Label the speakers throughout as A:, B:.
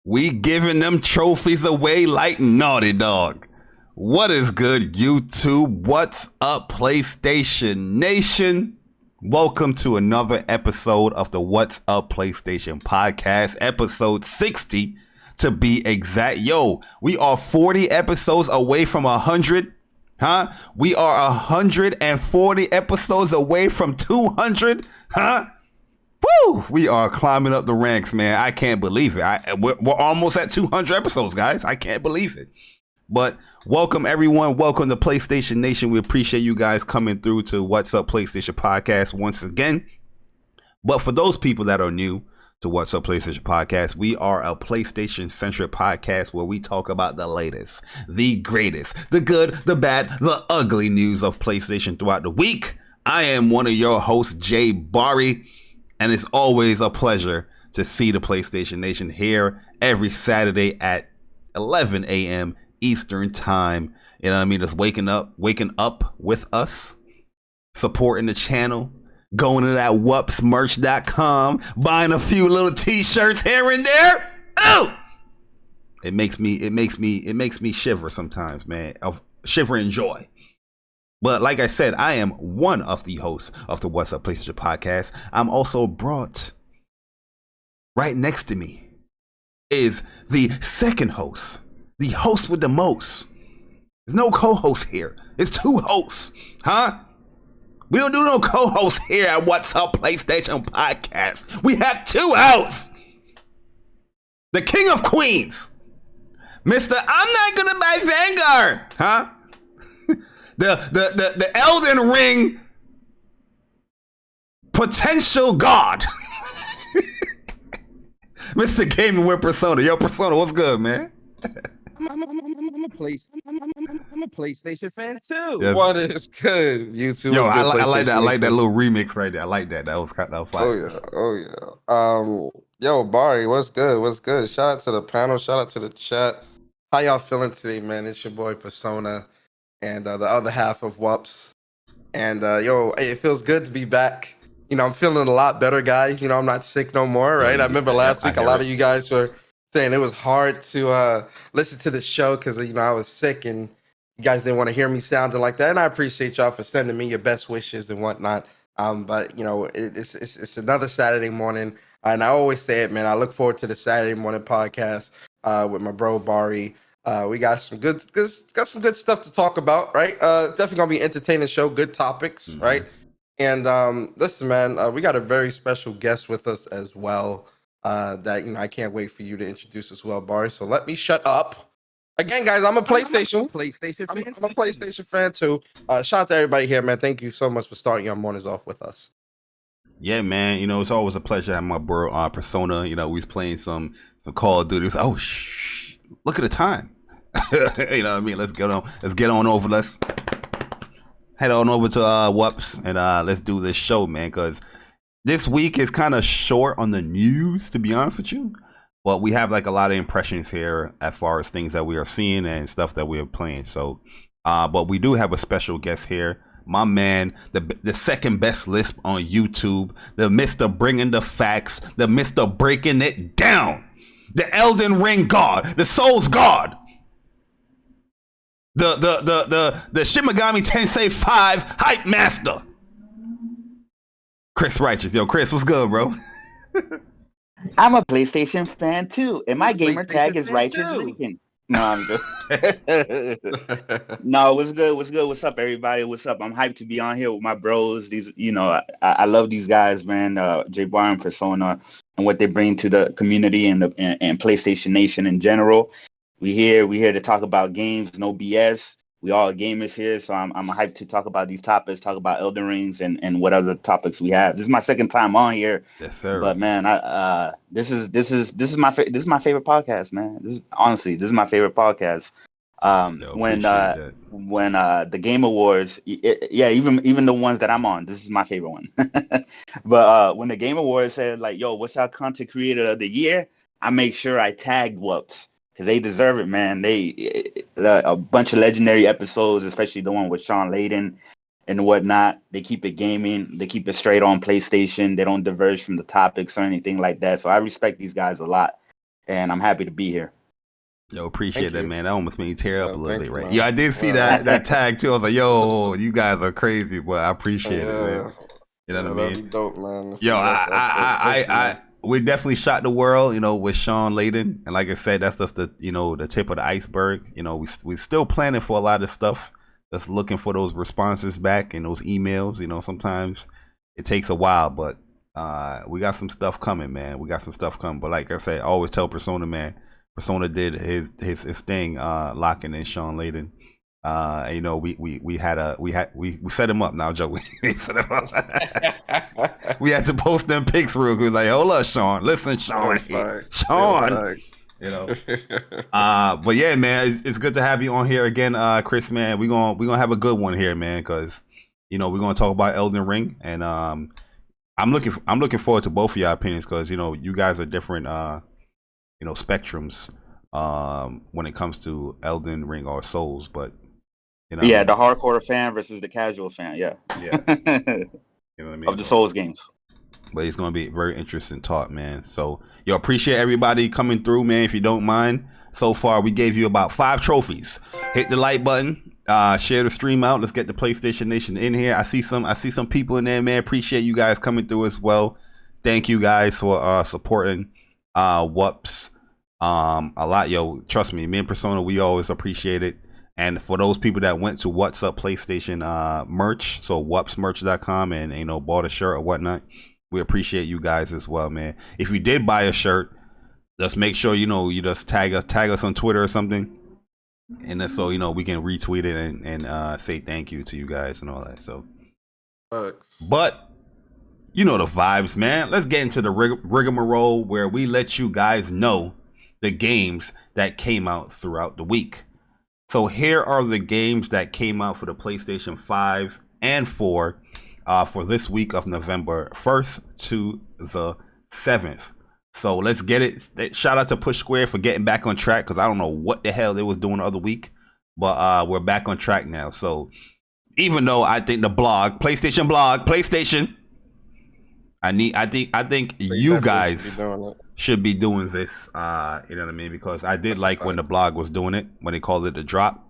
A: We giving them trophies away like Naughty Dog. What is good, YouTube? What's up, PlayStation Nation? Welcome to another episode of the What's Up PlayStation podcast, episode 60 to be exact. Yo, we are 40 episodes away from 100. Huh? We are 140 episodes away from 200. Huh? Woo! We are climbing up the ranks, man. I can't believe it. We're almost at 200 episodes, guys. I can't believe it. But welcome, everyone. Welcome to PlayStation Nation. We appreciate you guys coming through to What's Up PlayStation Podcast once again. But for those people that are new to What's Up PlayStation Podcast, we are a PlayStation-centric podcast where we talk about the latest, the greatest, the good, the bad, the ugly news of PlayStation throughout the week. I am one of your hosts, Jay Bari. And it's always a pleasure to see the PlayStation Nation here every Saturday at 11 a.m. Eastern Time. You know what I mean? Just waking up with us, supporting the channel, going to that WUPSmerch.com, buying a few little t-shirts here and there. Oh! It makes me shiver sometimes, man. Of shiver in joy. But like I said, I am one of the hosts of the What's Up PlayStation podcast. I'm also brought right next to me is the second host, the host with the most. There's no co-host here. It's two hosts, huh? We don't do no co-hosts here at What's Up PlayStation podcast. We have two hosts. The King of Queens, Mr. I'm not gonna buy Vanguard, huh? The Elden Ring potential god. Mr. GamingWithPersona. Yo, Persona, what's good, man?
B: I'm a PlayStation fan too.
C: Yes. What is good, YouTube?
A: Yo, I like that. I like that little remix right there. I like that. That was fire.
C: Oh yeah. Yo, Bari, what's good? What's good? Shout out to the panel. Shout out to the chat. How y'all feeling today, man? It's your boy Persona. And the other half of WUPS. And it feels good to be back. You know, I'm feeling a lot better, guys. You know, I'm not sick no more, right? I remember last week a lot of you guys were saying it was hard to listen to the show because, you know, I was sick and you guys didn't want to hear me sounding like that. And I appreciate y'all for sending me your best wishes and whatnot. But, you know, it's another Saturday morning. And I always say it, man, I look forward to the Saturday morning podcast with my bro, Bari. We got some good stuff to talk about, right? Definitely gonna be an entertaining show, good topics, right? And listen, man, we got a very special guest with us as well. That I can't wait for you to introduce as well, Bari. So let me shut up. Again, guys, I'm a PlayStation fan too. Shout out to everybody here, man. Thank you so much for starting your mornings off with us.
A: Yeah, man. You know, it's always a pleasure having my bro Persona. You know, we was playing some Call of Duty. Oh, look at the time. You know what I mean? Let's get on over. Let's head on over to WUPS and let's do this show, man, because this week is kind of short on the news, to be honest with you. But we have like a lot of impressions here as far as things that we are seeing and stuff that we are playing. So but we do have a special guest here. My man, the second best list on YouTube, the Mr. Bringing the Facts, the Mr. Breaking It Down, the Elden Ring God, the Souls God, the Shin Megami Tensei 5 hype master, Chris Righteous. Yo, Chris, what's good, bro?
D: I'm a PlayStation fan too, and my gamer tag is Righteous Rican. No, I'm just no. What's good? What's up, everybody? What's up? I'm hyped to be on here with my bros. These, I love these guys, man. Jay Bari and Persona, and what they bring to the community and PlayStation Nation in general. We here to talk about games, no BS. We all gamers here, so I'm hyped to talk about these topics, talk about Elden Rings and what other topics we have. This is my second time on here.
A: Yes, sir.
D: But man, this is my favorite podcast, man. This is my favorite podcast. When the Game Awards, even the ones that I'm on, this is my favorite one. But when the Game Awards said like, yo, what's our content creator of the year? I make sure I tagged WUPS. Because they deserve it, man. A bunch of legendary episodes, especially the one with Sean Layden and whatnot. They keep it gaming. They keep it straight on PlayStation. They don't diverge from the topics or anything like that. So I respect these guys a lot. and I'm happy to be here.
A: Yo, appreciate that, man. That almost made me tear up a little bit, right?
C: Man.
A: Yeah, I did see that tag too. I was like, yo, you guys are crazy, but I appreciate it, man. You know what I mean?
C: That'd be dope, man.
A: Yo, we definitely shot the world, you know, with Sean Layden, and like I said, that's just the the tip of the iceberg. You know, we still planning for a lot of stuff. Just looking for those responses back and those emails. You know, sometimes it takes a while, but we got some stuff coming, man. We got some stuff coming. But like I said, I always tell Persona, man. Persona did his thing, locking in Sean Layden. And, you know, we set him up. Now, Joe, we set him up. We had to post them pics real quick. Like, hold up, Sean. Listen, Sean. Sean. You know. But yeah, man, it's good to have you on here again, Chris. Man, we're gonna have a good one here, man, because we're gonna talk about Elden Ring, and I'm looking forward to both of your opinions, because you guys are different spectrums when it comes to Elden Ring or Souls, but
D: yeah, the hardcore fan versus the casual fan, yeah.
A: You know what I mean?
D: Of the Souls games.
A: But it's going to be a very interesting talk, man. So, appreciate everybody coming through, man. If you don't mind, so far we gave you about 5 trophies. Hit the like button, share the stream out. Let's get the PlayStation Nation in here. I see some people in there, man. Appreciate you guys coming through as well. Thank you guys for supporting WUPS a lot. Yo, trust me and Persona, we always appreciate it. And for those people that went to What's Up PlayStation merch, so wupsmerch.com, and bought a shirt or whatnot, we appreciate you guys as well, man. If you did buy a shirt, just make sure you just tag us on Twitter or something, and then so we can retweet it and say thank you to you guys and all that. So, but the vibes, man. Let's get into the rigmarole where we let you guys know the games that came out throughout the week. So here are the games that came out for the PlayStation 5 and 4 for this week of November 1st to the 7th. So let's get it. Shout out to Push Square for getting back on track, because I don't know what the hell they was doing the other week, but we're back on track now. So even though I think the PlayStation, I think you guys should be doing this, you know what I mean? Because I did like when the blog was doing it, when they called it the drop.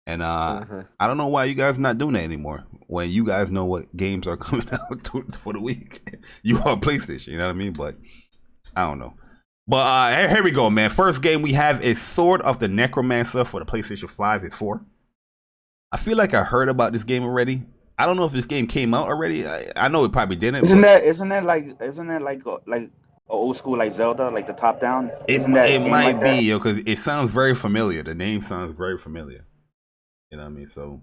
A: And I don't know why you guys not doing that anymore, when you guys know what games are coming out for the week. You are PlayStation, you know what I mean? But I don't know. But here we go, man. First game we have is Sword of the Necromancer for the PlayStation 5 and 4. I feel like I heard about this game already. I don't know if this game came out already. I know it probably didn't.
D: Isn't that like old school like Zelda, like the top down?
A: It might be, yo, because it sounds very familiar. The name sounds very familiar. You know what I mean? So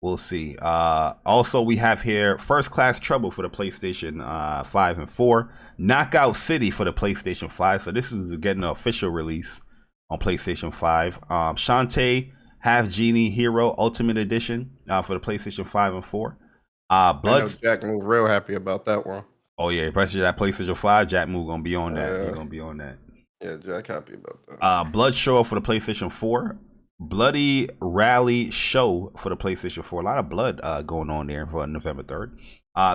A: we'll see. Also, we have here First Class Trouble for the PlayStation 5 and 4. Knockout City for the PlayStation 5. So this is getting an official release on PlayStation 5. Shantae Half Genie Hero Ultimate Edition for the PlayStation 5 and 4.
C: Jack moved real happy about that one.
A: Oh yeah, especially that PlayStation 5. Jack Move gonna be on that. He's gonna be on that.
C: Yeah, Jack happy about that.
A: Blood Show for the PlayStation 4. Bloody Rally Show for the PlayStation 4. A lot of blood going on there for November 3rd.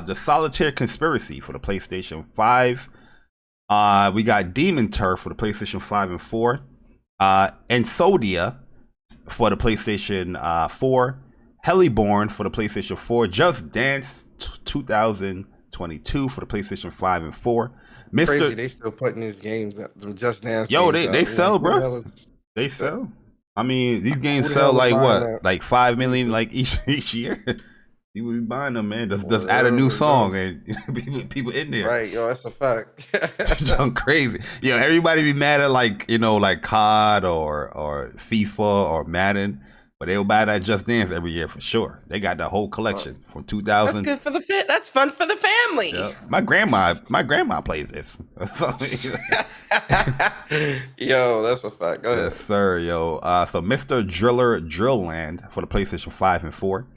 A: The Solitaire Conspiracy for the PlayStation 5. We got Demon Turf for the PlayStation 5 and 4. Ensodia for the PlayStation 4. Heliborn for the PlayStation 4. Just Dance 2022 for the PlayStation 5 and 4.
C: Crazy, they still putting these games that Just Dance.
A: Yo,
C: games
A: they
C: out.
A: sell, bro. They sell. I mean, these games sell like what? That? Like 5 million like each year. People be buying them, man. Just add a new song and people in there.
C: Right, yo, that's a fact.
A: It's crazy. Yo, everybody be mad at like COD or FIFA or Madden, but they'll buy that Just Dance every year for sure. They got the whole collection from 2000.
C: That's good for that's fun for the family.
A: Yeah. My grandma plays this.
C: Yo, that's a fact. Go ahead.
A: Yes, sir, yo. So Mr. Driller Drillland for the PlayStation 5 and 4.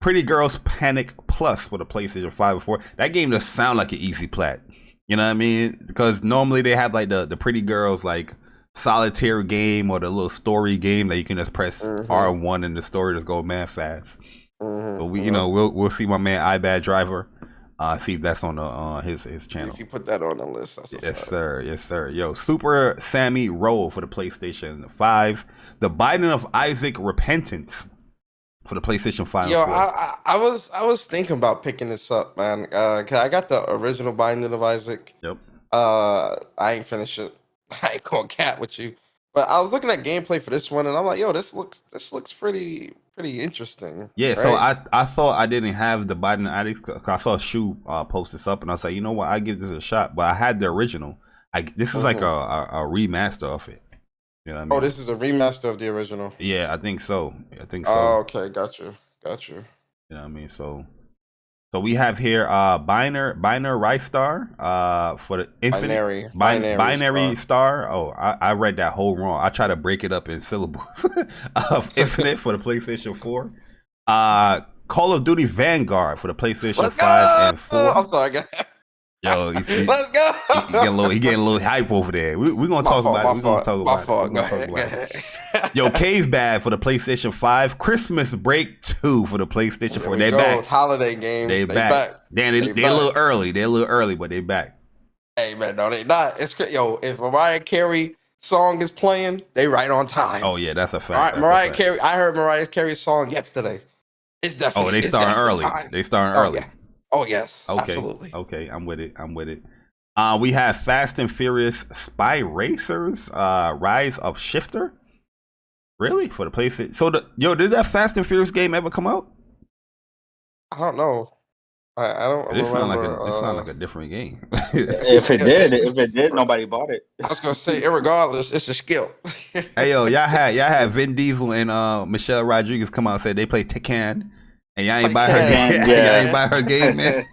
A: Pretty Girls Panic Plus for the PlayStation 5 and 4. That game just sound like an easy plat. You know what I mean? Because normally they have like the Pretty Girls like solitaire game or the little story game that you can just press R1 and the story just go mad fast. But we'll see my man iBad Driver See if that's on the his channel.
C: If you put that on the list, that's
A: yes, sir. Yes, sir. Yo, Super Sammy Roll for the PlayStation 5. The Binding of Isaac Repentance for the PlayStation 5.
C: Yo, I was thinking about picking this up, man. 'Cause I got the original Binding of Isaac.
A: Yep.
C: I ain't finished it. I ain't gonna cat with you. But I was looking at gameplay for this one, and I'm like, yo, this looks pretty interesting.
A: Yeah,
C: right?
A: so I thought I didn't have the Biden Addict because I saw Shu post this up, and I was like, you know what, I give this a shot. But I had the original. This is like a remaster of it. You know what I mean?
C: Oh, this is a remaster of the original.
A: Yeah, I think so.
C: Oh, okay, got you.
A: You know what I mean? So we have here Binary Star for the Infinite Binary Star. Oh, I read that whole wrong. I try to break it up in syllables of Infinite for the PlayStation 4. Call of Duty Vanguard for the PlayStation 5 and 4.
C: I'm sorry, guys.
A: Yo,
C: let's go.
A: He getting a little hype over there. We're gonna talk about it. We're gonna talk about it. Yo, Cave Bad for the PlayStation 5. Christmas Break 2 for the PlayStation 4. They back.
C: Holiday games. They back.
A: Damn, they're a little early. They're a little early, but they back.
C: Hey man, no, they not. It's yo. If Mariah Carey song is playing, they right on time.
A: Oh yeah, that's a fact.
C: Mariah Carey. I heard Mariah Carey's song yesterday. It's definitely.
A: Oh, they starting early. They starting early.
C: Yeah. Oh yes.
A: Okay.
C: Absolutely.
A: Okay, I'm with it. We have Fast and Furious Spy Racers, Rise of Shifter. Really? For the PlayStation. So did that Fast and Furious game ever come out?
C: I don't know. I don't remember.
A: It sounds like a different game.
D: If it did, nobody bought it.
C: I was gonna say, irregardless, it's a skill.
A: Hey yo, y'all had Vin Diesel and Michelle Rodriguez come out and say they play Tekken. And y'all ain't buy her game. Y'all ain't buy her game, man.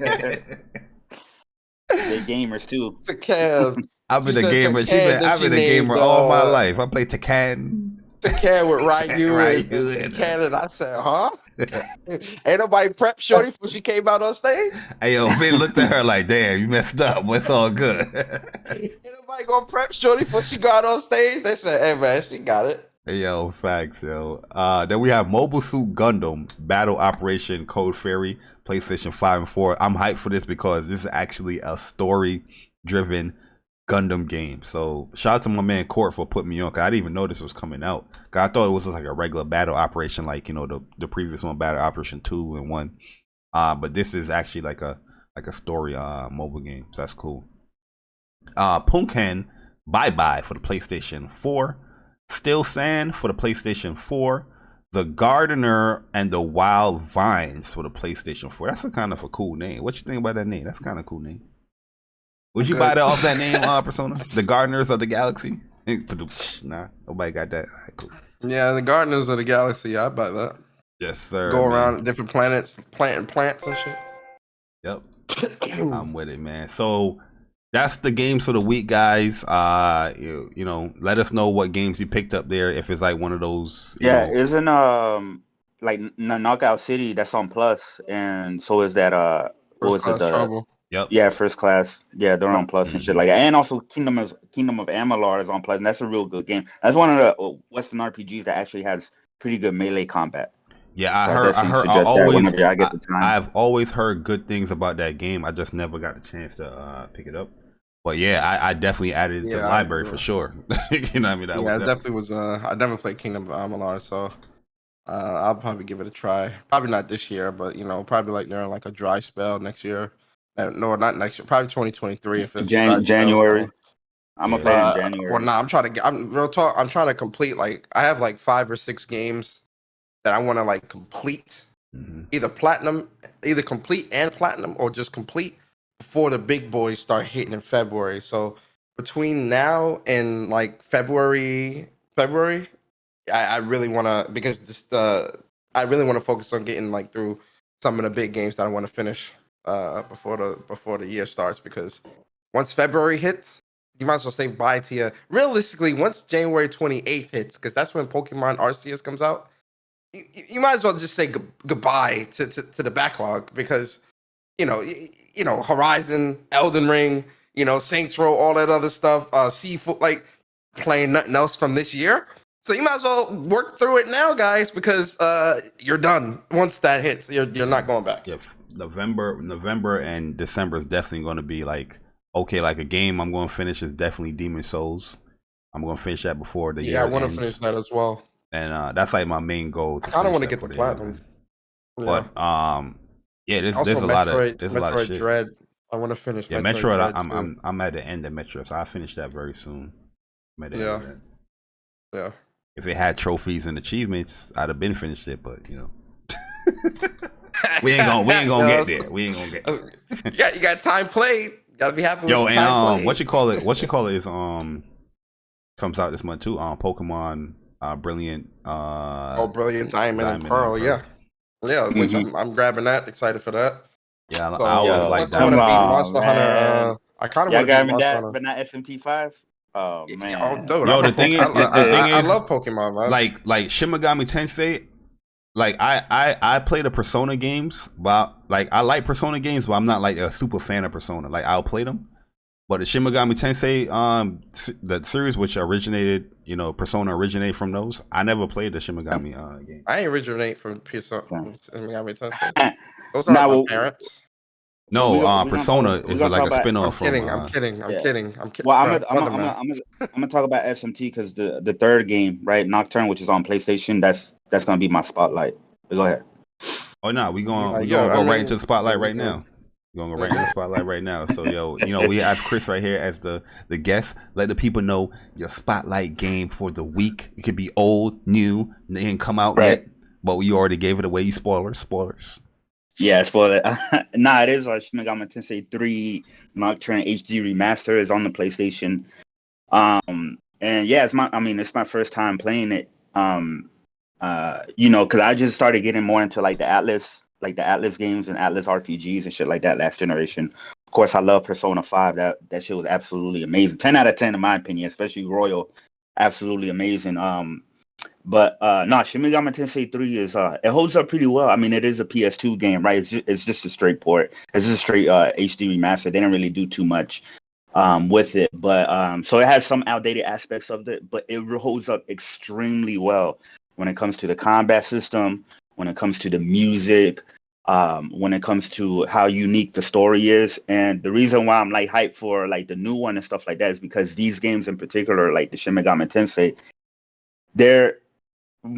D: They gamers too.
C: Tekken.
A: I've been a gamer. I've been a gamer all my life. I play Tekken.
C: Tekken with Ryu and Tekken, and I said, huh? Ain't nobody prep shorty before she came out on stage?
A: Hey yo, Vin looked at her like, damn, you messed up. It's all good.
C: Ain't nobody gonna prep shorty before she got on stage? They said, hey man, she got it.
A: Yo, facts, yo. Then we have Mobile Suit Gundam Battle Operation Code Fairy, PlayStation 5 and 4. I'm hyped for this because this is actually a story-driven Gundam game. So shout out to my man Court for putting me on, because I didn't even know this was coming out. Cause I thought it was like a regular battle operation, like, you know, the previous one, Battle Operation 2 and 1. But this is actually like a story mobile game. So that's cool. Punken Bye Bye for the PlayStation 4. Still Sand for the PlayStation 4. The Gardener and the Wild Vines for the PlayStation 4. That's a kind of a cool name. What you think about that name? That's kind of a cool name. Would you buy that off that name, Persona? The Gardeners of the Galaxy? Nah, nobody got that. All right, cool.
C: Yeah, the Gardeners of the Galaxy. Yeah, I buy that.
A: Yes, sir.
C: Go around different planets, planting plants and shit.
A: Yep. I'm with it, man. So that's the games for the week, guys. You know, let us know what games you picked up there. If it's like one of those.
D: Isn't like Knockout City that's on Plus, and so is that what was it?
C: Trouble.
A: Yep.
D: Yeah, First Class. Yeah, they're on Plus and shit like that. And also Kingdom of Amalur is on Plus, and that's a real good game. That's one of the Western RPGs that actually has pretty good melee combat.
A: Yeah, I've always heard good things about that game. I just never got a chance to pick it up. But yeah, I definitely added it to the library for sure. You know what I mean?
C: It definitely was. I never played Kingdom of Amalur, so I'll probably give it a try. Probably not this year, but you know, probably like during like a dry spell next year. No, not next year. Probably 2023 if it's
D: January. I'm gonna play in January.
C: Well, I'm trying to complete like I have like 5 or 6 games that I want to like complete, either complete and platinum, or just complete before the big boys start hitting in February. So between now and like February, I really want to, because I really want to focus on getting like through some of the big games that I want to finish before the year starts. Because once February hits, you might as well say bye to you. Realistically, once January 28th hits, because that's when Pokemon Arceus comes out, you might as well just say goodbye to the backlog, because you know Horizon, Elden Ring, Saints Row, all that other stuff, Seafood, like playing nothing else from this year. So you might as well work through it now, guys, because you're done. Once that hits, you're not going back.
A: Yeah, November and December is definitely going to be like a game I'm going to finish is definitely Demon Souls. I'm going to finish that before the year.
C: Yeah, I want to finish that as well.
A: And that's like my main goal.
C: I kind of want to get the platinum.
A: Yeah. But there's
C: also,
A: a lot of shit.
C: Dread. I want to finish.
A: Yeah, Metroid. I'm at the end of Metroid, so I'll finish that very soon.
C: Yeah.
A: If it had trophies and achievements, I'd have been finished it. But you know, we ain't gonna get there. We ain't gonna get there.
C: You got time played. Gotta be happy.
A: Yo,
C: with
A: and
C: time played.
A: what you call it is comes out this month too. Pokemon Brilliant.
C: Brilliant Diamond and Pearl. Yeah. Which I'm grabbing that. Excited for that.
A: Yeah, I always like that.
C: Monster Hunter. I kind of want to beat Monster Hunter,
D: but not SMT5. Oh man.
C: Oh, dude,
A: yo, the thing is,
C: I love Pokemon, man.
A: Like Shin Megami Tensei. Like I play the Persona games, but like I like Persona games, but I'm not like a super fan of Persona. Like I'll play them, but the Shin Megami Tensei, the series which originated, Persona originated from those. I never played the Shin Megami game.
C: I ain't originate from Persona. Megami Tensei. Those are my parents.
A: No, Persona is like a spin-off.
C: I'm kidding.
D: Well, I'm gonna talk about SMT because the third game, right, Nocturne, which is on PlayStation, that's gonna be my spotlight. Go ahead.
A: Oh no, we gonna go right into the spotlight right now. We're gonna go right into the spotlight right now. So we have Chris right here as the guest. Let the people know your spotlight game for the week. It could be old, new, they didn't come out yet, but we already gave it away. You spoilers.
D: Yeah, spoiler. Nah, it is Shin Megami Tensei 3 Nocturne HD Remaster is on the PlayStation. And yeah, it's my first time playing it. Because I just started getting more into like the Atlas games and Atlas RPGs and shit like that last generation. Of course, I love Persona 5. That shit was absolutely amazing. 10 out of 10 in my opinion, especially Royal. Absolutely amazing. But Shin Megami Tensei 3 is it holds up pretty well. I mean, it is a PS2 game, right? It's just a straight port. It's just a straight HD remaster. They didn't really do too much with it, but so it has some outdated aspects of it, but it holds up extremely well when it comes to the combat system, when it comes to the music, when it comes to how unique the story is. And the reason why I'm like hyped for like the new one and stuff like that is because these games in particular, like the Shin Megami Tensei,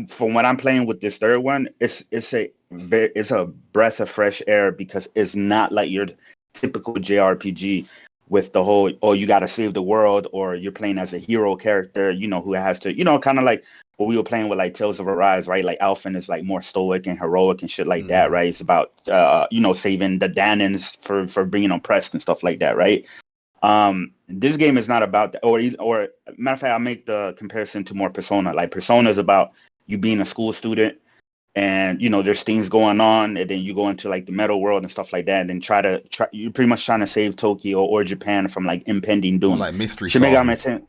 D: from what I'm playing with this third one, it's a breath of fresh air because it's not like your typical JRPG with the whole, you got to save the world, or you're playing as a hero character, who has to, kind of like what we were playing with like Tales of Arise, right? Like Alphen is like more stoic and heroic and shit like that, right? It's about, saving the Danans for being oppressed and stuff like that, right? This game is not about that, or matter of fact, I'll make the comparison to more Persona. Like Persona is about you being a school student and, there's things going on, and then you go into like the metal world and stuff like that, and then you're pretty much trying to save Tokyo or Japan from like impending doom.
A: Like mystery solving.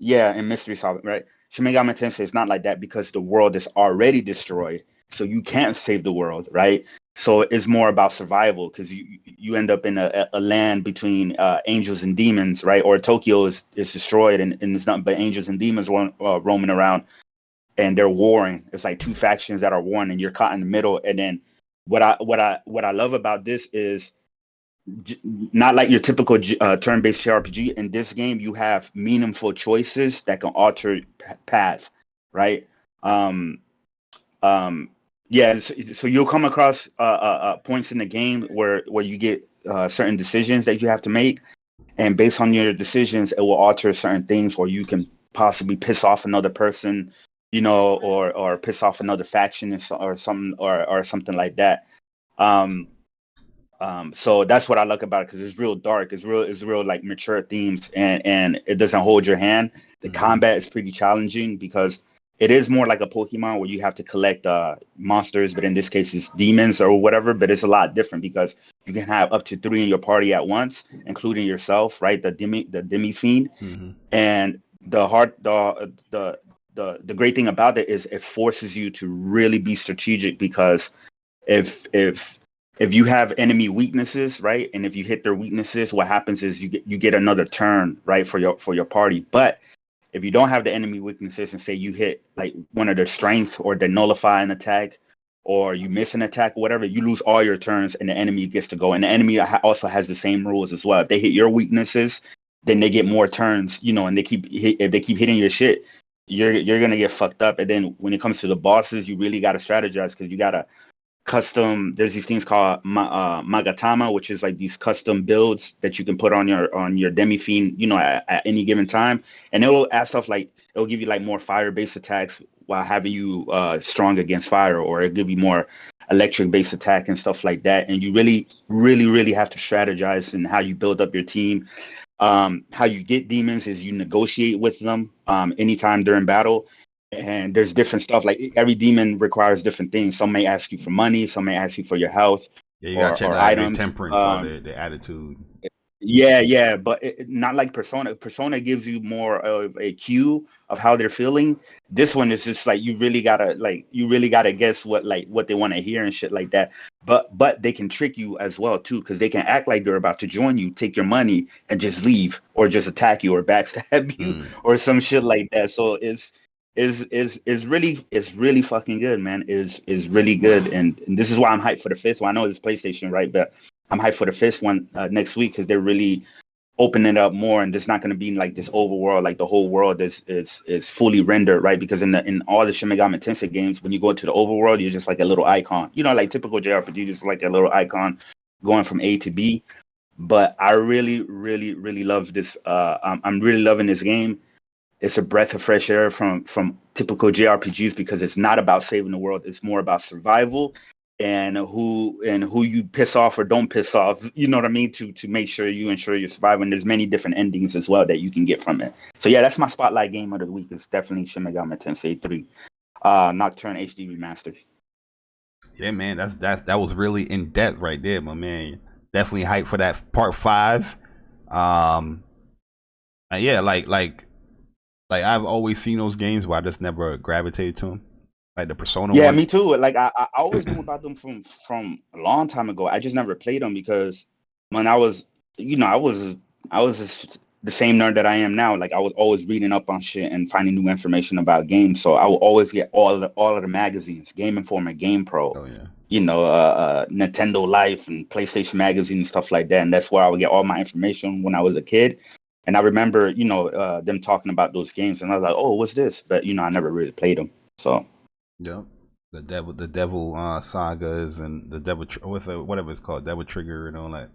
D: And mystery solving, right? Shin Megami Tensei is not like that because the world is already destroyed, so you can't save the world, right? So it's more about survival because you end up in a land between angels and demons, right? Or Tokyo is destroyed and it's nothing but angels and demons roaming around, and they're warring. It's like two factions that are warring, and you're caught in the middle. And then what I love about this is not like your typical turn-based JRPG. In this game, you have meaningful choices that can alter paths, right? Yeah, so you'll come across points in the game where you get certain decisions that you have to make, and based on your decisions, it will alter certain things, or you can possibly piss off another person, or piss off another faction or something like that. So that's what I like about it, because it's real dark. It's real like mature themes, and it doesn't hold your hand. The combat is pretty challenging because it is more like a Pokemon where you have to collect monsters, but in this case it's demons or whatever. But it's a lot different because you can have up to 3 in your party at once, including yourself, right? The demi fiend. And the great thing about it is it forces you to really be strategic, because if you have enemy weaknesses, right, and if you hit their weaknesses, what happens is you get another turn, right, for your party. But if you don't have the enemy weaknesses, and say you hit like one of their strengths or they nullify an attack, or you miss an attack or whatever, you lose all your turns and the enemy gets to go. And the enemy also has the same rules as well. If they hit your weaknesses, then they get more turns, you know, and if they keep hitting your shit, you're gonna get fucked up. And then when it comes to the bosses, you really gotta strategize, because you gotta there's these things called magatama, which is like these custom builds that you can put on your demi fiend, you know, at any given time, and it'll add stuff like, it'll give you like more fire based attacks while having you strong against fire, or it'll give you more electric based attack and stuff like that. And you really have to strategize in how you build up your team. How you get demons is you negotiate with them anytime during battle. And there's different stuff, like every demon requires different things. Some may ask you for money, some may ask you for your health,
A: yeah, you gotta check that items. Temperance or the attitude.
D: Yeah, but not like Persona. Persona gives you more of a cue of how they're feeling. This one is just like you really gotta guess what they want to hear and shit like that. But they can trick you as well too, because they can act like they're about to join you, take your money, and just leave, or just attack you or backstab you or some shit like that. So is really fucking good, man. Is really good, and this is why I'm hyped for the fifth one. I know it's PlayStation, right? But I'm hyped for the fifth one next week, because they're really opening it up more, and there's not going to be like this overworld, like the whole world is fully rendered, right? Because in all the Shin Megami Tensei games, when you go into the overworld, you're just like a little icon, you know, like typical JRPG, just like a little icon going from A to B. But I really love this. I'm really loving this game. It's a breath of fresh air from typical JRPGs, because it's not about saving the world. It's more about survival and who you piss off or don't piss off. You know what I mean? To make sure you ensure you're surviving. There's many different endings as well that you can get from it. So yeah, that's my spotlight game of the week. It's definitely Shin Megami Tensei 3 Nocturne HD Remastered.
A: Yeah, man, that was really in depth right there, my man. Definitely hyped for that part 5. Yeah, like I've always seen those games, but I just never gravitated to them. Like the Persona one.
D: Yeah, me too. Like I always knew about them from a long time ago. I just never played them, because when I was, you know, I was just the same nerd that I am now. Like I was always reading up on shit and finding new information about games. So I would always get all of the magazines, Game Informer, Game Pro, you know, Nintendo Life and PlayStation Magazine and stuff like that. And that's where I would get all my information when I was a kid. And I remember, you know, them talking about those games, and I was like, oh, what's this? But you know, I never really played them. So.
A: Yep. The devil sagas and the devil whatever it's called, Devil Trigger and all that.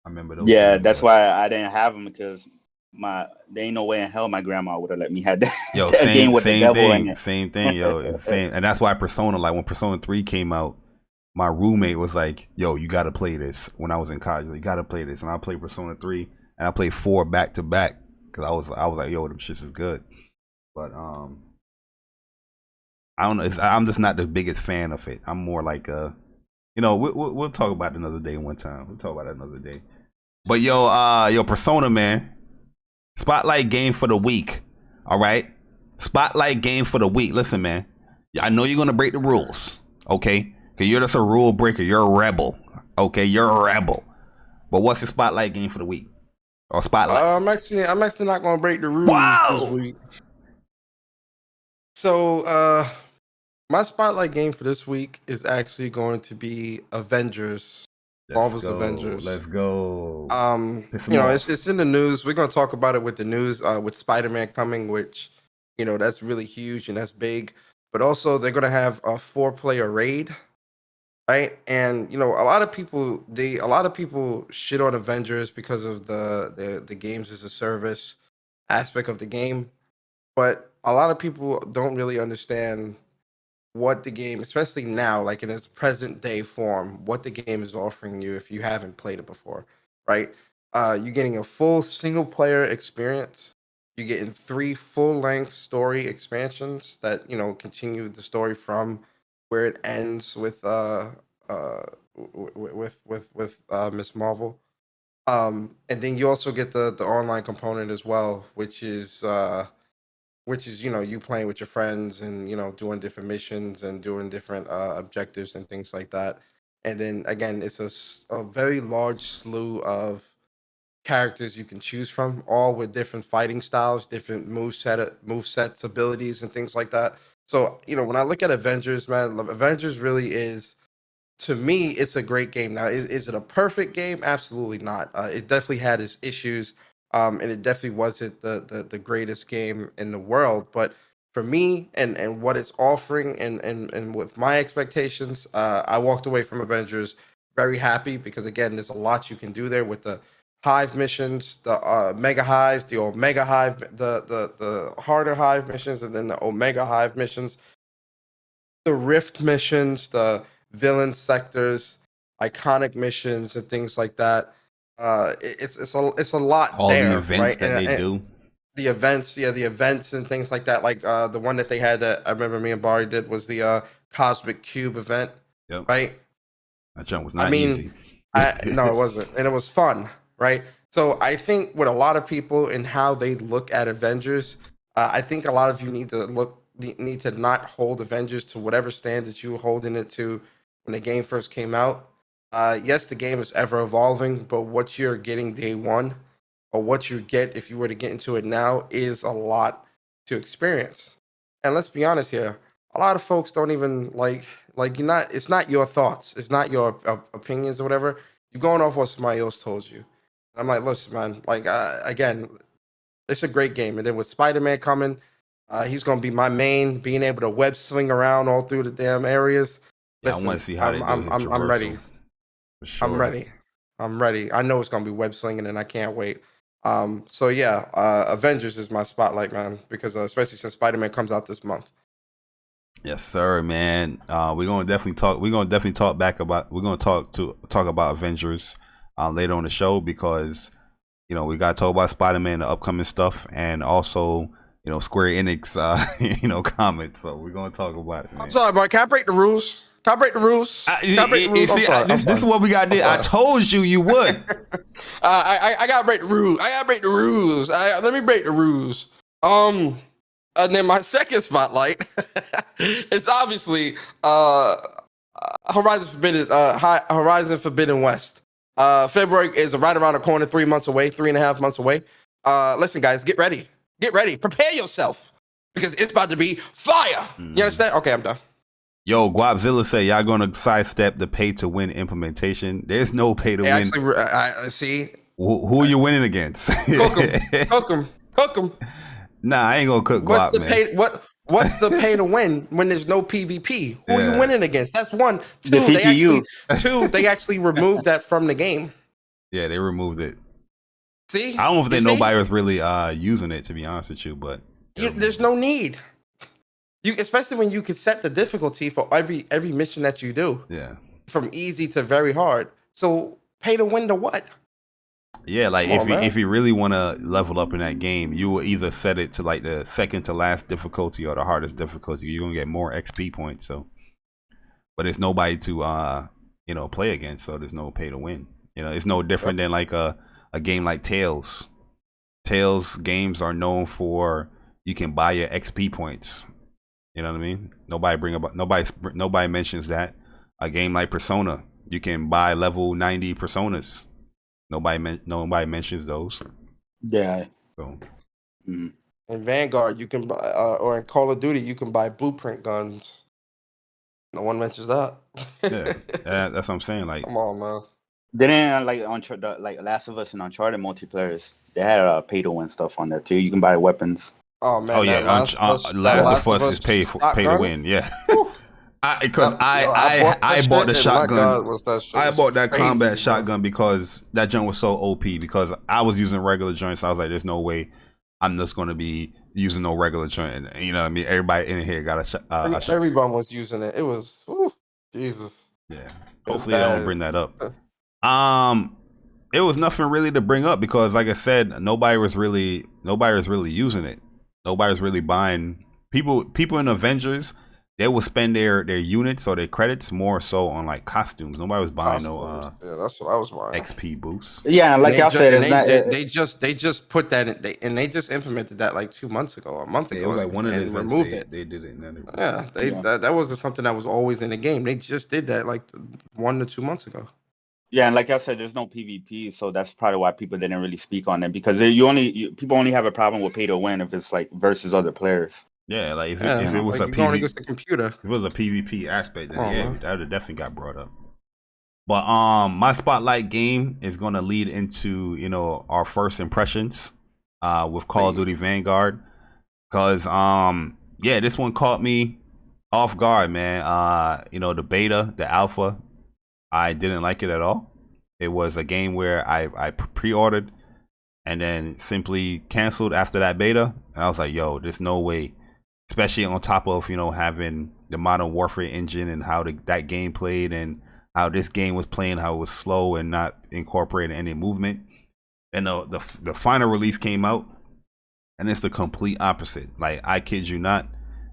A: I remember those.
D: Yeah, that's why I didn't have them, because there ain't no way in hell my grandma would have let me have that.
A: Yo,
D: that
A: same
D: game with the devil
A: thing, same thing, yo. It's same, and that's why Persona. Like when Persona 3 came out, my roommate was like, "Yo, you got to play this." When I was in college, you got to play this, and I played Persona 3, and I played 4 back to back, because I was like, "Yo, them shits is good," but I don't know. I'm just not the biggest fan of it. I'm more like you know, we'll talk about it another day. One time, we'll talk about it another day. But yo, Persona, man, spotlight game for the week. All right, spotlight game for the week. Listen, man, I know you're gonna break the rules, okay? Cause you're just a rule breaker. You're a rebel, okay? You're a rebel. But what's the spotlight game for the week? Or spotlight?
C: I'm actually not gonna break the rules this week. So my spotlight game for this week is actually going to be Avengers. Marvel's Avengers.
A: Let's go.
C: You know, it's in the news. We're gonna talk about it with the news, with Spider-Man coming, which, you know, that's really huge and that's big. But also they're gonna have a 4-player raid, right? And you know, a lot of people shit on Avengers because of the games as a service aspect of the game, but a lot of people don't really understand what the game, especially now, like in its present day form, what the game is offering you if you haven't played it before, right? You're getting a full single player experience. You're getting 3 full-length story expansions that, you know, continue the story from where it ends with Miss Marvel. And then you also get the online component as well, which is you know, you playing with your friends and, you know, doing different missions and doing different objectives and things like that. And then again, it's a very large slew of characters you can choose from, all with different fighting styles, different move sets, abilities, and things like that. So, when I look at Avengers, man, Avengers really is, to me, it's a great game. Now, is it a perfect game? Absolutely not. It definitely had its issues, and it definitely wasn't the greatest game in the world. But for me and what it's offering and with my expectations, I walked away from Avengers very happy because, again, there's a lot you can do there with the hive missions, the mega hives, the omega hive, the harder hive missions, and then the omega hive missions, the rift missions, the villain sectors, iconic missions, and things like that. It's a lot
A: All
C: there,
A: the events
C: right?
A: that they do.
C: The events, the events and things like that. Like the one that they had that I remember me and Bari did was the Cosmic Cube event,
A: Yep.
C: right?
A: That jump was not easy.
C: No, it wasn't, and it was fun, right? So I think with a lot of people and how they look at Avengers, I think a lot of you need to not hold Avengers to whatever standards you were holding it to when the game first came out. Yes, the game is ever evolving, but what you're getting day one, or what you get if you were to get into it now, is a lot to experience. And let's be honest here, a lot of folks don't even you're not. It's not your thoughts. It's not your opinions or whatever. You're going off what somebody else told you. I'm like, listen, man. Again, it's a great game. And then with Spider-Man coming, he's gonna be my main. Being able to web swing around all through the damn areas.
A: Yeah,
C: Listen,
A: I want to see how they do his traversal.
C: I'm ready.
A: For sure.
C: I'm ready. I know it's gonna be web slinging, and I can't wait. So yeah, Avengers is my spotlight, man, because especially since Spider-Man comes out this month.
A: Yes, sir, man. We're gonna definitely talk. We're gonna definitely talk back about. We're gonna talk about Avengers later on the show because we gotta talk about Spider-Man, the upcoming stuff, and also Square Enix, comments. So we're gonna talk about it, man.
C: I'm sorry, Mark. Can I break the rules?
A: This is what we got to do. I told you would.
C: I gotta break the rules. Let me break the rules. And then my second spotlight is obviously Horizon Forbidden West. February is right around the corner, 3.5 months away. Listen, guys, get ready, prepare yourself because it's about to be fire. You understand? Okay, I'm done.
A: Yo, Guapzilla said y'all gonna sidestep the pay to win implementation. There's no pay to win.
C: Actually, I see.
A: Who are you winning against?
C: Cook 'em.
A: Nah, I ain't gonna cook Guap, man.
C: What's the pay to win when there's no PvP? Who are you winning against? That's one.
D: Two,
C: they actually removed that from the game.
A: Yeah, they removed it.
C: See?
A: I don't know if nobody was really using it, to be honest with you, but
C: there's no need. Especially when you can set the difficulty for every mission that you do.
A: Yeah.
C: From easy to very hard. So pay to win to what?
A: Yeah, like if you really want to level up in that game, you will either set it to like the second to last difficulty or the hardest difficulty. You're gonna get more XP points. So, but there's nobody to play against, so there's no pay to win. It's no different than like a game like Tales. Tales games are known for you can buy your XP points. You know what I mean? Nobody mentions that. A game like Persona, you can buy level 90 Personas. Nobody mentions those.
D: Yeah.
A: So.
C: In Vanguard, you can buy, or in Call of Duty, you can buy blueprint guns. No one mentions that.
A: Yeah, that's what I'm saying. Like,
C: come on, man.
D: They didn't like Last of Us and Uncharted multiplayers. They had pay to win stuff on there too. You can buy weapons.
C: Oh man!
A: Oh yeah, Last of Us is pay to win. Yeah. Because I bought the shotgun. I bought that combat shotgun because that junk was so OP. Because I was using regular joints, I was like, "There's no way I'm just going to be using no regular joint." And you know what I mean? Everybody in here got a shot.
C: Everyone was using it. It was Jesus.
A: Yeah. Hopefully, I don't bring that up. It was nothing really to bring up because, like I said, nobody was really using it. Nobody was really buying. People in Avengers. They would spend their units or their credits more so on like costumes. Nobody was buying
C: yeah, that's what I was buying.
A: XP boosts.
D: Yeah, like y'all said,
C: they just put that in, and they just implemented that like 2 months ago, or a month ago.
A: It was like one of the
C: removed it.
A: They did it.
C: That wasn't something that was always in the game. They just did that like 1 to 2 months ago.
D: Yeah, and like I said, there's no PvP, so that's probably why people didn't really speak on it because people only have a problem with pay to win if it's like versus other players.
A: Yeah, like if it was
C: like
A: a
C: you're going
A: PvP,
C: against the computer.
A: if it was a PvP aspect, then yeah, that would have definitely got brought up. But my spotlight game is gonna lead into, you know, our first impressions with Call of Duty Vanguard. Cause yeah, this one caught me off guard, man. You know, the beta, the alpha, I didn't like it at all. It was a game where I pre-ordered and then simply canceled after that beta. And I was like, yo, there's no way. Especially on top of, you know, having the Modern Warfare engine and how that game played and how this game was playing, how it was slow and not incorporating any movement. And the final release came out, and it's the complete opposite. Like, I kid you not,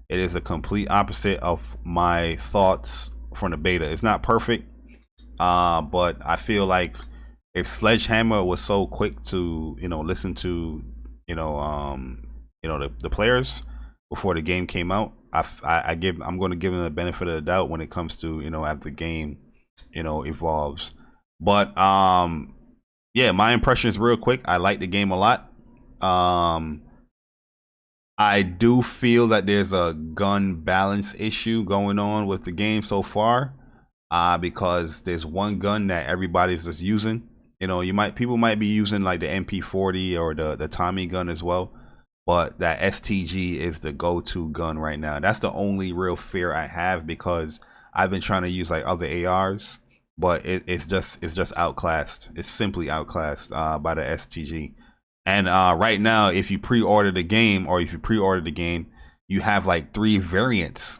A: it is a complete opposite of my thoughts from the beta. It's not perfect, but I feel like if Sledgehammer was so quick to, you know, listen to, you know, the players before the game came out, I'm going to give them the benefit of the doubt when it comes to, you know, as the game, you know, evolves. But yeah, my impressions real quick. I like the game a lot. I do feel that there's a gun balance issue going on with the game so far, because there's one gun that everybody's just using. You know, people might be using like the MP40 or the Tommy gun as well. But that STG is the go-to gun right now. That's the only real fear I have, because I've been trying to use like other ARs, but it's just outclassed. It's simply outclassed by the STG. And right now, if you pre-order the game, you have like 3 variants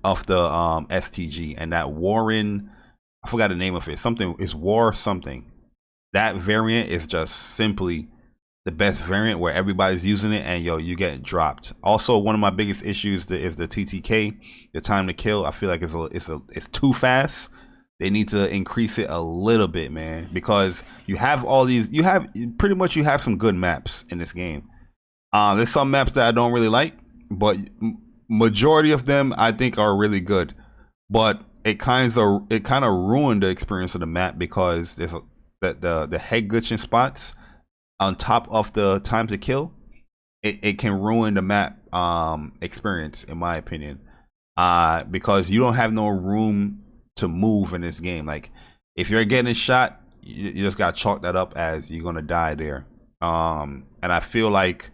A: of the STG, and that Warren, I forgot the name of it. It's War something. That variant is just simply the best variant where everybody's using it, and yo, you get dropped. Also, one of my biggest issues is the TTK, the time to kill. I feel like it's too fast. They need to increase it a little bit, man, because you have pretty much some good maps in this game. There's some maps that I don't really like, but majority of them I think are really good. But it kind of ruined the experience of the map, because there's the head glitching spots on top of the time to kill. It can ruin the map experience, in my opinion, because you don't have no room to move in this game. Like, if you're getting shot, you just got to chalk that up as you're gonna die there. And I feel like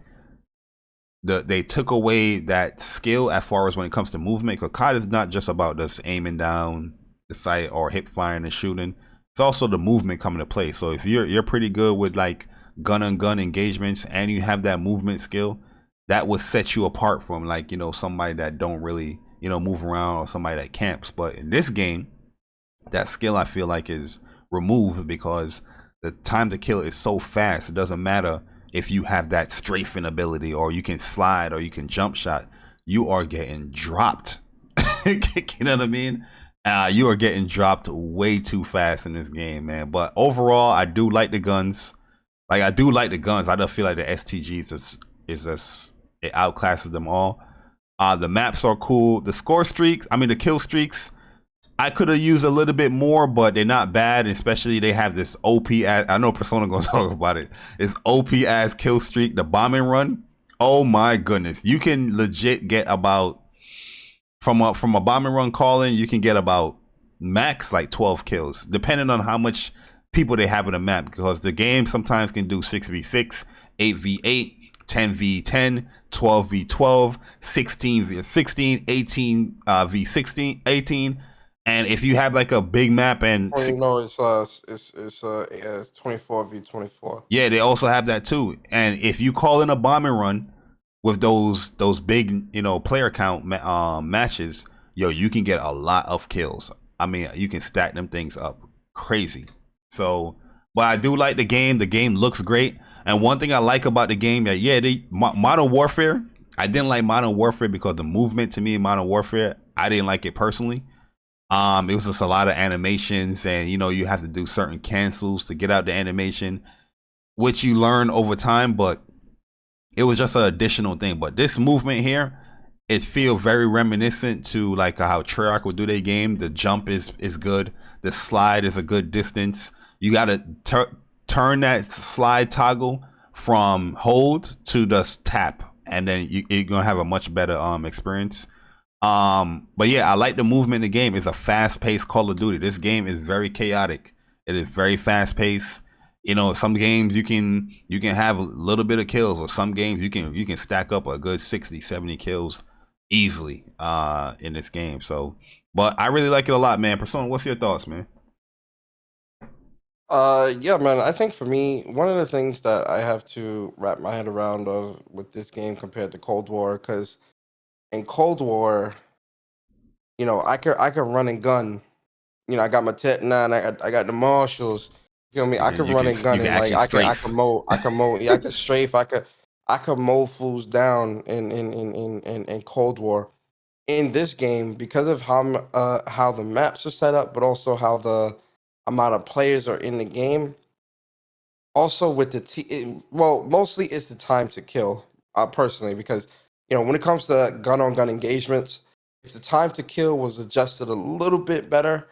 A: they took away that skill as far as when it comes to movement, because COD is not just about just aiming down the sight or hip firing and shooting. It's also the movement coming to play. So if you're pretty good with like gun on gun engagements and you have that movement skill, that would set you apart from, like, you know, somebody that don't really, you know, move around, or somebody that camps. But in this game, that skill I feel like is removed, because the time to kill is so fast. It doesn't matter if you have that strafing ability, or you can slide, or you can jump shot. You are getting dropped. You know what I mean? You are getting dropped way too fast in this game, man. But overall, I do like the guns. I just feel like the STGs it outclasses them all. The maps are cool. The the kill streaks, I could have used a little bit more, but they're not bad. Especially they have this OP ass, I know Persona gonna talk about it. It's OP ass kill streak, the bombing run. Oh my goodness. You can legit get about, from a bombing run calling, you can get about max like 12 kills, depending on how much people they have in a map, because the game sometimes can do 6v6, 8v8, 10v10, 12v12, 16v16, 18v16, 18. And if you have like a big map and
C: it's 24v24.
A: Yeah, they also have that too. And if you call in a bombing run with those big, you know, player count matches, yo, you can get a lot of kills. I mean, you can stack them things up crazy. So, but I do like the game. The game looks great. And one thing I like about the game, Modern Warfare, I didn't like Modern Warfare because the movement to me in Modern Warfare, I didn't like it personally. It was just a lot of animations, and you know, you have to do certain cancels to get out the animation, which you learn over time, but it was just an additional thing. But this movement here, it feels very reminiscent to like how Treyarch would do their game. The jump is good. The slide is a good distance. You got to turn that slide toggle from hold to just tap, and then you're gonna have a much better experience. But yeah, I like the movement in the game. It's a fast-paced Call of Duty. This game is very chaotic. It is very fast-paced. You know, some games you can have a little bit of kills, or some games you can stack up a good 60, 70 kills easily in this game. So, but I really like it a lot, man. Persona, what's your thoughts, man?
C: Yeah, man. I think for me, one of the things that I have to wrap my head around with this game compared to Cold War, because in Cold War, you know, I could run and gun. You know, I got my Tet 9, I got the Marshals. You feel me? I could run and gun, and like I could mow, yeah, I could strafe, I could mow fools down in Cold War. In this game, because of how the maps are set up, but also how the amount of players are in the game. Also with well, mostly it's the time to kill, personally, because you know when it comes to gun-on-gun engagements, if the time to kill was adjusted a little bit better,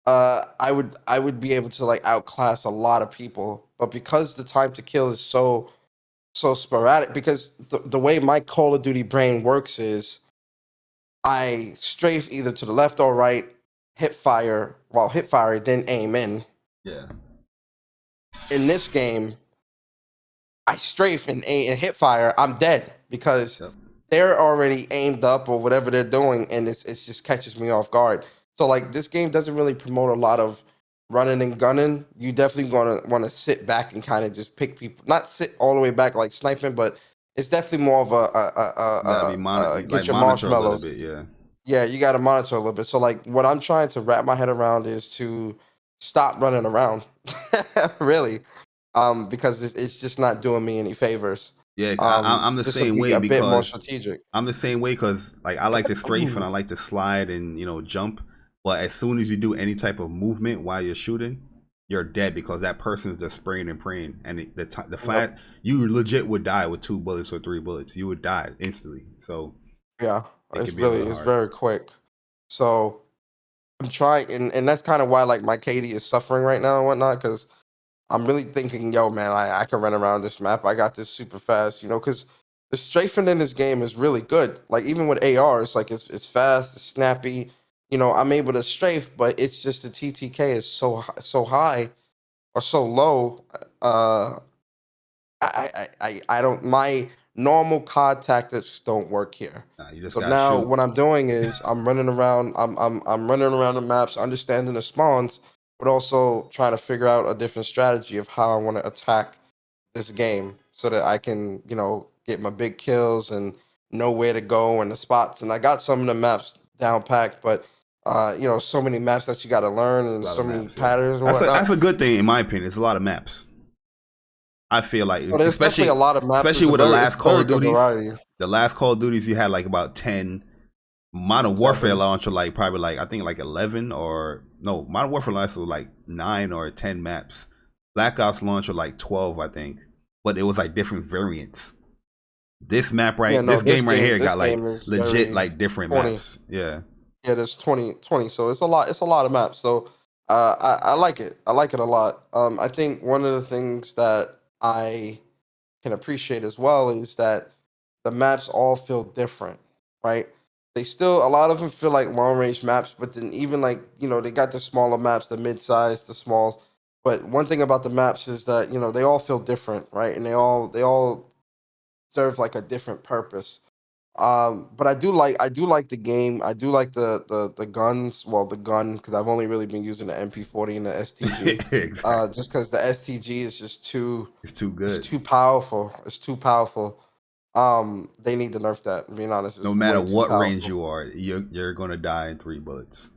C: I would be able to like outclass a lot of people. But because the time to kill is so sporadic, because the way my Call of Duty brain works is I strafe either to the left or right, hip fire, then aim in.
A: Yeah.
C: In this game, I strafe and aim and hip fire, I'm dead because they're already aimed up or whatever they're doing, and it just catches me off guard. So like this game doesn't really promote a lot of running and gunning. You definitely want to sit back and kind of just pick people, not sit all the way back like sniping, but it's definitely more of get your marshmallows. Yeah, you got to monitor a little bit. So like what I'm trying to wrap my head around is to stop running around, really, because it's just not doing me any favors.
A: Yeah, I'm the same way because
C: bit more strategic.
A: I'm the same way because like I like to strafe and I like to slide and jump. But as soon as you do any type of movement while you're shooting, you're dead because that person is just spraying and praying. And the fact you legit would die with 2 bullets or 3 bullets. You would die instantly. So
C: yeah, it's very quick. So I'm trying, and that's kind of why like my KD is suffering right now and whatnot, because I'm really thinking, yo, man, I can run around this map. I got this super fast, because the strafing in this game is really good. Like even with ARs, like it's fast, it's snappy. I'm able to strafe, but it's just the TTK is so high or so low. I don't. My normal COD tactics don't work here. So now what I'm doing is I'm running around. I'm running around the maps, understanding the spawns, but also trying to figure out a different strategy of how I want to attack this game so that I can, get my big kills and know where to go and the spots. And I got some of the maps down packed, but so many maps that you got to learn and so many patterns.
A: That's a good thing in my opinion. It's a lot of maps. I feel like,
C: especially a lot of maps,
A: especially with the last Call of Duties. The last Call of Duties, you had like about 10. Modern Warfare launcher, like probably like I think like 11 or no, Modern Warfare launcher was like 9 or 10 maps. Black Ops launcher like 12, I think, but it was like different variants. This map this game right here got like legit like different
C: 20.
A: maps. Yeah,
C: there's 20. So it's a lot. It's a lot of maps. So I like it. I like it a lot. I think one of the things that I can appreciate as well is that the maps all feel different, right? They still, a lot of them feel like long range maps, but then even like, they got the smaller maps, the mid size, the smalls. But one thing about the maps is that, they all feel different, right? And they all serve like a different purpose. But I do like the game. I do like the guns. Well, the gun, because I've only really been using the MP40 and the STG.
A: Exactly.
C: Just because the STG is just too.
A: It's too good.
C: It's too powerful. It's too powerful. They need to nerf that. Being honest,
A: no matter what range you are, you're gonna die in 3 bullets.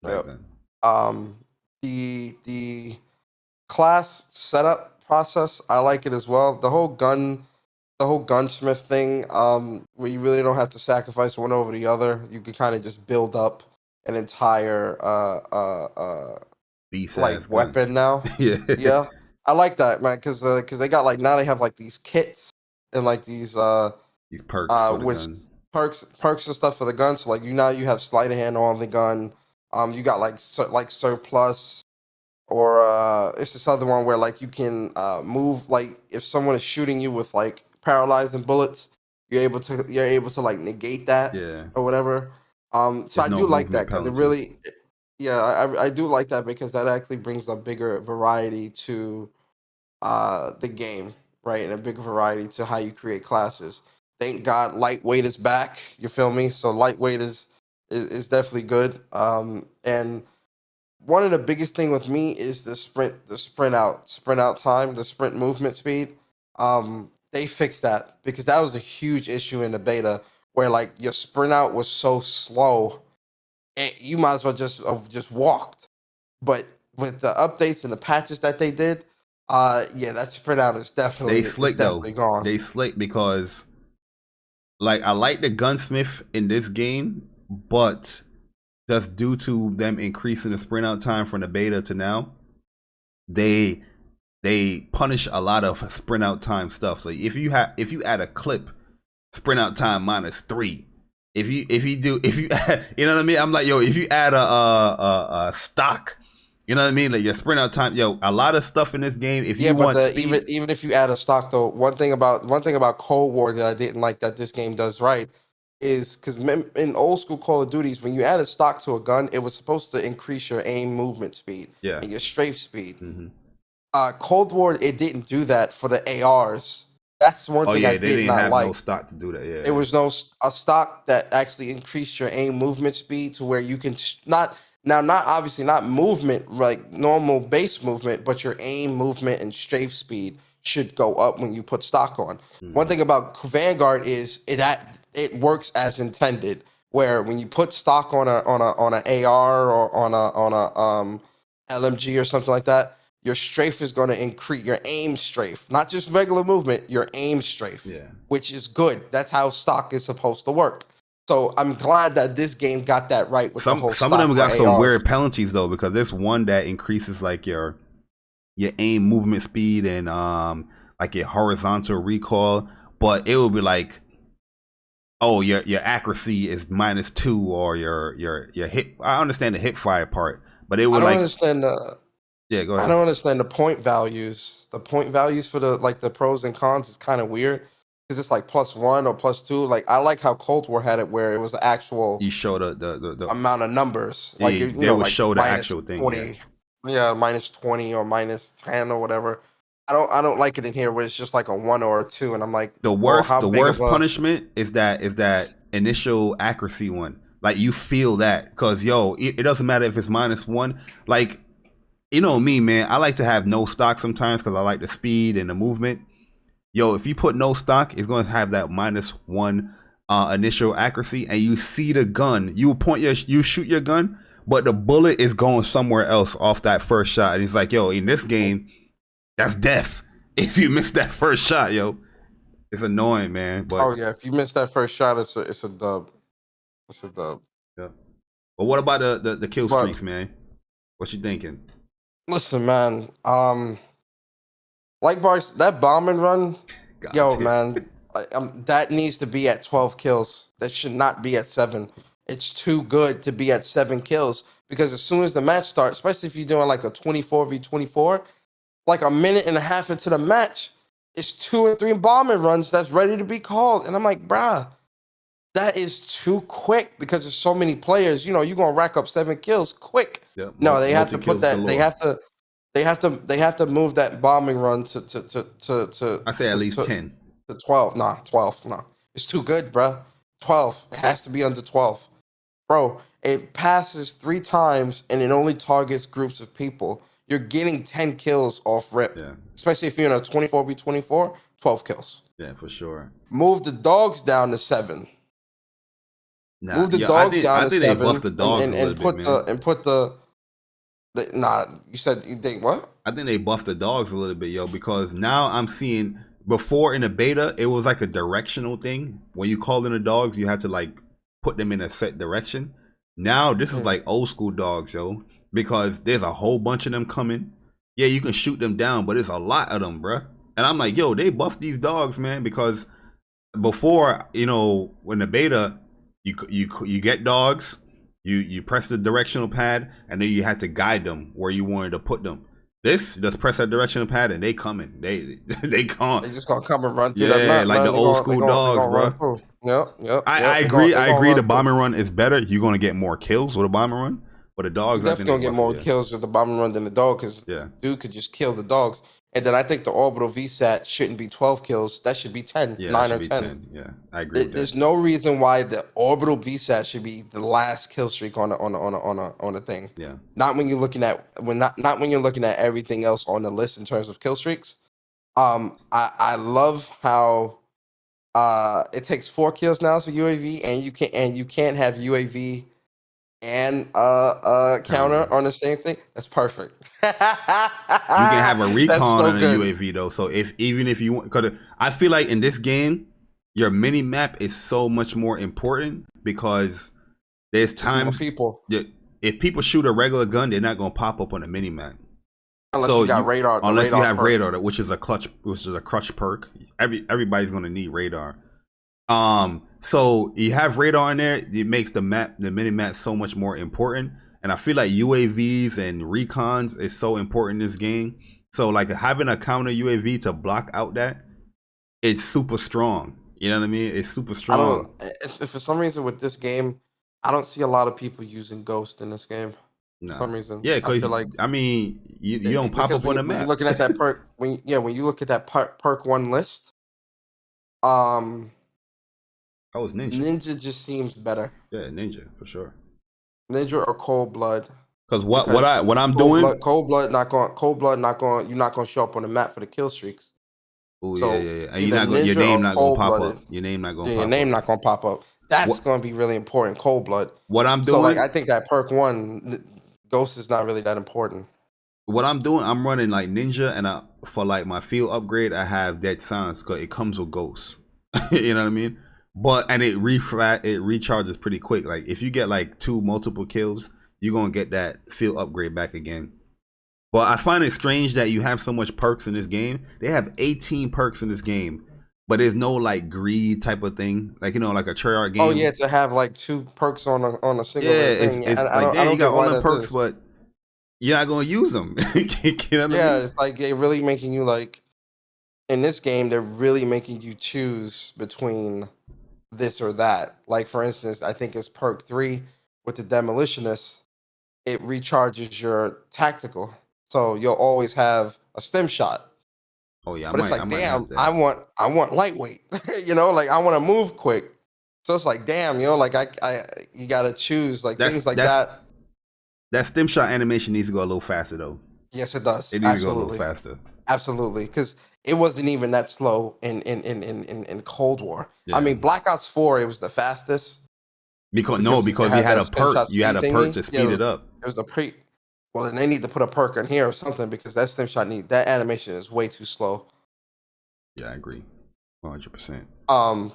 C: Yep. The class setup process, I like it as well. The whole gunsmith thing, where you really don't have to sacrifice one over the other. You can kind of just build up an entire like weapon now. Yeah. I like that, man, because they got like now they have like these kits and like these perks, perks and stuff for the gun. So like you have sleight of hand on the gun. You got like surplus, or it's this other one where like you can move, like if someone is shooting you with like paralyzing bullets, you're able to like negate that or whatever. So
A: There's
C: I
A: no
C: do like that
A: movement
C: because it
A: penalty.
C: really, I do like that because that actually brings a bigger variety to the game, right? And a bigger variety to how you create classes. Thank God lightweight is back. You feel me? So lightweight is definitely good. And one of the biggest thing with me is the sprint out time, the sprint movement speed. They fixed that because that was a huge issue in the beta where like your sprint out was so slow and you might as well just have just walked. But with the updates and the patches that they did, yeah, that sprint out is definitely gone.
A: They slick because like I like the gunsmith in this game, but just due to them increasing the sprint out time from the beta to now, they punish a lot of sprint out time stuff. So if you add a clip, sprint out time -3. If you add, you know what I mean? I'm like, yo, if you add a stock, you know what I mean? Like your sprint out time, yo, a lot of stuff in this game. If you want speed,
C: even if you add a stock though, one thing about Cold War that I didn't like that this game does right is because in old school Call of Duties, when you add a stock to a gun, it was supposed to increase your aim movement speed and your strafe speed. Cold War, it didn't do that for the ARs. That's one thing I did not like.
A: No stock to do that. Yeah,
C: there was no a stock that actually increased your aim movement speed to where you can not obviously not movement like normal base movement, but your aim movement and strafe speed should go up when you put stock on. One thing about Vanguard is it works as intended. Where when you put stock on an AR or on a LMG or something like that, your strafe is going to increase your aim strafe, not just regular movement, your aim strafe, which is good. That's how stock is supposed to work. So I'm glad that this game got that right with the whole
A: some of them got some
C: ARs.
A: weird penalties though, because there's one that increases like your aim movement speed and like your horizontal recoil, but it will be like, oh, your accuracy is -2 or your hit. I understand the hip fire part, but it would like
C: understand the
A: yeah, go ahead.
C: I don't understand the point values. The point values for the pros and cons is kind of weird because it's like +1 or +2. Like I like how Cold War had it where it was the actual.
A: You show the
C: amount of numbers.
A: Like they would like show the actual thing.
C: 20, -20 or -10 or whatever. I don't like it in here where it's just like a 1 or a 2, and I'm like
A: the worst punishment is that initial accuracy one. Like you feel that because yo, it doesn't matter if it's -1. Like. You know me, man. I like to have no stock sometimes because I like the speed and the movement. Yo, if you put no stock, it's going to have that -1 initial accuracy, and you see the gun. You shoot your gun, but the bullet is going somewhere else off that first shot. And it's like, yo, in this game, that's death. If you miss that first shot, yo, it's annoying, man. But
C: oh yeah, if you miss that first shot, it's a dub. It's a dub.
A: Yeah. But what about the kill streaks, man? What you thinking?
C: Listen, man. Like Bars, that bombing run, man, that needs to be at 12 kills. That should not be at 7. It's too good to be at 7 kills because as soon as the match starts, especially if you're doing like a 24v24, like a minute and a half into the match, it's 2 and 3 bombing runs that's ready to be called. And I'm like, bruh, that is too quick because there's so many players. You know, you're gonna rack up 7 kills quick. Yep. No, they have to put that. Galore. They have to move that bombing run to.
A: I say at least 10
C: to 12. Nah, 12. Nah, it's too good, bro. 12. It has to be under 12, bro. It passes 3 times and it only targets groups of people. You're getting 10 kills off rip. Yeah. Especially if you're in a 24v24, 12 kills.
A: Yeah, for sure.
C: Move the dogs down to 7.
A: Nah,
C: move the dogs down to 7.
A: They buffed the dogs
C: you said you think what?
A: I think they buffed the dogs a little bit, yo, because now I'm seeing before in the beta it was like a directional thing. When you call in the dogs, you had to like put them in a set direction. Now this is like old school dogs, yo, because there's a whole bunch of them coming. Yeah, you can shoot them down, but it's a lot of them, bruh. And I'm like, yo, they buffed these dogs, man, because before, you know, when the beta, you get dogs, you press the directional pad, and then you had to guide them where you wanted to put them. This just press that directional pad and they coming. They come.
C: They just gonna come and run through
A: Yeah,
C: that map,
A: like
C: man.
A: the old school dogs, bro.
C: Yep.
A: I agree. I agree. The bombing run is better. You're gonna get more kills with a bombing run, but the dogs
C: definitely gonna get more kills with the bombing run than the dog because dude could just kill the dogs. And then I think the orbital VSAT shouldn't be 12 kills. That should be 10, 9 or 10.
A: Yeah, I agree.
C: There's no reason why the orbital VSAT should be the last kill streak on a thing.
A: Yeah.
C: Not when you're looking at not when you're looking at everything else on the list in terms of kill streaks. I love how it takes 4 kills now for UAV, and you can't have UAV and counter on the same thing. That's perfect.
A: You can have a recon on a UAV though. So even if you want, because I feel like in this game, your mini map is so much more important because there's times if people shoot a regular gun, they're not gonna pop up on the mini map.
C: Unless you got radar.
A: Unless you have radar, which is a crutch perk. Everybody's gonna need radar. So you have radar in there, it makes the mini map so much more important. And I feel like UAVs and recons is so important in this game. So like having a counter UAV to block out that, it's super strong. You know what I mean? It's super strong.
C: For some reason with this game, I don't see a lot of people using Ghost in this game.
A: No.
C: For some reason.
A: Yeah, because you don't pop up on the map.
C: Looking at that perk, when you look at that perk 1 list,
A: that was Ninja.
C: Ninja just seems better.
A: Yeah, Ninja for sure.
C: Ninja or Cold Blood.
A: Because what I'm doing,
C: Cold Blood not going. You're not going to show up on the map for the kill streaks.
A: Oh yeah. And your name not going to pop up. Your name not going to pop up.
C: Your name not going to pop up. That's going to be really important. Cold Blood.
A: What I'm doing,
C: so like I think that perk 1, Ghost is not really that important.
A: What I'm doing, I'm running like Ninja, and for like my field upgrade, I have Dead Silence because it comes with Ghost. You know what I mean? And it recharges pretty quick. Like if you get like 2 multiple kills, you're gonna get that field upgrade back again. But I find it strange that you have so much perks in this game. They have 18 perks in this game, but there's no like greed type of thing. Like like a Treyarch game.
C: Oh yeah, to have like 2 perks on a single thing.
A: It's like you got all the perks, but you're not gonna use them. You know what I mean?
C: It's like they're really making you like in this game. They're really making you choose between this or that. Like for instance, I think it's perk 3 with the Demolitionist. It recharges your tactical, so you'll always have a stem shot.
A: Oh yeah,
C: but it's like damn, I want lightweight. Like I want to move quick. So it's like damn, like you gotta choose like things like that.
A: That stem shot animation needs to go a little faster though.
C: Yes, it does.
A: It needs to go a little faster.
C: Absolutely, because it wasn't even that slow in Cold War. Yeah. I mean, Black Ops 4, it was the fastest.
A: Because you had a perk. You had a perk to speed it up.
C: It was the well, then they need to put a perk in here or something because that stem shot that animation is way too slow.
A: Yeah, I agree, 100%.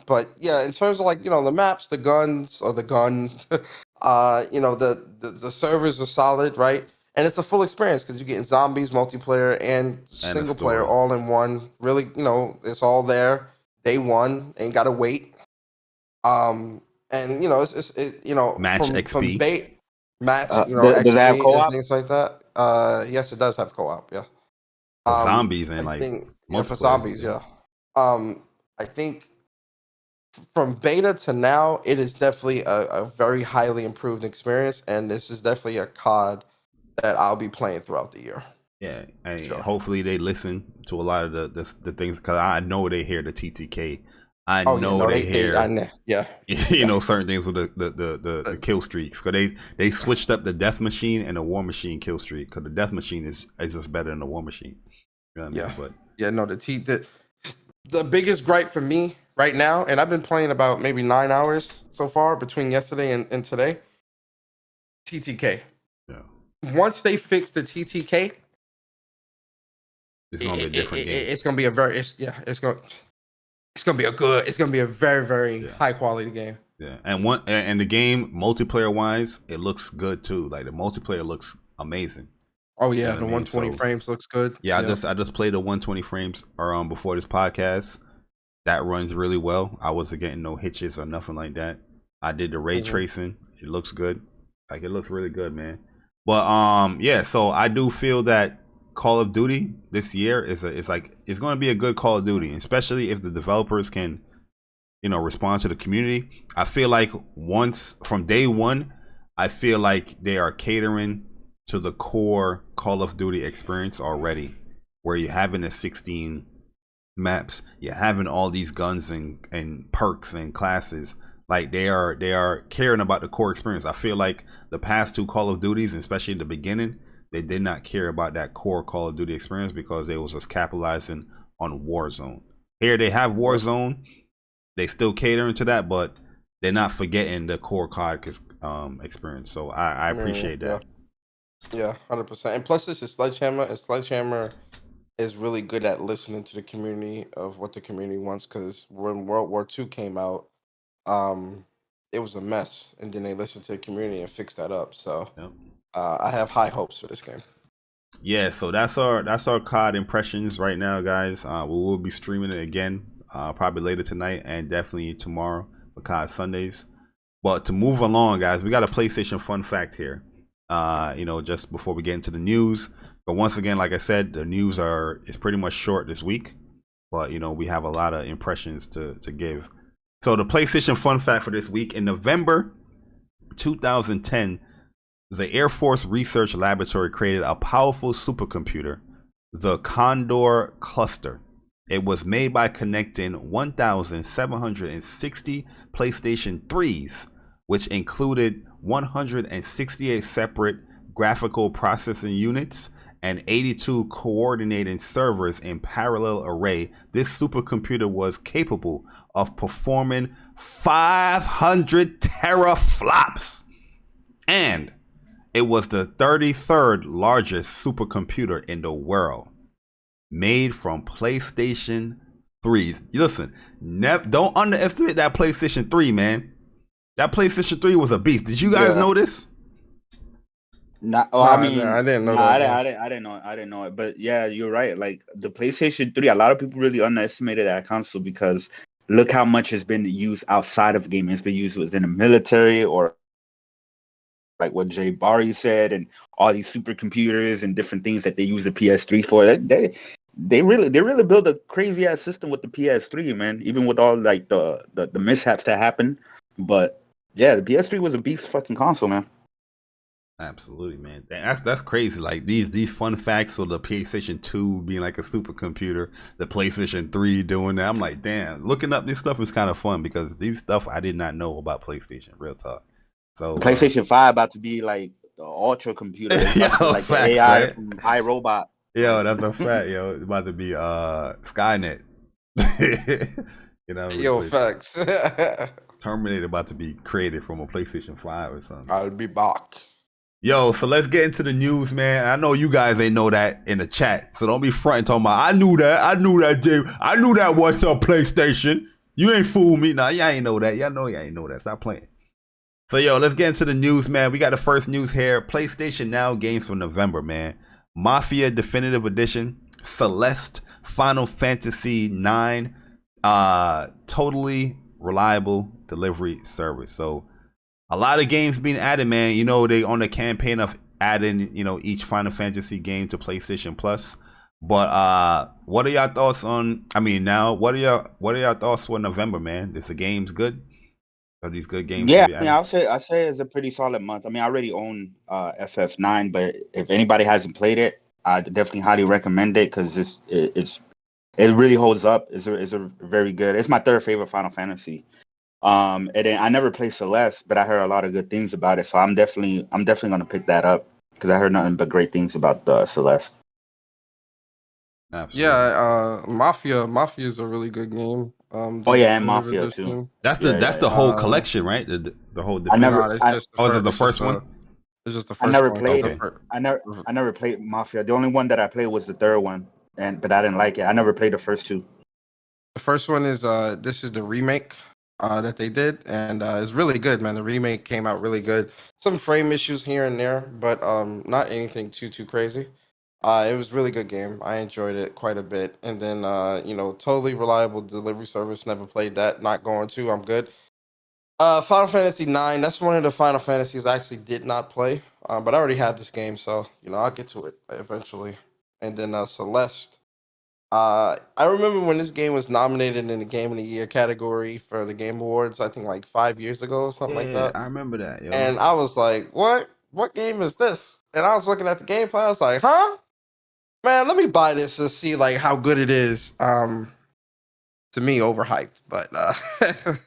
C: But yeah, in terms of like the maps, the guns or the gun, the servers are solid, right? And it's a full experience because you're getting zombies, multiplayer, and single player all in one. Really, it's all there. Day one, ain't gotta wait. And
A: match XP.
C: From match.
D: Does
C: XP
D: it have co-op?
C: Things like that. Yes, it does have co-op. Yeah.
A: Zombies and like
C: for zombies. Yeah. I think from beta to now, it is definitely a very highly improved experience, and this is definitely a COD that I'll be playing throughout the year.
A: Yeah, and hopefully they listen to a lot of the things because I know they hear the TTK. I know they hear certain things with the kill streaks because they switched up the death machine and the war machine kill streak because the death machine is just better than the war machine. You know what I mean?
C: The biggest gripe for me right now, and I've been playing about maybe 9 hours so far between yesterday and today. TTK.
A: Yeah.
C: Once they fix the TTK,
A: it's gonna be a different game.
C: It's gonna be it's gonna be a very, very high quality game.
A: Yeah, and the game multiplayer wise, it looks good too. Like the multiplayer looks amazing.
C: Oh yeah, the 120 frames looks good.
A: Yeah, I just played the 120 frames before this podcast. That runs really well. I wasn't getting no hitches or nothing like that. I did the ray tracing. It looks good. Like it looks really good, man. But so I do feel that Call of Duty this year is it's going to be a good Call of Duty, especially if the developers can, respond to the community. I feel like once from day one, I feel like they are catering to the core Call of Duty experience already, where you're having the 16 maps, you're having all these guns and perks and classes. Like they are caring about the core experience. I feel like the past two Call of Duties, especially in the beginning, they did not care about that core Call of Duty experience because they was just capitalizing on Warzone. Here they have Warzone, they still catering to that, but they're not forgetting the core COD experience. So I appreciate that.
C: Yeah, 100%. And plus, this is Sledgehammer, and Sledgehammer is really good at listening to the community of what the community wants. Because when World War II came out, it was a mess, and then they listened to the community and fixed that up. So.
A: Yep.
C: I have high hopes for this game.
A: Yeah, so that's our COD impressions right now, guys. We will be streaming it again, probably later tonight and definitely tomorrow for COD Sundays. But to move along, guys, we got a PlayStation fun fact here. Just before we get into the news. But once again, like I said, the news is pretty much short this week. But we have a lot of impressions to give. So the PlayStation fun fact for this week: in November 2010. The Air Force Research Laboratory created a powerful supercomputer, the Condor Cluster. It was made by connecting 1,760 PlayStation 3s, which included 168 separate graphical processing units and 82 coordinating servers in parallel array. This supercomputer was capable of performing 500 teraflops, and it was the 33rd largest supercomputer in the world, made from PlayStation 3s. Listen, don't underestimate that PlayStation 3, man. That PlayStation 3 was a beast. Did you guys know this?
C: I didn't know that.
D: I didn't know it. But yeah, you're right. Like the PlayStation 3, a lot of people really underestimated that console because look how much has been used outside of gaming. It's been used within the military or like what Jay Bari said, and all these supercomputers and different things that they use the PS3 for. They really built a crazy ass system with the PS3, man. Even with all like the mishaps that happened, but yeah, the PS3 was a beast fucking console, man.
A: Absolutely, man. That's crazy. Like these fun facts of the PlayStation 2 being like a supercomputer, the PlayStation 3 doing that. I'm like, damn. Looking up this stuff is kind of fun because these stuff I did not know about PlayStation. Real talk. So
D: PlayStation 5 about to be like the ultra computer, like facts, the AI right? From iRobot.
A: Yo, that's a fact. Yo, it's about to be Skynet.
C: Yo, facts.
A: Terminator about to be created from a PlayStation 5 or something.
C: I'll be back.
A: Yo, so let's get into the news, man. I know you guys ain't know that in the chat, so don't be fronting talking about I knew that, Jay. I knew that. What's up, PlayStation? You ain't fool me. Nah, y'all ain't know that. Y'all know y'all ain't know that. Stop playing. So, yo, let's get into the news, man. We got the first news here. PlayStation Now games for November, man. Mafia Definitive Edition, Celeste, Final Fantasy 9, totally reliable delivery service. So, a lot of games being added, man. They on the campaign of adding, each Final Fantasy game to PlayStation Plus. But what are y'all thoughts on? What are y'all thoughts for November, man? Is the games good? Are these good games?
D: Yeah, I'll say it's a pretty solid month. I already own FF9, but if anybody hasn't played it, I definitely highly recommend it because it really holds up. It's a very good. It's my third favorite Final Fantasy. And then I never played Celeste, but I heard a lot of good things about it, so I'm definitely gonna pick that up because I heard nothing but great things about Celeste.
A: Absolutely.
C: Yeah, Mafia is a really good game.
D: And Mafia too.
A: That's the whole collection, right? The whole.
C: The
A: first one.
C: It's just the first.
D: I never
C: one.
D: played it. I never played Mafia. The only one that I played was the third one, but I didn't like it. I never played the first two.
C: The first one is this is the remake that they did, and it's really good, man. The remake came out really good. Some frame issues here and there, but not anything too crazy. It was a really good game. I enjoyed it quite a bit. And then, totally reliable delivery service. Never played that. Not going to. I'm good. Final Fantasy 9. That's one of the Final Fantasies I actually did not play. But I already had this game, so, I'll get to it eventually. and then Celeste. I remember when this game was nominated in the Game of the Year category for the Game Awards, I think like 5 years ago or something like that.
A: I remember that, yo.
C: And I was like, what? What game is this? And I was looking at the gameplay, I was like, huh? Man, let me buy this and see like how good it is. To me, overhyped, but I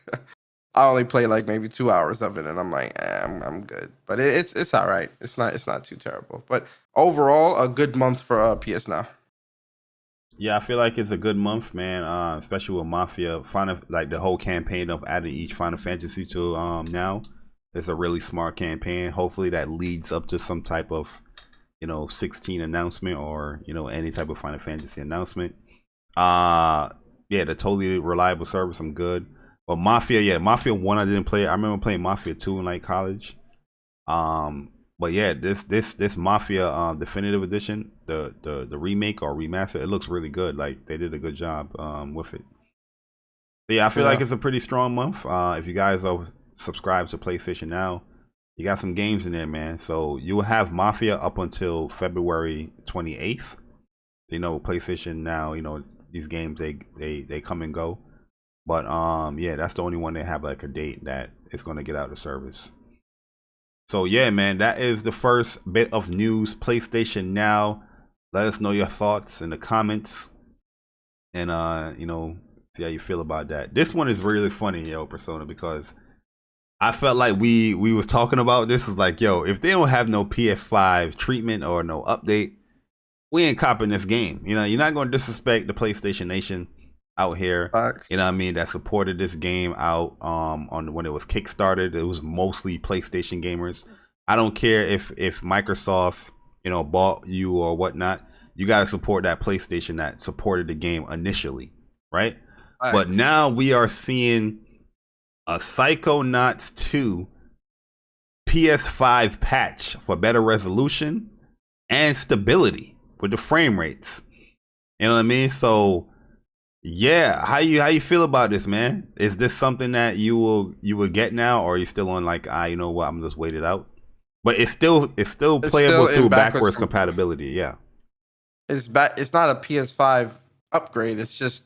C: only played like maybe 2 hours of it, and I'm like, I'm good. But it's all right. It's not too terrible. But overall, a good month for PS Now.
A: Yeah, I feel like it's a good month, man. Especially with Mafia, like the whole campaign of adding each Final Fantasy to now. It's a really smart campaign. Hopefully that leads up to some type of 16 announcement or any type of Final Fantasy announcement. Yeah, the totally reliable service. I'm good. But Mafia 1 I didn't play. I remember playing Mafia 2 in like college. But yeah, this Mafia Definitive Edition, the remake or remaster, it looks really good. Like they did a good job with it. But yeah, I feel like it's a pretty strong month. If you guys are subscribed to PlayStation Now, you got some games in there, man. So you will have Mafia up until February 28th. PlayStation Now, these games they come and go. But yeah, that's the only one they have like a date that it's gonna get out of service. So yeah, man, that is the first bit of news. PlayStation Now. Let us know your thoughts in the comments, and see how you feel about that. This one is really funny, Persona, because I felt like we was talking about this. Is like, if they don't have no PS5 treatment or no update, we ain't copping this game. You're not gonna disrespect the PlayStation Nation out here.
C: Facts.
A: You know what I mean? That supported this game out on when it was kickstarted. It was mostly PlayStation gamers. I don't care if Microsoft bought you or whatnot. You got to support that PlayStation that supported the game initially, right?
C: Facts.
A: But now we are seeing a Psychonauts 2 PS5 patch for better resolution and stability with the frame rates. You know what I mean? So yeah, how you feel about this, man? Is this something that you will get now, or are you still on like, you know what, I'm just wait it out? But it's still playable
C: still
A: through backwards compatibility. Yeah,
C: it's not a PS5 upgrade. It's just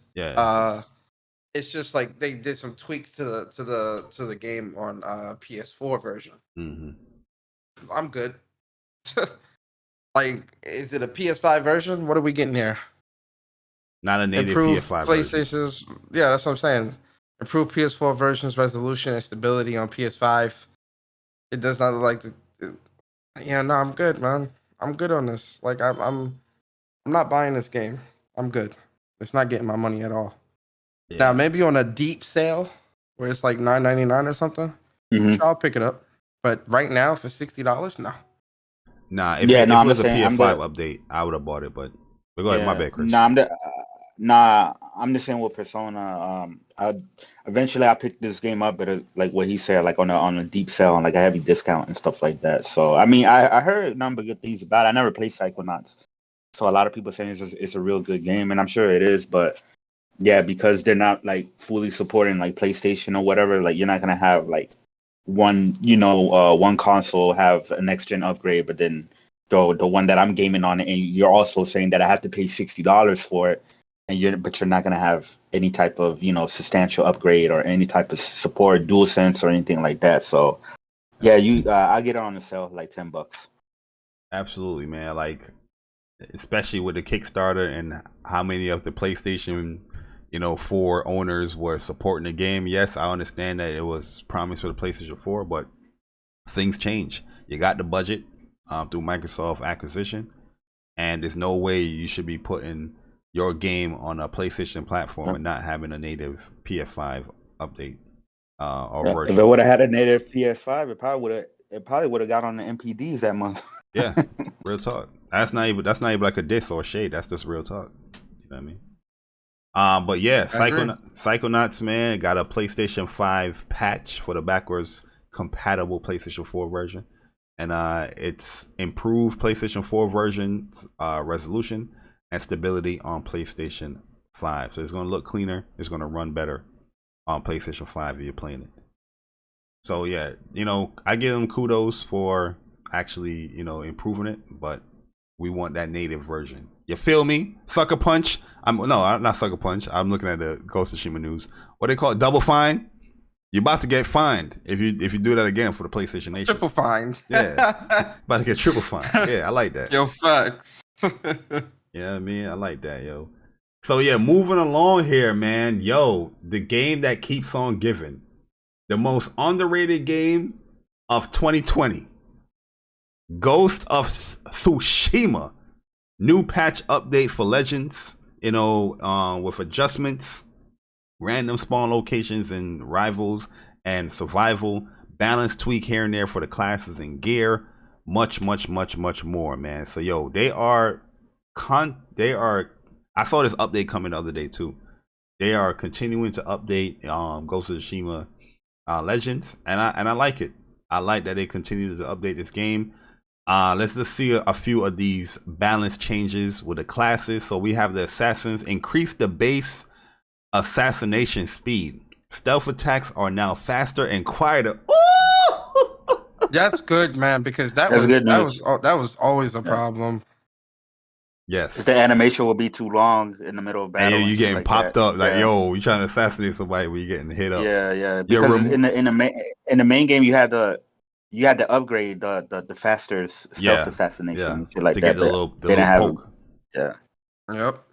C: it's just like they did some tweaks to the game on PS4 version.
A: Mm-hmm.
C: I'm good. Like, is it a PS5 version? What are we getting here?
A: Not a native
C: Improved
A: PS5
C: PlayStation's version. Yeah, that's what I'm saying. Improved PS4 version's resolution and stability on PS5. It does not look like no, I'm good, man. I'm good on this. Like, I'm not buying this game. I'm good. It's not getting my money at all. Yeah. Now, maybe on a deep sale where it's like $9.99 or something, I'll pick it up. But right now, for $60, no.
A: Nah, if it was a PS5 update, I would have bought it. But go ahead, my bad, Chris.
D: I'm just saying with Persona. Eventually I picked this game up, but like what he said, like on a deep sale and like a heavy discount and stuff like that. So I mean, I heard none but good things about it. I never played Psychonauts, so a lot of people saying it's a real good game, and I'm sure it is. But yeah, because they're not like fully supporting like PlayStation or whatever, like you're not gonna have like one console have a next gen upgrade, but then the one that I'm gaming on, and you're also saying that I have to pay $60 for it. But you're not gonna have any type of substantial upgrade or any type of support, DualSense or anything like that. So yeah, I get it on the sale like $10.
A: Absolutely, man. Like, especially with the Kickstarter and how many of the PlayStation 4 owners were supporting the game. Yes, I understand that it was promised for the PlayStation 4, but things change. You got the budget through Microsoft acquisition, and there's no way you should be putting your game on a PlayStation platform and not having a native PS5 update or version.
D: If it would have had a native PS5, it probably would have got on the MPDs that month.
A: Yeah, real talk. That's not even like a diss or a shade. That's just real talk. You know what I mean? But yeah, Psychonauts, man, got a PlayStation 5 patch for the backwards compatible PlayStation 4 version, and it's improved PlayStation 4 version resolution and stability on PlayStation 5. So it's going to look cleaner. It's going to run better on PlayStation 5 if you're playing it. So yeah, I give them kudos for actually, improving it, but we want that native version. You feel me? Sucker Punch. I'm not Sucker Punch. I'm looking at the Ghost of Tsushima news. What they call it? Double fine. You're about to get fined if you do that again for the PlayStation Nation.
C: Triple fine.
A: Yeah. About to get triple fine. Yeah, I like that.
C: Yo, facts.
A: You know what I mean? I like that, yo. So yeah, moving along here, man. Yo, the game that keeps on giving. The most underrated game of 2020. Ghost of Tsushima. New patch update for Legends, with adjustments, random spawn locations and rivals, and survival, balance tweak here and there for the classes and gear, much more, man. So yo, I saw this update coming the other day too. They are continuing to update Ghost of Tsushima Legends, and I like it. I like that they continue to update this game. Let's just see a few of these balance changes with the classes. So we have the assassins increase the base assassination speed. Stealth attacks are now faster and quieter.
C: That's good, man, because that was always a problem.
A: Yes,
D: the animation will be too long in the middle of battle.
A: And you getting like popped up like, yo, you trying to assassinate somebody when you getting hit up.
D: Yeah. Because in the main game you had to upgrade the faster stealth assassination shit like
A: to
D: that.
A: Get the little poke.
D: Yeah.
C: Yep.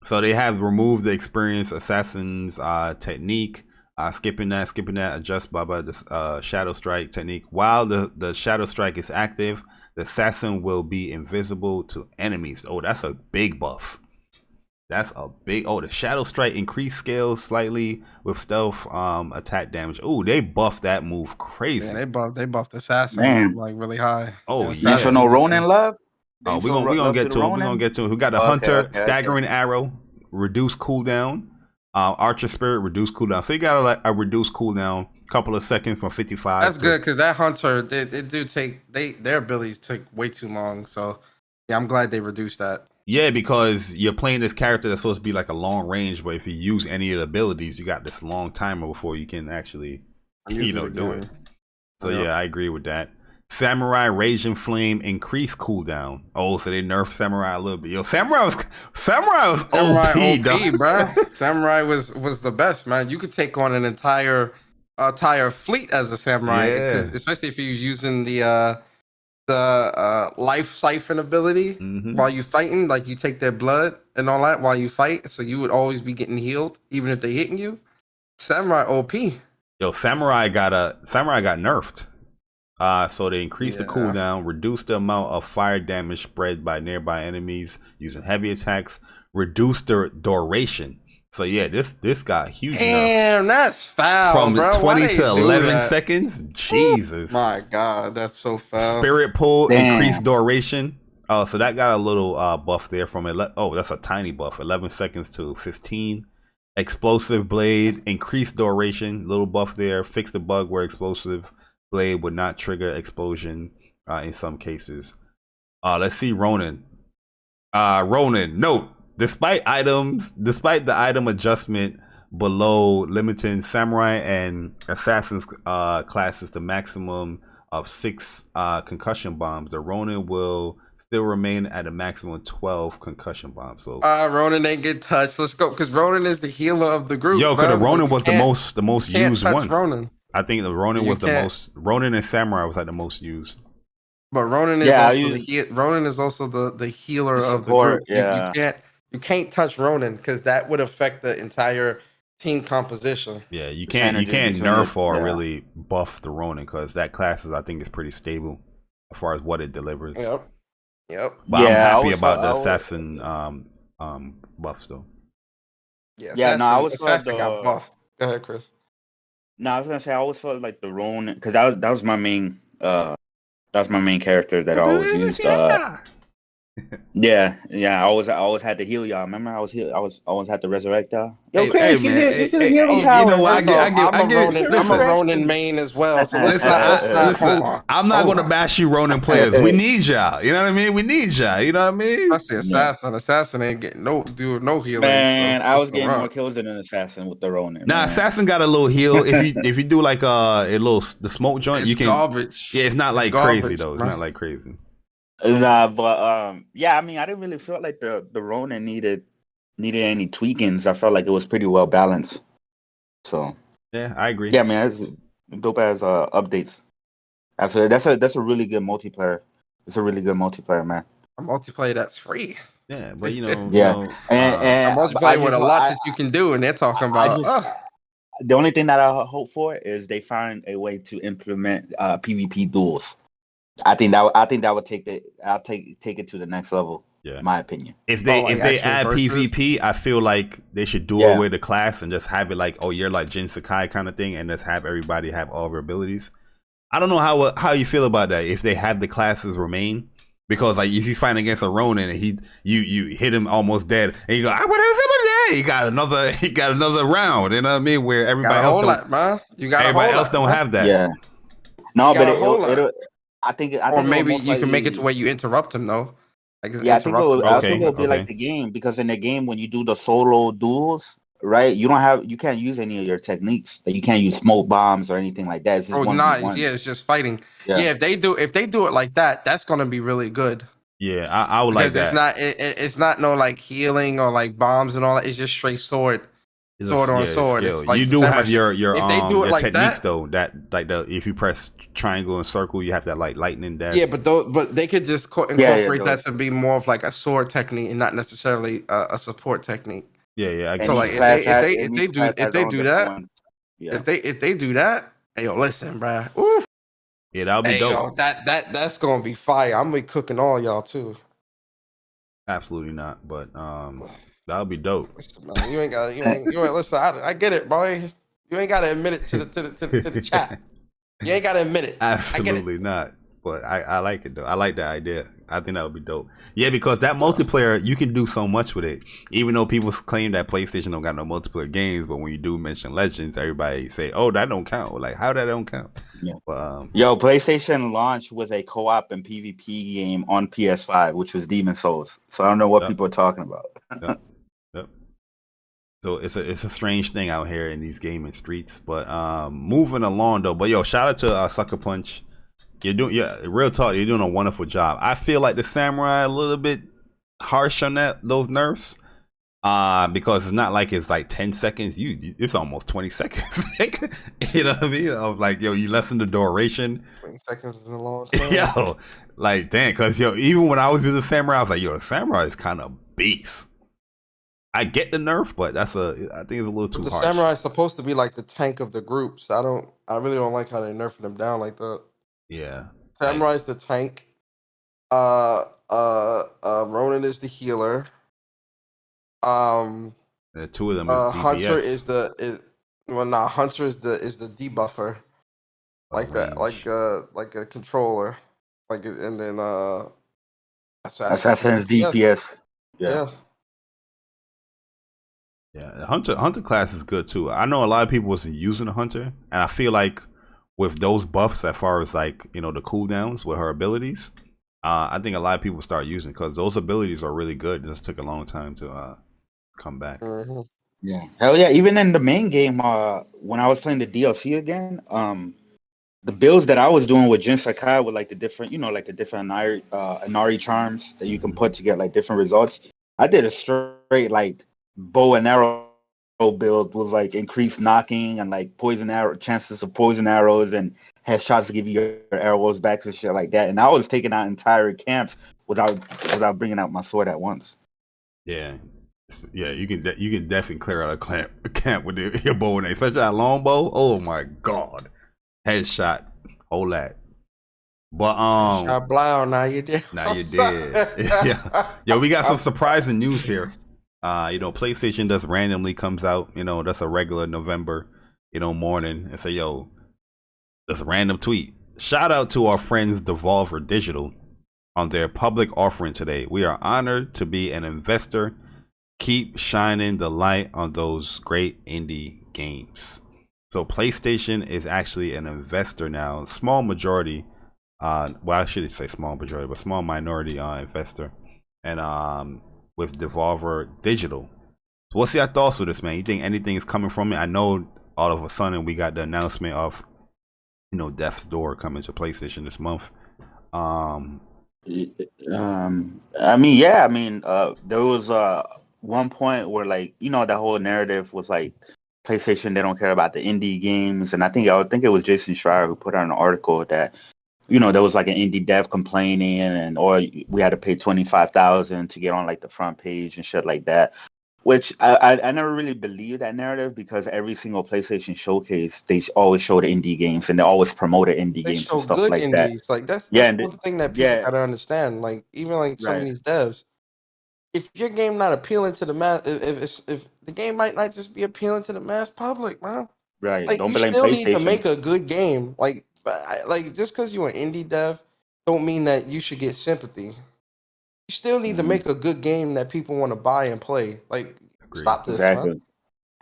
A: So they have removed the experienced assassin's technique, skipping that, adjust by the shadow strike technique. While the shadow strike is active, the assassin will be invisible to enemies. Oh, that's a big buff. The shadow strike increased scales slightly with stealth attack damage. Oh, they buffed that move crazy.
C: Yeah, they buffed assassin like really high.
A: Oh
D: yeah. So no Ronin love?
A: Oh, we're gonna get to it. We're gonna get to it. We got the Hunter, staggering arrow, reduced cooldown, Archer Spirit, reduced cooldown. So you got a reduced cooldown, couple of seconds from 55.
C: That's good because that Hunter, their abilities took way too long. So yeah, I'm glad they reduced that.
A: Yeah, because you're playing this character that's supposed to be like a long range, but if you use any of the abilities, you got this long timer before you can actually, do it. So yeah, I agree with that. Samurai Raging Flame increased cooldown. Oh, so they nerfed Samurai a little bit. Yo, Samurai was OP, dog.
C: Bro. Samurai was the best, man. You could take on an entire fleet as a Samurai, especially if you're using the life siphon ability while you fighting. Like you take their blood and all that while you fight, so you would always be getting healed even if they hitting you. Samurai OP.
A: Yo, Samurai got nerfed. So they increased the cooldown, reduced the amount of fire damage spread by nearby enemies using heavy attacks, reduced their duration. So yeah, this got huge nerfs.
C: Damn, that's foul,
A: from
C: bro.
A: 20 to 11 seconds. Jesus,
C: my God, that's so foul.
A: Spirit pull increased duration. Oh, so that got a little buff there from that's a tiny buff, 11 seconds to 15. Explosive blade increased duration, little buff there. Fixed the bug where explosive blade would not trigger explosion in some cases. Let's see Ronin. Note, despite the item adjustment below limiting Samurai and Assassin's classes to maximum of 6 concussion bombs, the Ronin will still remain at a maximum of 12 concussion bombs. So
C: Ronin ain't get touched. Let's go, because Ronin is the healer of the group.
A: Yo, because the Ronin was the most used one.
C: Ronin.
A: I think the Ronin was the most. Ronin and Samurai was like the most used.
C: But Ronin is Ronin is also the healer of the group.
D: Yeah.
C: You can't touch Ronin because that would affect the entire team composition.
A: Yeah, you can't nerf or really buff the Ronin because that class I think is pretty stable as far as what it delivers.
C: Yep.
A: But I'm happy about the assassin buffs though.
C: Yeah. Assassin got buffed. Go ahead, Chris.
D: No, I was gonna say I always felt like the Ronin because that was my main character that I always used. Yeah. I always had to heal y'all. Remember, I always had to resurrect y'all. Yo, Chris, you know what?
C: I'm a Ronin main as well. So
A: listen, I'm not going to bash you Ronin players. We need y'all. You know what I mean? We need y'all. You know what I mean?
C: That's the assassin. Assassin ain't getting no healing.
D: Man, I was getting more kills than an assassin with the Ronin.
A: Nah, assassin got a little heal. If you do like the smoke joint, you can.
C: Garbage.
A: Yeah, it's not like crazy though. It's not like crazy.
D: Nah, but yeah, I mean, I didn't really feel like the Ronin needed any tweakings. I felt like it was pretty well balanced. So
A: Yeah, I agree.
D: yeah, man, it's dope as updates. Absolutely, that's a really good multiplayer. It's a really good multiplayer, man.
C: A multiplayer that's free.
A: Yeah, but
D: Yeah,
A: you know,
C: A multiplayer with a lot that you can do, and they're talking about.
D: The only thing that I hope for is they find a way to implement PvP duels. I think that would take it to the next level. Yeah, in my opinion.
A: If they add PvP, I feel like they should do away the class and just have it like, oh, you're like Jin Sakai kind of thing, and just have everybody have all their abilities. I don't know how you feel about that. If they have the classes remain, because like if you fight against a Ronin and you hit him almost dead, and you go, what is it? He got another round. You know what I mean? Where everybody else don't have that.
D: Yeah. No, but I think
C: maybe you can make it to where you interrupt him though.
D: Like, I think it'll be like the game, because in the game when you do the solo duels, right? You can't use any of your techniques. Like you can't use smoke bombs or anything like that. It's just
C: it's just fighting. Yeah, if they do it like that, that's gonna be really good.
A: Yeah, I would like that.
C: It's not no like healing or like bombs and all that. It's just straight sword on sword. It's like
A: you do have your
C: if they do it like
A: techniques
C: that,
A: though. That like if you press triangle and circle, you have that like lightning dash.
C: Yeah, but they could just incorporate that to be more of like a sword technique and not necessarily a support technique.
A: Yeah.
C: So like if they do that, hey yo, listen, bro. Ooh.
A: Yeah, that'll be dope.
C: Yo, that's gonna be fire. I'm gonna be cooking all y'all too.
A: Absolutely not, but that'll be dope.
C: Listen, man, you ain't listen. I get it, boy. You ain't gotta admit it to the chat. You ain't gotta admit it.
A: Absolutely not. But I like it though. I like that idea. I think that would be dope. Yeah, because that multiplayer, you can do so much with it. Even though people claim that PlayStation don't got no multiplayer games, but when you do mention Legends, everybody say, "Oh, that don't count." Like, how that don't count?
D: Yeah. But, PlayStation launched with a co-op and PvP game on PS5, which was Demon Souls. So I don't know what people are talking about.
A: Yep. So it's a strange thing out here in these gaming streets. But moving along though. But shout out to Sucker Punch. Real talk, you're doing a wonderful job. I feel like the Samurai a little bit harsh on those nerfs. Because it's not like it's like 10 seconds. It's almost 20 seconds. You know what I mean? Of like, you lessen the duration.
C: 20 seconds is a long time.
A: Like damn, because even when I was using Samurai, I was like, the Samurai is kind of beast. I get the nerf, but I think it's a little too harsh.
C: The Samurai is supposed to be like the tank of the group, so I really don't like how they're nerfing them down like that.
A: Yeah.
C: Samurai's the tank. Ronin is the healer.
A: The two of them.
C: Hunter is Hunter is the debuffer, like a controller, and then
D: Assassin's DPS.
C: Yeah.
A: Yeah, the Hunter class is good too. I know a lot of people wasn't using the Hunter, and I feel like with those buffs, as far as like the cooldowns with her abilities, I think a lot of people start using because those abilities are really good. It just took a long time to come back.
C: Mm-hmm.
D: Yeah, hell yeah! Even in the main game, when I was playing the DLC again, the builds that I was doing with Jin Sakai with like the different, like the different Inari charms that you can put to get like different results. I did a straight like bow and arrow build with like increased knocking and like chances of poison arrows and headshots to give you your arrows back and shit like that. And I was taking out entire camps without bringing out my sword at once.
A: Yeah, you can definitely clear out a camp with your bow and especially that long bow. Oh my god, headshot, whole lot. But
C: shot blow, now you did.
A: Now you did. Yeah. We got some surprising news here. PlayStation just randomly comes out, that's a regular November, morning and say, that's a random tweet. Shout out to our friends Devolver Digital on their public offering today. We are honored to be an investor. Keep shining the light on those great indie games. So PlayStation is actually an investor now, small majority. I shouldn't say small majority, but small minority investor. And with Devolver Digital. So what's your thoughts of this, man? You think anything is coming from it? I know all of a sudden we got the announcement of, Death's Door coming to PlayStation this month.
D: I mean, yeah, I mean, there was one point where like that whole narrative was like PlayStation, they don't care about the indie games, and I think it was Jason Schreier who put out an article that there was like an indie dev complaining, and or we had to pay 25,000 to get on like the front page and shit like that. Which I never really believed that narrative, because every single PlayStation showcase they always showed indie games, and they always promoted indie
C: They
D: games and
C: show
D: stuff
C: good
D: like that.
C: indies. Like
D: Yeah,
C: that's
D: and
C: one thing that people
D: yeah,
C: gotta understand. Like even like some of
D: right,
C: these devs, if your game not appealing to the mass, if the game might not just be appealing to the mass public, man.
D: right.
C: Like
D: Don't
C: you
D: blame
C: still need to
D: PlayStation.
C: make a good game. Like just because you're an indie dev, don't mean that you should get sympathy. You still need to
D: Mhm.
C: make a good game that people want to buy and play. Like
A: Agreed.
C: stop this, man.
D: Exactly.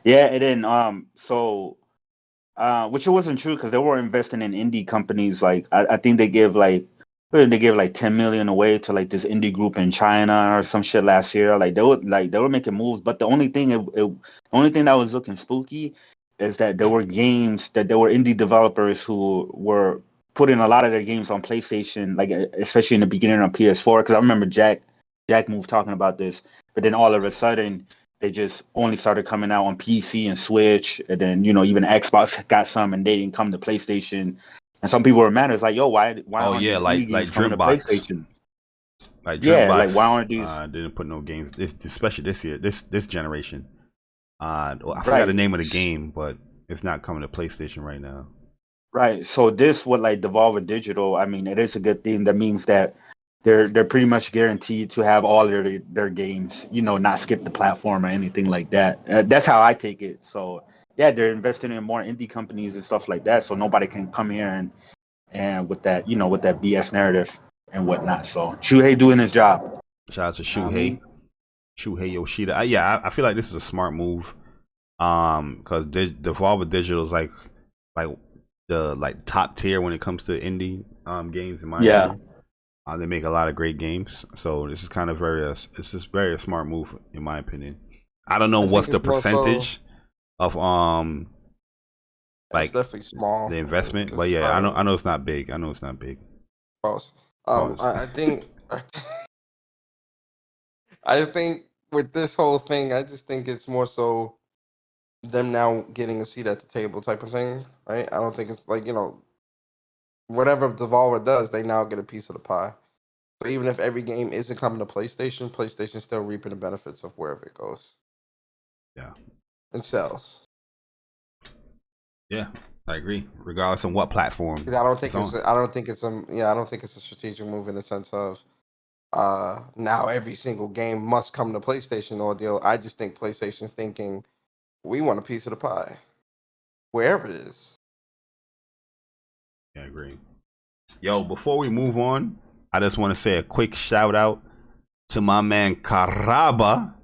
D: Yeah, and then so which it wasn't true, because they were investing in indie companies. Like I think they gave like what did they give like 10 million away to like this indie group in China or some shit last year. Like they were making moves, but the only thing that was looking spooky is that there were indie developers who were putting a lot of their games on PlayStation, like especially in the beginning on PS4. Because I remember Jack Move talking about this, but then all of a sudden they just only started coming out on PC and Switch, and then even Xbox got some, and they didn't come to PlayStation. And some people were mad. It's like, yo, why
A: Oh
D: aren't
A: yeah,
D: these indie
A: like
D: games coming to
A: Dreambox.
D: PlayStation?
A: Like
D: Yeah, like why
A: Dreambox
D: aren't these
A: didn't put no games, especially this year, this generation. Well, I forgot the
D: right?
A: name of the game, but it's not coming to PlayStation right now.
D: Right. So this would like Devolver Digital. I mean, it is a good thing. That means that they're pretty much guaranteed to have all their games, not skip the platform or anything like that. That's how I take it. So yeah, they're investing in more indie companies and stuff like that, so nobody can come here and with that with that BS narrative and whatnot. So Shuhei doing his job.
A: Shout out to
D: I mean,
A: Shuhei Yoshida. Yeah, I feel like this is a smart move. Because Devolver Digital is like the top tier when it comes to indie games, in my
D: yeah,
A: opinion. They make a lot of great games, so this is kind of it's just very a smart move, in my opinion. I don't know
C: I
A: what's
C: think
A: the
C: it's more so.
A: percentage of
C: It's
A: like
C: definitely small.
A: the investment, but
C: It's
A: yeah, I know it's not big. I know it's not big.
C: Pause.
A: Pause.
C: I think I think with this whole thing, I just think it's more so them now getting a seat at the table type of thing, right? I don't think it's like whatever Devolver does, they now get a piece of the pie. So even if every game isn't coming to PlayStation, PlayStation's still reaping the benefits of wherever it goes
A: Yeah,
C: and sells.
A: yeah, I agree. Regardless of what platform
C: 'Cause I don't think
A: it's on.
C: I don't think it's I don't think it's a strategic move in the sense of now every single game must come to PlayStation or deal. I just think PlayStation's thinking we want a piece of the pie wherever it is.
A: Yeah, I agree. Yo, before we move on, I just want to say a quick shout out to my man Karaba.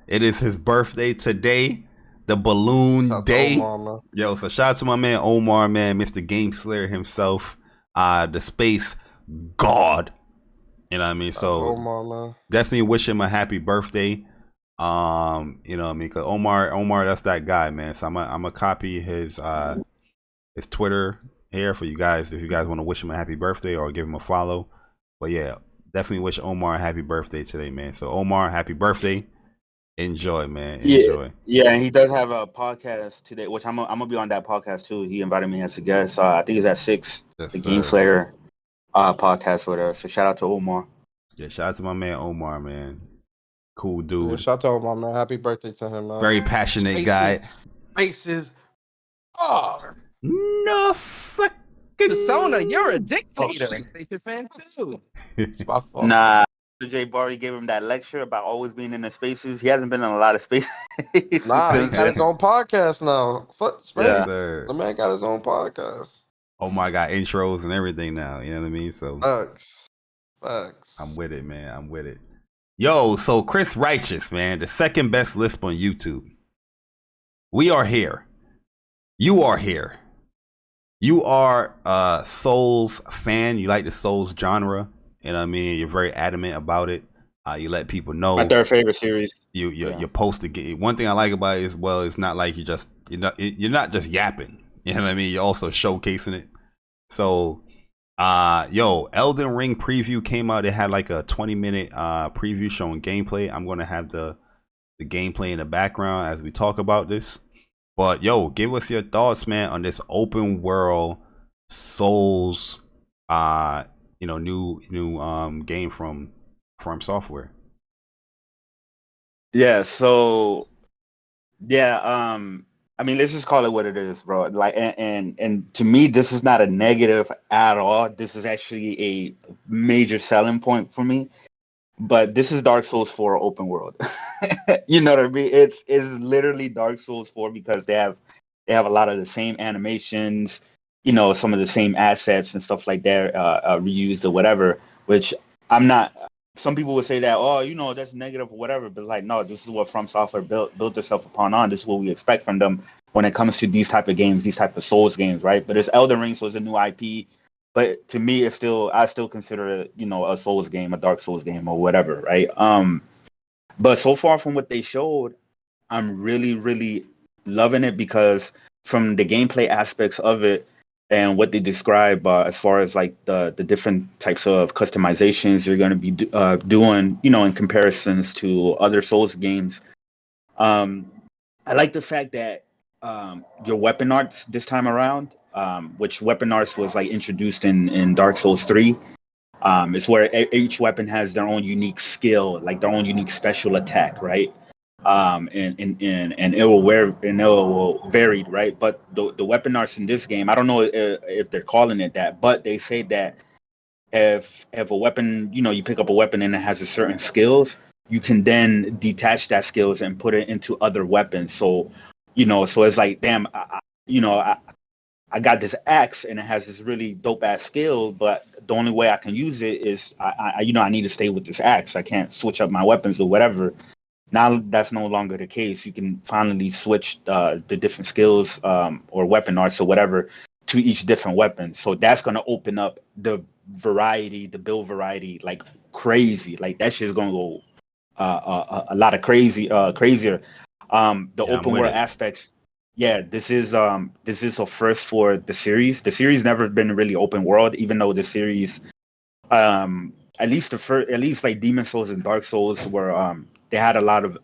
A: It is his birthday today, the balloon
C: Shout out to
A: day.
C: Omar, man.
A: Yo, so shout out to my man Omar, man, Mr. Game Slayer himself, the space god. You know what I mean?
C: Shout out to
A: So
C: Omar, man.
A: definitely wish him a happy birthday. You know what I mean? Cause Omar, that's that guy, man. So I'm gonna copy his Twitter here for you guys if you guys want to wish him a happy birthday or give him a follow. But yeah, definitely wish Omar a happy birthday today, man. So Omar, happy birthday. Enjoy, man. Enjoy.
D: yeah, and he does have a podcast today, which I'm gonna be on that podcast too. He invited me as a guest. I think it's at 6,
A: Yes,
D: the
A: sir.
D: Game Slayer podcast with us. So shout out to Omar.
A: Yeah, shout out to my man Omar, man. Cool dude.
C: Yeah, shout out to Omar, man. Happy birthday to him, man.
A: Very passionate guy.
C: Faces. Oh,
A: No fucking
B: Persona, you're a dictator.
C: shit.
B: PlayStation fan too.
C: it's my fault.
D: Nah, Jay Bari gave him that lecture about always being in the spaces. He hasn't been in a lot of spaces.
C: Nah, he got his own podcast now.
A: Yes, sir.
C: The man got his own podcast.
A: Omar got intros and everything now. You know what I mean? So
C: Facts.
A: I'm with it, man. I'm with it. Yo, so Chris Righteous, man, the second best lisp on YouTube. We are here. You are here. You are a Souls fan. You like the Souls genre. You know what I mean? You're very adamant about it. You let people know.
D: My third favorite series.
A: You're post to get. One thing I like about it is, well, it's not like you're not just yapping. You know what I mean? You're also showcasing it. So Elden Ring preview came out. It had like a 20-minute preview showing gameplay. I'm gonna have the gameplay in the background as we talk about this. But give us your thoughts, man, on this open world Souls new game from Software.
D: Yeah, so I mean, let's just call it what it is, bro. Like, and to me, this is not a negative at all. This is actually a major selling point for me. But this is Dark Souls 4 open world. You know what I mean? It's literally Dark Souls 4 because they have a lot of the same animations, some of the same assets and stuff like that reused or whatever. Which I'm not. Some people would say that, oh, that's negative or whatever. But like, no, this is what From Software built itself upon on. This is what we expect from them when it comes to these type of games, these type of Souls games, right? But it's Elden Ring, so it's a new IP. But to me, I still consider it, a Souls game, a Dark Souls game, or whatever, right? But so far from what they showed, I'm really, really loving it because from the gameplay aspects of it and what they describe as far as like the different types of customizations you're going to be doing, in comparisons to other Souls games. I like the fact that your weapon arts this time around, which weapon arts was like introduced in Dark Souls 3. It's where each weapon has their own unique skill, like their own unique special attack, right? And it will vary, right? But the weapon arts in this game, I don't know if they're calling it that, but they say that if a weapon, you pick up a weapon and it has a certain skills, you can then detach that skills and put it into other weapons. So, so it's like, damn, I got this axe and it has this really dope ass skill, but the only way I can use it is I need to stay with this axe. I can't switch up my weapons or whatever. Now that's no longer the case. You can finally switch the different skills or weapon arts or whatever to each different weapon. So that's going to open up the build variety like crazy. Like that shit's going to go a lot of crazier. The open world aspects. Yeah, this is a first for the series. The series never been really open world, even though the series, at least like Demon Souls and Dark Souls were they had a lot of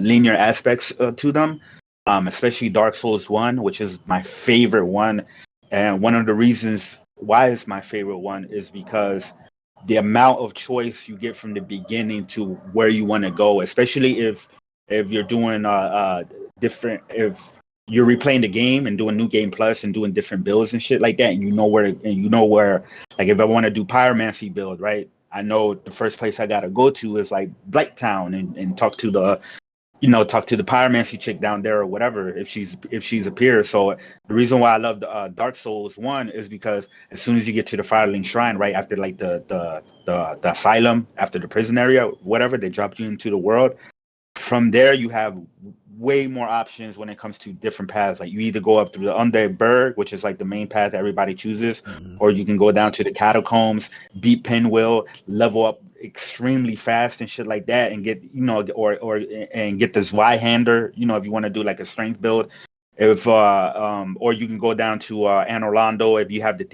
D: linear aspects to them, especially Dark Souls 1, which is my favorite one. And one of the reasons why it's my favorite one is because the amount of choice you get from the beginning to where you want to go, especially if you're doing if you're replaying the game and doing New Game Plus and doing different builds and shit like that, and you know where like if I want to do pyromancy build, right? I know the first place I gotta go to is like Blighttown and talk to the pyromancy chick down there or whatever if she's appears. So the reason why I love Dark Souls 1 is because as soon as you get to the Firelink Shrine, right after like the asylum, after the prison area, whatever, they drop you into the world. From there, you have way more options when it comes to different paths. Like you either go up through the Underberg, which is like the main path that everybody chooses, or you can go down to the catacombs, beat Pinwheel, level up extremely fast and shit like that, and get and get the Zweihander, if you want to do like a strength build. If or you can go down to Anorlando if you have the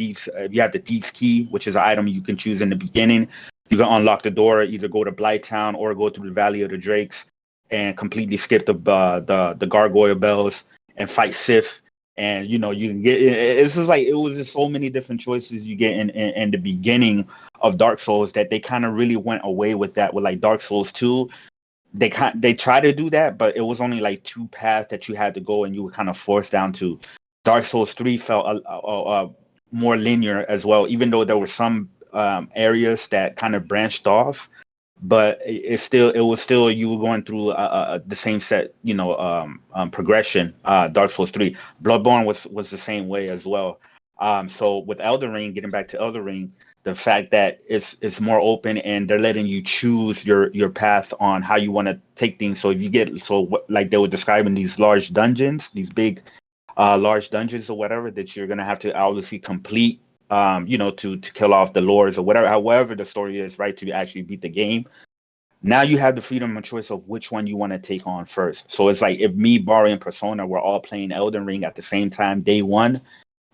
D: thief's key, which is an item you can choose in the beginning. You can unlock the door, either go to Blighttown or go through the Valley of the Drakes and completely skip the Gargoyle Bells and fight Sif. And you can get it's just like it was just so many different choices you get in the beginning of Dark Souls that they kind of really went away with that with like Dark Souls 2. They try to do that, but it was only like two paths that you had to go and you were kind of forced down to. Dark Souls 3 felt more linear as well, even though there were some areas that kind of branched off, but it was still you were going through the same set progression. Dark Souls 3, Bloodborne was the same way as well. So with Elden Ring, getting back to Elden Ring, the fact that it's more open and they're letting you choose your path on how you want to take things. So if you get like they were describing these large dungeons, these big large dungeons or whatever that you're gonna have to obviously complete to kill off the lords or whatever, however the story is, right, to actually beat the game. Now you have the freedom of choice of which one you want to take on first. So it's like if me, Bari, and Persona were all playing Elden Ring at the same time, day one,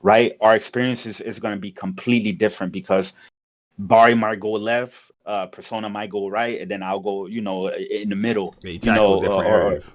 D: right? Our experience is going to be completely different because Bari might go left, Persona might go right, and then I'll go, in the middle,
A: Yeah, you tackle different areas.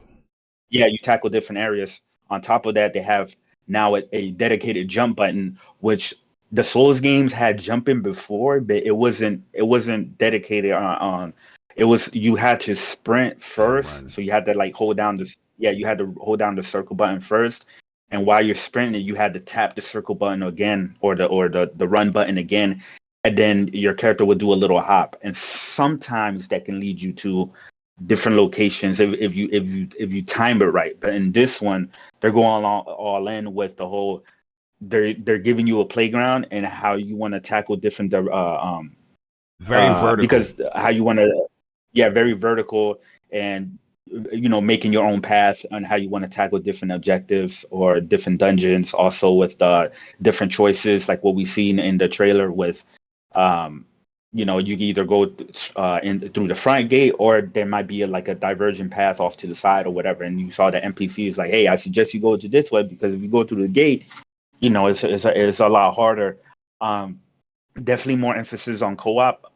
D: Yeah, you tackle different areas. On top of that, they have now a dedicated jump button, which the Souls games had jumping before, but it wasn't dedicated on it was you had to sprint first. So you had to like hold down this you had to hold down the circle button first. And while you're sprinting, you had to tap the circle button again or the run button again. And then your character would do a little hop. And sometimes that can lead you to different locations if you time it right. But in this one, they're going all in with the whole. They're giving you a playground and how you want to tackle different
A: very vertical
D: because how you want to very vertical and making your own path on how you want to tackle different objectives or different dungeons. Also with different choices like what we've seen in the trailer with you can either go in through the front gate or there might be a divergent path off to the side or whatever. And you saw the NPC is like, hey, I suggest you go to this way because if you go through the gate, it's a lot harder. Definitely more emphasis on co-op.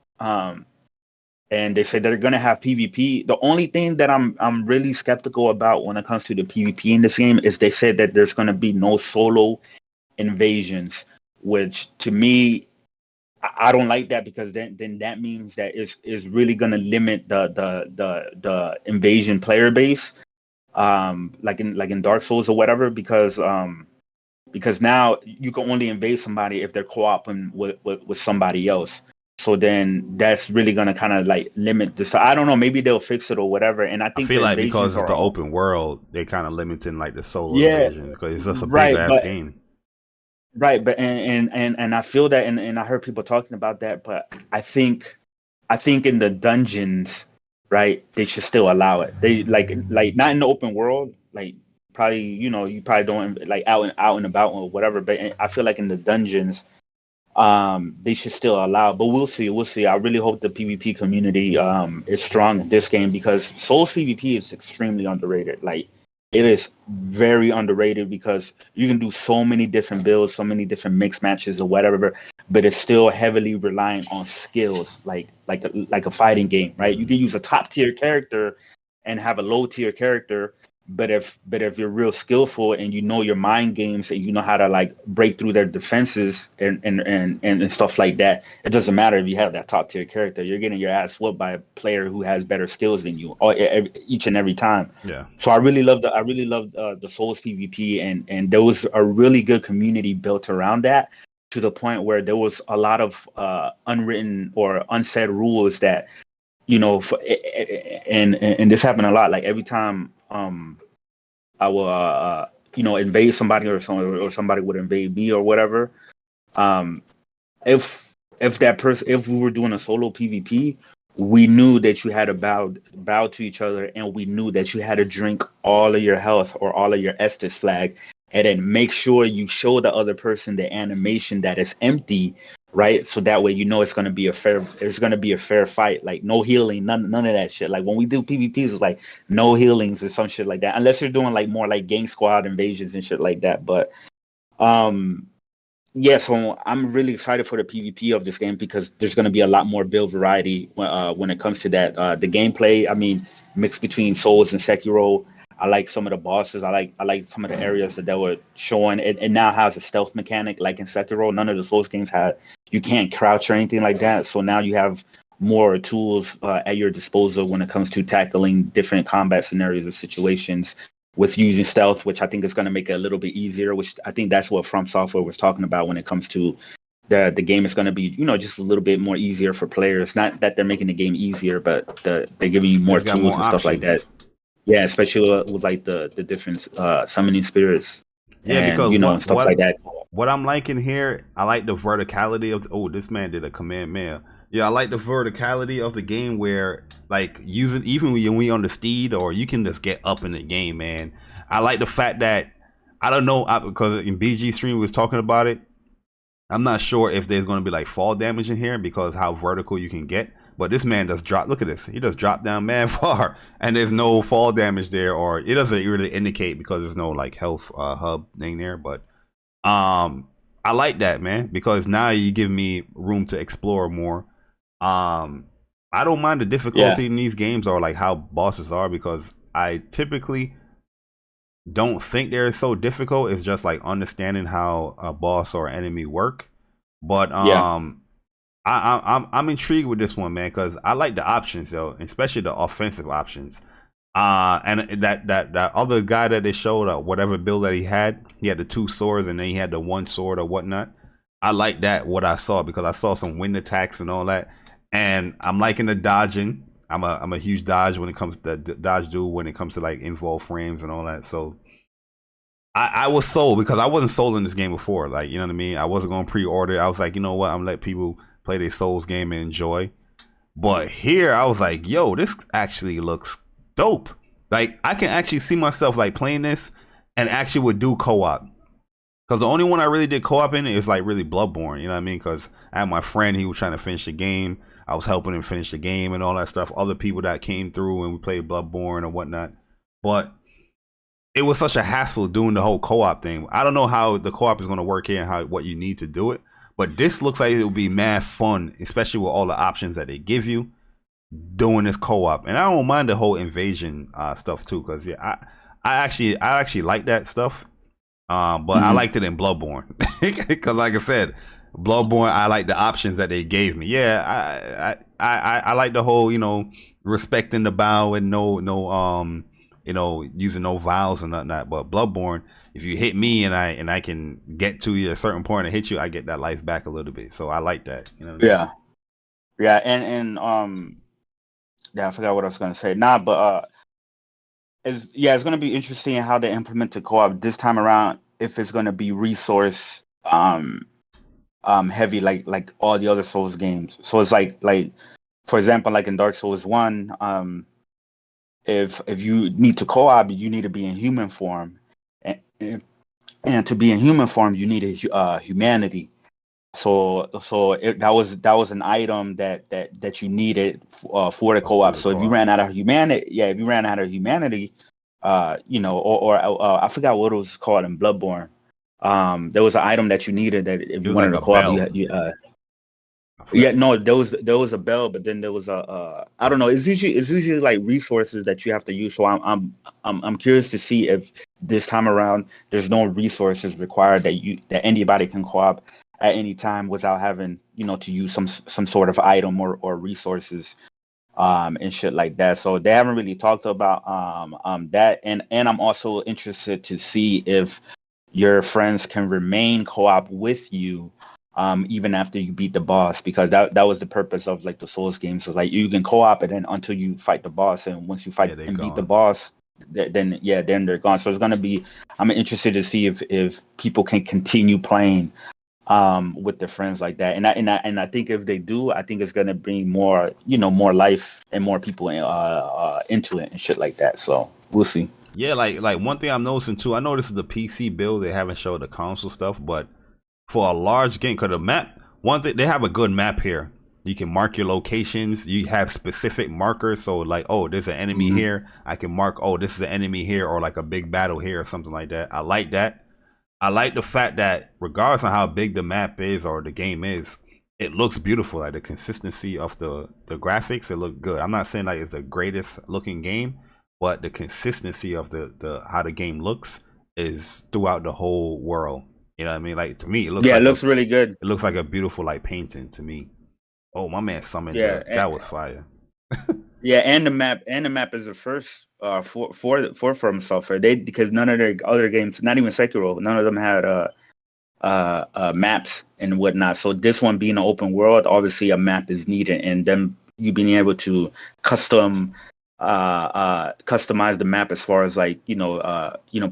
D: And they say they're gonna have PvP. The only thing that I'm really skeptical about when it comes to the PvP in this game is they said that there's gonna be no solo invasions, which to me I don't like that because then that means that is really gonna limit the invasion player base, like in Dark Souls or whatever, because now you can only invade somebody if they're co-oping with somebody else. So then that's really gonna kind of like limit this. I don't know. Maybe they'll fix it or whatever. And I think
A: feel like because it's the open world, they kind of limiting like the solo invasion because it's just a
D: right,
A: big ass game.
D: Right, but and I feel that, and I heard people talking about that, but I think in the dungeons, right, they should still allow it. They like not in the open world, like probably you probably don't like out and about or whatever. But I feel like in the dungeons, they should still allow. But we'll see. I really hope the PvP community is strong in this game because Souls PvP is extremely underrated. Like it is very underrated because you can do so many different builds, so many different mixed matches or whatever, but it's still heavily reliant on skills, like a fighting game, right? You can use a top tier character and have a low tier character, but if you're real skillful and you know your mind games and you know how to like break through their defenses and stuff like that, it doesn't matter if you have that top tier character. You're getting your ass whooped by a player who has better skills than you each and every time.
A: Yeah.
D: So I really loved the Souls PvP and there was a really good community built around that to the point where there was a lot of unwritten or unsaid rules that and this happened a lot. Like every time I will invade somebody or somebody would invade me or whatever. If we were doing a solo PvP, we knew that you had to bow to each other, and we knew that you had to drink all of your health or all of your Estus flag, and then make sure you show the other person the animation that is empty, right? So that way it's gonna be a fair fight. Like no healing, none of that shit. Like when we do PvPs, it's like no healings or some shit like that. Unless you're doing like more like gang squad invasions and shit like that. But so I'm really excited for the PvP of this game because there's gonna be a lot more build variety when it comes to that. The gameplay, I mean, mixed between Souls and Sekiro. I like some of the bosses. I like some of the areas that they were showing. It now has a stealth mechanic like in Sekiro. None of the Souls games had. You can't crouch or anything like that. So now you have more tools at your disposal when it comes to tackling different combat scenarios or situations with using stealth, which I think is going to make it a little bit easier, which I think that's what From Software was talking about when it comes to the game is going to be, just a little bit more easier for players. Not that they're making the game easier, but they're giving you more tools and stuff like that. Yeah, especially with like the different summoning spirits.
A: Yeah,
D: and,
A: because
D: stuff like that.
A: What I'm liking here, I like the verticality of. This man did a command mail. Yeah, I like the verticality of the game where like using even when you're on the steed or you can just get up in the game, man. I like the fact that I don't know because in BG stream we was talking about it. I'm not sure if there's going to be like fall damage in here because how vertical you can get. But this man does drop. Look at this. He does drop down mad far, and there's no fall damage there, or it doesn't really indicate because there's no like health hub thing there. But I like that, man, because now you give me room to explore more. I don't mind the difficulty in these games or like how bosses are, because I typically don't think they're so difficult. It's just like understanding how a boss or enemy work. But I'm intrigued with this one, man, because I like the options though, especially the offensive options. And that other guy that they showed, whatever build that he had the 2 swords and then he had the 1 sword or whatnot. I like that, what I saw, because I saw some wind attacks and all that, and I'm liking the dodging. I'm a huge dodge when it comes to dodge dude when it comes to like involved frames and all that. So I was sold, because I wasn't sold in this game before. Like, you know what I mean? I wasn't going to pre-order. I was like, you know what? I'm gonna let people play their Souls game and enjoy. But here I was like, yo, this actually looks dope. Like, I can actually see myself like playing this and actually would do co-op. Because the only one I really did co-op in is like really Bloodborne. You know what I mean? Because I had my friend, he was trying to finish the game. I was helping him finish the game and all that stuff. Other people that came through and we played Bloodborne and whatnot. But it was such a hassle doing the whole co-op thing. I don't know how the co-op is going to work here and what you need to do it. But this looks like it will be mad fun, especially with all the options that they give you doing this co-op. And I don't mind the whole invasion stuff too, because I actually like that stuff. But I liked it in Bloodborne, because like I said, Bloodborne, I like the options that they gave me. Yeah, I like the whole, respecting the bow and no using no vials and that. But Bloodborne, if you hit me and I can get to you at a certain point and hit you, I get that life back a little bit. So I like that. You know what I mean?
D: Yeah, and I forgot what I was gonna say. It's gonna be interesting how they implement the co-op this time around. If it's gonna be resource heavy like all the other Souls games. So it's like for example, like in Dark Souls 1, if you need to co-op, you need to be in human form, and to be in human form, you need a humanity. So that was an item that you needed for the co-op. So if you ran out of humanity, or I forgot what it was called in Bloodborne. There was an item that you needed that if you wanted to co-op, there was a bell, but then there was I don't know. It's usually like resources that you have to use. So I'm curious to see if this time around there's no resources required that anybody can co-op at any time without having to use some sort of item or resources and shit like that. So they haven't really talked about that, and I'm also interested to see if your friends can remain co-op with you even after you beat the boss, because that was the purpose of like the Souls games. So like you can co-op it until you fight the boss, and once you fight and beat the boss, then they're gone. So it's gonna be, I'm interested to see if people can continue playing with their friends like that, and I think if they do, I think it's gonna bring more more life and more people into it and shit like that. So we'll see.
A: Yeah, like one thing I'm noticing too, I know this is the PC build, they haven't showed the console stuff, but for a large game, because the map, one thing, they have a good map here. You can mark your locations. You have specific markers. So like, oh, there's an enemy here. I can mark, oh, this is an enemy here, or like a big battle here or something like that. I like that. I like the fact that regardless of how big the map is or the game is, it looks beautiful. Like the consistency of the graphics, it look good. I'm not saying like it's the greatest looking game, but the consistency of the how the game looks is throughout the whole world. You know what I mean? Like to me, it looks
D: it looks really good.
A: It looks like a beautiful like painting to me. Oh, my man summoned that was fire.
D: Yeah, and the map is the first for From Software. Because none of their other games, not even Sekiro, none of them had maps and whatnot. So this one being an open world, obviously a map is needed, and then you being able to customize the map as far as like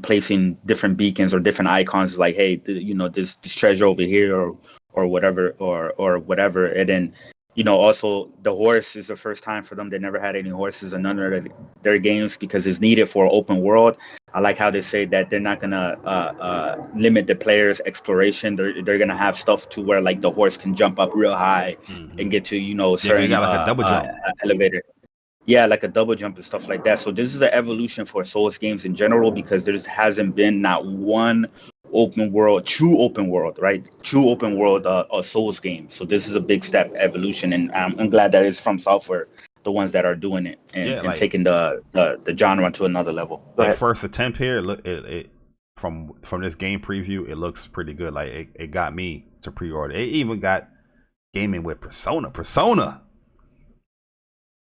D: placing different beacons or different icons, like hey, this treasure over here or whatever or whatever. And then also the horse is the first time for them. They never had any horses in none of their games because it's needed for open world. I like how they say that they're not gonna limit the players' exploration. They're gonna have stuff to where like the horse can jump up real high and get to certain
A: like a double jump
D: elevator. Yeah, like a double jump and stuff like that. So this is an evolution for Souls games in general, because there hasn't been not one true open world, right? True open world Souls game. So this is a big step evolution, and I'm glad that it's from Software, the ones that are doing it and,
A: Yeah,
D: and taking the genre to another level. Go
A: their
D: ahead.
A: first attempt here, look, it from this game preview, it looks pretty good. Like it got me to pre-order. It even got Gaming with Persona.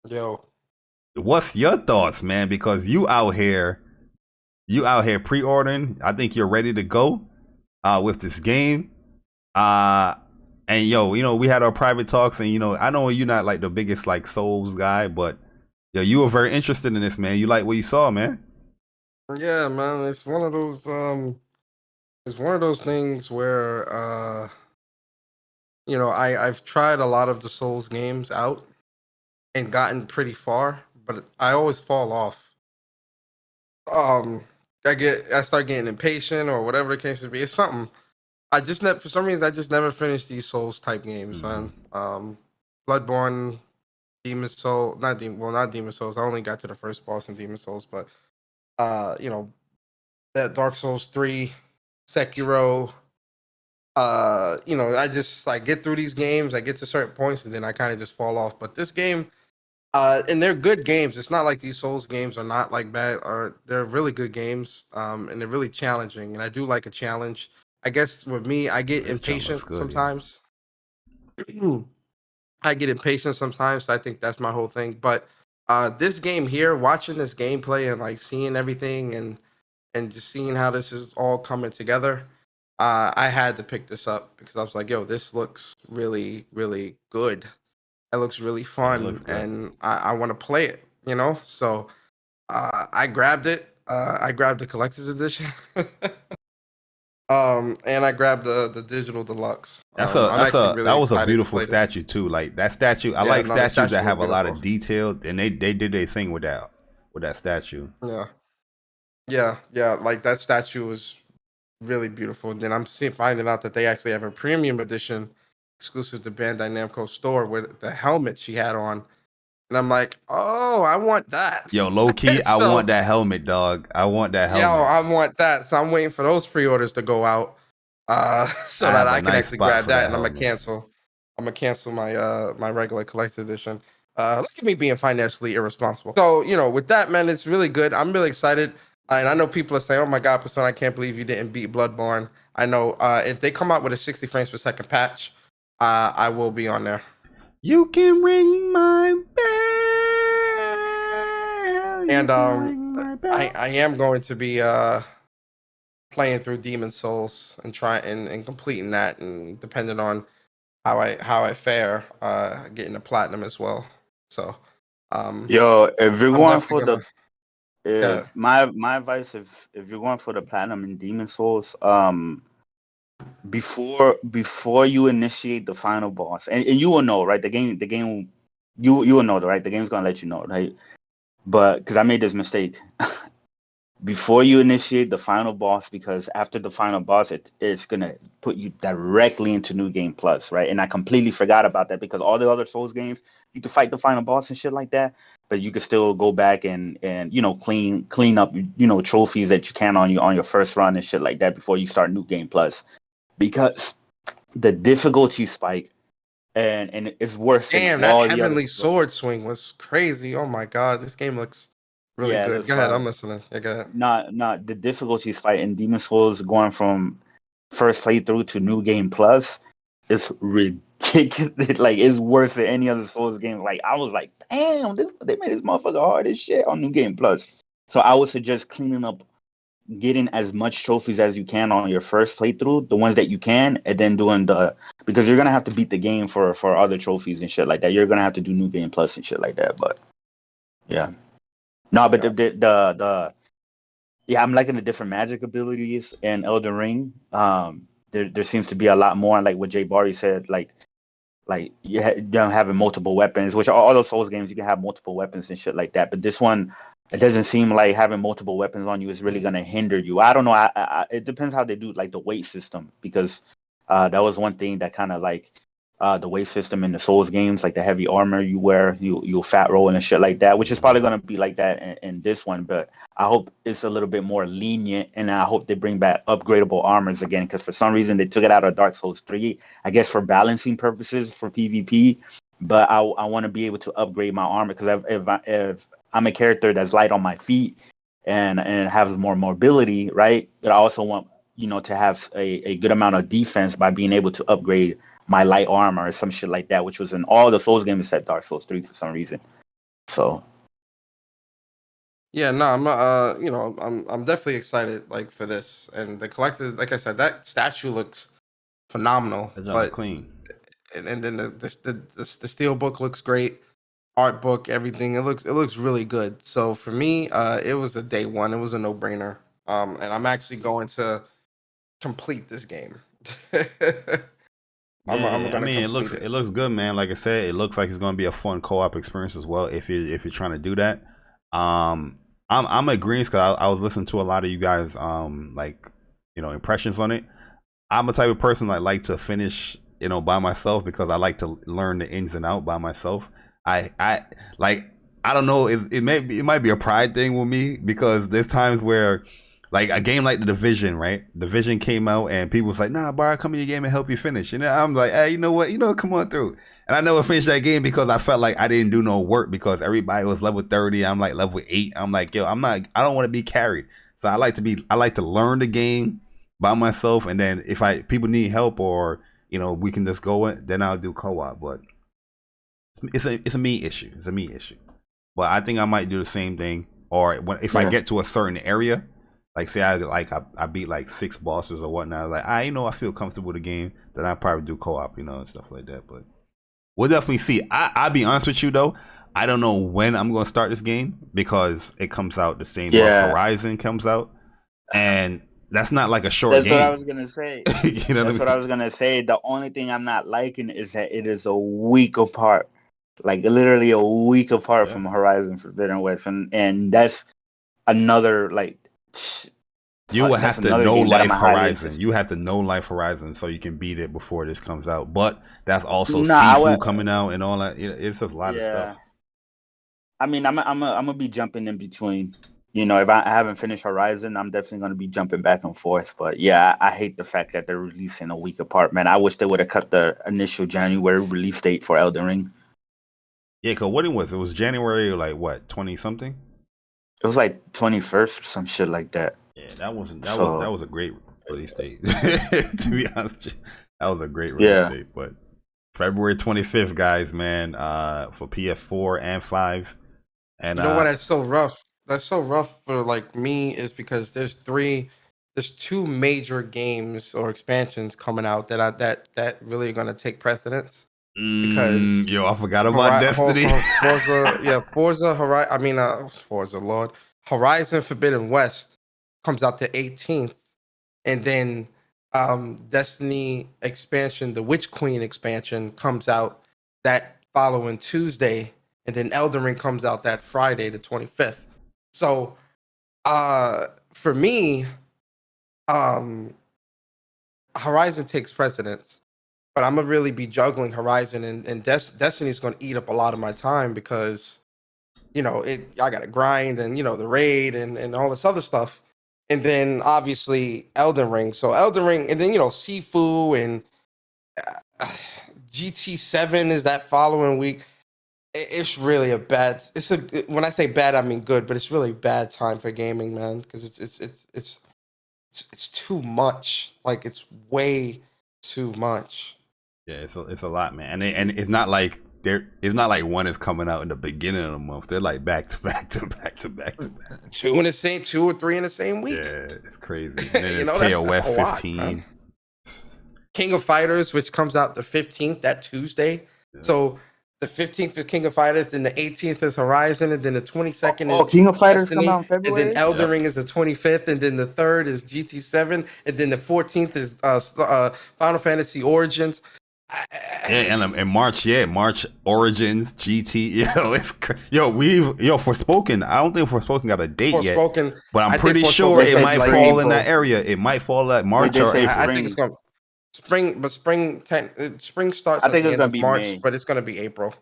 C: Yo,
A: What's your thoughts, man? Because you out here pre-ordering. I think you're ready to go with this game. And yo, you know, we had our private talks, and you know, I know you're not like the biggest like Souls guy, but yo, you were very interested in this, man. You like what you saw, man.
C: yeah, man, it's one of those things where you know, I've tried a lot of the Souls games out and gotten pretty far, but I always fall off. I start getting impatient or whatever the case may be. It's something I just never, for some reason, I just never finished these Souls type games, man. Bloodborne, Demon Soul, not Demon Souls. I only got to the first boss in Demon Souls, but you know, that Dark Souls 3, Sekiro, you know, I just like get through these games, I get to certain points, and then I kind of just fall off. But this game, and they're good games. It's not like these Souls games are not like bad, or they're really good games, and they're really challenging. And I do like a challenge. I guess with me, I get impatient sometimes. I get impatient sometimes. So I think that's my whole thing. But this game here, watching this gameplay and like seeing everything and just seeing how this is all coming together, I had to pick this up because I was like, yo, this looks really, really good. It looks really fun, and I want to play it, you know? So I grabbed it. I grabbed the collector's edition. And I grabbed the digital deluxe.
A: That
C: Really
A: was a beautiful statue too. Like that statue, I like statues that have a lot of detail, and they did their thing with that statue.
C: Yeah. Like that statue was really beautiful. And then I'm finding out that they actually have a premium edition exclusive to Bandai Namco store with the helmet she had on. And I'm like, oh, I want that.
A: Yo, low key, I want that helmet, dog. I want that helmet.
C: Yo, I want that. So I'm waiting for those pre-orders to go out, so that I can actually grab that. And I'm gonna cancel. My my regular collector's edition. Look at me being financially irresponsible. So you know, with that, man, it's really good. I'm really excited. And I know people are saying, "Oh my God, Persona, I can't believe you didn't beat Bloodborne." I know if they come out with a 60 frames per second patch, I will be on there.
A: You can ring my bell.
C: And I am going to be playing through Demon Souls and and completing that, and depending on how I fare, getting the platinum as well. So
D: yo, if you're going for my advice, if you're going for the platinum in Demon Souls, before you initiate the final boss, and you will know, right? The game you will know, right? The game's gonna let you know, right? But because I made this mistake, before you initiate the final boss, because after the final boss, it's gonna put you directly into New Game Plus, right? And I completely forgot about that because all the other Souls games, you can fight the final boss and shit like that, but you can still go back and you know clean up trophies that you can on your first run and shit like that before you start New Game Plus, because the difficulty spike. And it's worse.
C: Damn, that heavenly sword swing was crazy. Oh my God, this game looks really good. Go ahead, I'm listening. Yeah, go ahead.
D: Not the difficulty spike in Demon Souls going from first playthrough to New Game Plus is ridiculous. Like it's worse than any other Souls game. Like I was like, damn, they made this motherfucker hard as shit on New Game Plus. So I would suggest cleaning up, getting as much trophies as you can on your first playthrough, the ones that you can, and then doing because you're gonna have to beat the game for other trophies and shit like that. You're gonna have to do New Game Plus and shit like that. But yeah, no, but I'm liking the different magic abilities in Elden Ring. There seems to be a lot more, like what Jay Bari said, like having multiple weapons, which all those Souls games you can have multiple weapons and shit like that. But this one, it doesn't seem like having multiple weapons on you is really going to hinder you. I don't know. It depends how they do like the weight system, because that was one thing that kind of like the wave system in the Souls games, like the heavy armor you wear, you'll fat roll and shit like that, which is probably gonna be like that in this one. But I hope it's a little bit more lenient, and I hope they bring back upgradable armors again, because for some reason they took it out of Dark Souls 3, I guess for balancing purposes for PvP. But I want to be able to upgrade my armor, because if I'm a character that's light on my feet and have more mobility, right? But I also want to have a good amount of defense by being able to upgrade my light armor or some shit like that, which was in all the Souls games except Dark Souls 3 for some reason. So
C: yeah, no, I'm definitely excited like for this, and the collectors, like I said, that statue looks phenomenal, but
A: clean.
C: And then the steel book looks great, art book, everything. It looks really good. So for me, it was a day one. It was a no brainer. And I'm actually going to complete this game.
A: It looks good, man. Like I said, it looks like it's going to be a fun co-op experience as well. If you're trying to do that, I'm agreeing, because I was listening to a lot of you guys impressions on it. I'm a type of person that like to finish by myself, because I like to learn the ins and out by myself. I don't know. It might be a pride thing with me, because there's times where, like a game like The Division, right? The Division came out and people was like, "Nah, Bar, come in your game and help you finish." I'm like, "Hey, you know what? Come on through." And I never finished that game because I felt like I didn't do no work, because everybody was level 30. I'm like level 8. I'm like, yo, I don't want to be carried. So I like to learn the game by myself, and then if people need help, or we can just go in, then I'll do co-op. But it's a me issue. It's a me issue. But I think I might do the same thing. Or if I get to a certain area, like say I beat like 6 bosses or whatnot, like I feel comfortable with the game, then I probably do co-op, and stuff like that. But we'll definitely see. I'll be honest with you though, I don't know when I'm gonna start this game, because it comes out the same month Horizon comes out, and that's not like a short game.
D: That's what I was gonna say. That's what I was gonna say. The only thing I'm not liking is that it is a week apart, like literally a week apart from Horizon Forbidden West, and that's another like.
A: You will have to know Life Horizon. You have to know Life Horizon so you can beat it before this comes out. But that's also Sifu coming out and all that. It's just a lot of stuff.
D: I mean, I'm gonna be jumping in between. If I haven't finished Horizon, I'm definitely going to be jumping back and forth. But yeah, I hate the fact that they're releasing a week apart, man. I wish they would have cut the initial January release date for Elden Ring.
A: Yeah, because what it was January, like what, 20 something?
D: It was like 21st or some shit like that.
A: Yeah, that was a great release date. To be honest, that was a great release date. But February 25th, guys, man, for PS4 and 5. And
C: you know what? That's so rough. That's so rough for like me, is because there's 2 major games or expansions coming out that really are gonna take precedence. Because
A: I forgot about Destiny.
C: Forza Horizon Forbidden West comes out the 18th, and then Destiny expansion, the Witch Queen expansion, comes out that following Tuesday, and then Elden Ring comes out that Friday, the 25th. So, for me, Horizon takes precedence, but I'm gonna really be juggling Horizon and Destiny's gonna eat up a lot of my time, because I gotta grind, and the raid and all this other stuff, and then obviously Elden Ring. So Elden Ring, and then Sifu and GT7 is that following week. It's really when I say bad, I mean good, but it's really bad time for gaming, man, because it's too much. Like, it's way too much.
A: Yeah, it's a lot, man, and it's not like it's not like one is coming out in the beginning of the month. They're like back to back to back to back to back.
C: 2 or 3 in the same week.
A: Yeah, it's crazy. And then it's KOF 15.
C: Lot, King of Fighters, which comes out the 15th, that Tuesday. Yeah. So the 15th is King of Fighters, then the 18th is Horizon, and then the 22nd is
D: King of Fighters
C: Destiny,
D: come out in February?
C: And then Elden Ring is the 25th, and then the 3rd is GT7, and then the 14th is Final Fantasy Origins.
A: And March Origins, GT. Forspoken. I don't think Forspoken got a date yet, but I'm pretty sure it might fall in that area. It might fall at March, or
C: I think it's going. Spring starts
D: I
C: at
D: think
C: the
D: it's
C: end
D: gonna
C: of
D: be
C: March,
D: May.
C: but it's gonna be April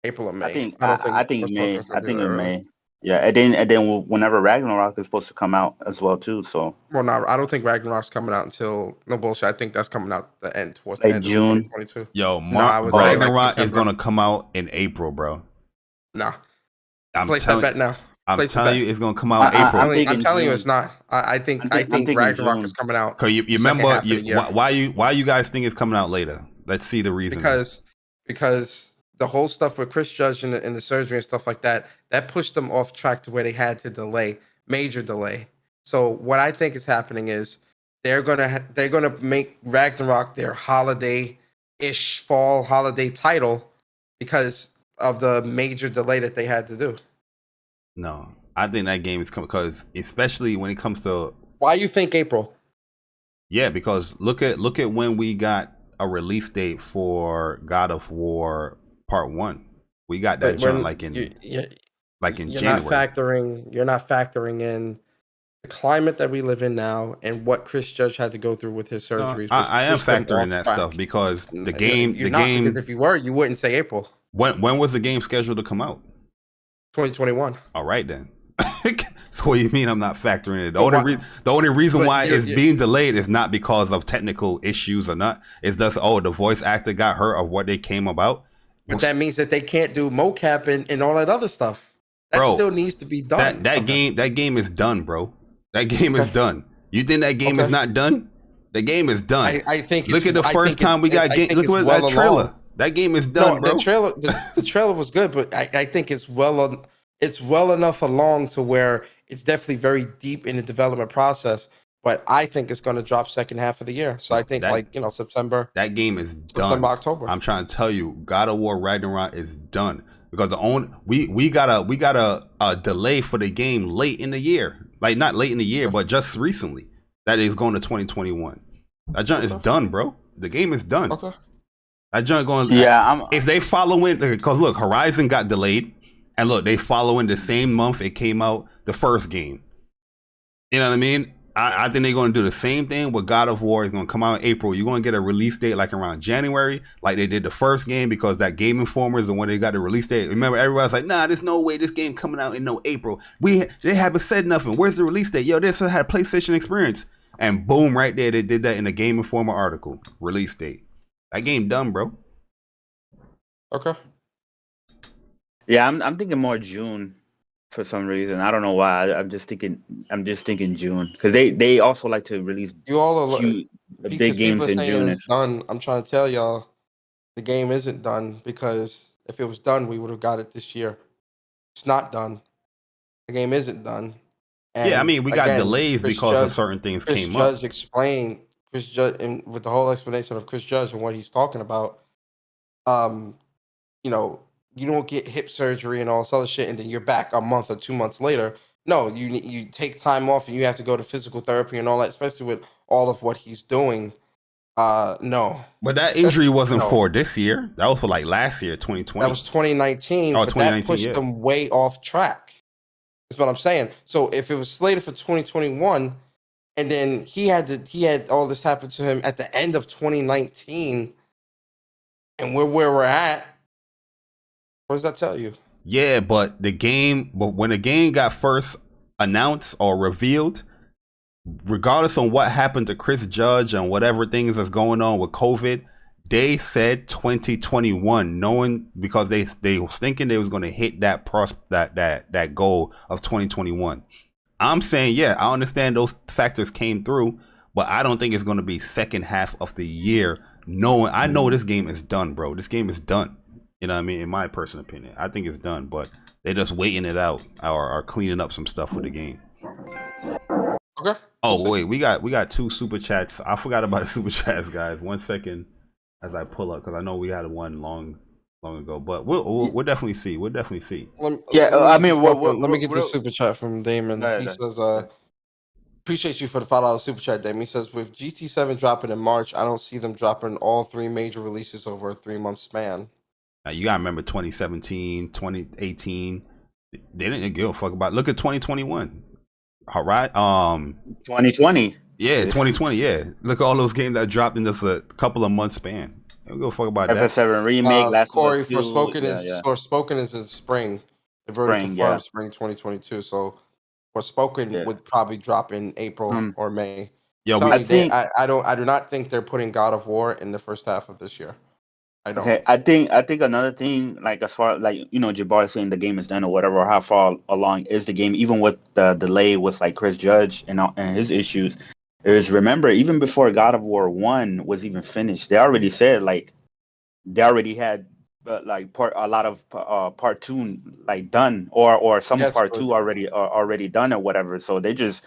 C: or May.
D: I think
C: First
D: May.
C: Order's
D: I
C: gonna be
D: think
C: that
D: in
C: early.
D: May. Yeah, and then whenever Ragnarok is supposed to come out as well too. So
C: Well, no, I don't think Ragnarok's coming out until no bullshit. I think that's coming out towards the
D: like
C: end of
D: June.
C: 2022.
A: Yo,
C: No, I would say like
A: Ragnarok is
C: September.
A: gonna come out in April, bro.
C: Nah,
A: I'm
C: place that
A: telling
C: bet now.
A: I'm
C: Place the
A: telling
C: bet.
A: you, it's gonna come out in April.
D: I'm thinking
C: I'm telling you,
D: June.
C: it's not. I think
D: I'm thinking
C: Ragnarok is
D: June.
C: coming out.
A: Cause you
C: the second
A: remember
C: half of the year.
A: why you guys think it's coming out later? Let's see the reason.
C: Because the whole stuff with Chris Judge and the surgery and stuff like that pushed them off track to where they had to major delay. So what I think is happening is they're gonna make Ragnarok their holiday-ish fall holiday title because of the major delay that they had to do.
A: No, I think that game is coming because especially when it comes to
C: Why you think April?
A: Yeah, because look at when we got a release date for God of War Part 1. We got that joint like in January.
C: You're not factoring in the climate that we live in now and what Chris Judge had to go through with his surgeries.
A: I am factoring that stuff because
C: because if you were, you wouldn't say April.
A: When was the game scheduled to come out?
C: 2021.
A: All right then. So what do you mean I'm not factoring it? The only reason why it's being delayed is not because of technical issues or not. It's just the voice actor got hurt of what they came about.
C: But that means that they can't do mocap and all that other stuff. That still needs to be done.
A: That game is done, bro. That game is done. You think that game is not done? The game is done.
C: I think.
A: Look at the first time we got game. Look at that trailer. That game is done, bro.
C: The trailer was good, but I think it's well enough along to where it's definitely very deep in the development process. But I think it's going to drop second half of the year. So I think September.
A: That game is done.
C: September, October.
A: I'm trying to tell you, God of War Ragnarok is done because we got a delay for the game late in the year, like not late in the year, but just recently that is going to 2021. That junk is done, bro. The game is done.
C: Okay.
A: That junk going.
D: Yeah,
A: if they follow it, because look, Horizon got delayed. And look, they following the same month it came out, the first game. You know what I mean? I think they're going to do the same thing with God of War. It's going to come out in April. You're going to get a release date like around January, like they did the first game, because that Game Informer is the one they got the release date. Remember, everybody's like, nah, there's no way this game coming out in no April. They haven't said nothing. Where's the release date? Yo, this had a PlayStation experience. And boom, right there, they did that in the Game Informer article. Release date. That game done, bro.
C: Okay.
D: Yeah, I'm thinking more June for some reason. I don't know why. I'm just thinking June because they also like to release the big games in June.
C: It's done. I'm trying to tell y'all, the game isn't done because if it was done, we would have got it this year. It's not done. The game isn't done. And
A: yeah, I mean we got delays because of certain things came up.
C: Chris Judge, and with the whole explanation of Chris Judge and what he's talking about, you don't get hip surgery and all this other shit, and then you're back a month or 2 months later. No, you take time off and you have to go to physical therapy and all that, especially with all of what he's doing. No.
A: But that injury wasn't for this year. That was for like last year, 2020.
C: That was 2019.
A: Oh,
C: but 2019, that pushed them way off track. That's what I'm saying. So if it was slated for 2021, and then he had all this happen to him at the end of 2019, and we're where we're at. What does that tell you?
A: Yeah, but when the game got first announced or revealed, regardless on what happened to Chris Judge and whatever things that's going on with COVID, they said 2021, knowing because they was thinking they was going to hit that goal of 2021. I'm saying, yeah, I understand those factors came through, but I don't think it's going to be second half of the year. I know this game is done, bro. This game is done. You know what I mean? In my personal opinion, I think it's done, but they're just waiting it out or cleaning up some stuff for the game.
C: Okay.
A: Oh wait, we got 2 super chats. I forgot about the super chats, guys. 1 second as I pull up because I know we had one long ago, but we'll definitely see. We'll definitely see.
C: Let me get the super chat from Damon. He says, appreciate you for the $5 super chat, Damon. He says, with GT7 dropping in March, I don't see them dropping all 3 major releases over a 3-month span.
A: You gotta remember 2017, 2018. They didn't give a fuck about. Look at 2021. All right.
D: 2020.
A: Yeah, 2020. Yeah, look at all those games that dropped in just a couple of months span. Don't give a fuck about that.
D: FF7 remake, Last of Us 2.
C: Forspoken is in spring. They've already confirmed spring 2022. So Forspoken would probably drop in April or May.
A: Yeah,
C: I do not think they're putting God of War in the first half of this year. I don't.
D: Okay, I think another thing, like as far like Jabbar saying the game is done or whatever, or how far along is the game, even with the delay with like Chris Judge and his issues, is remember even before God of War 1 was even finished, they already said like they already had like a lot of part 2 like done or some part 2 already done or whatever. So they just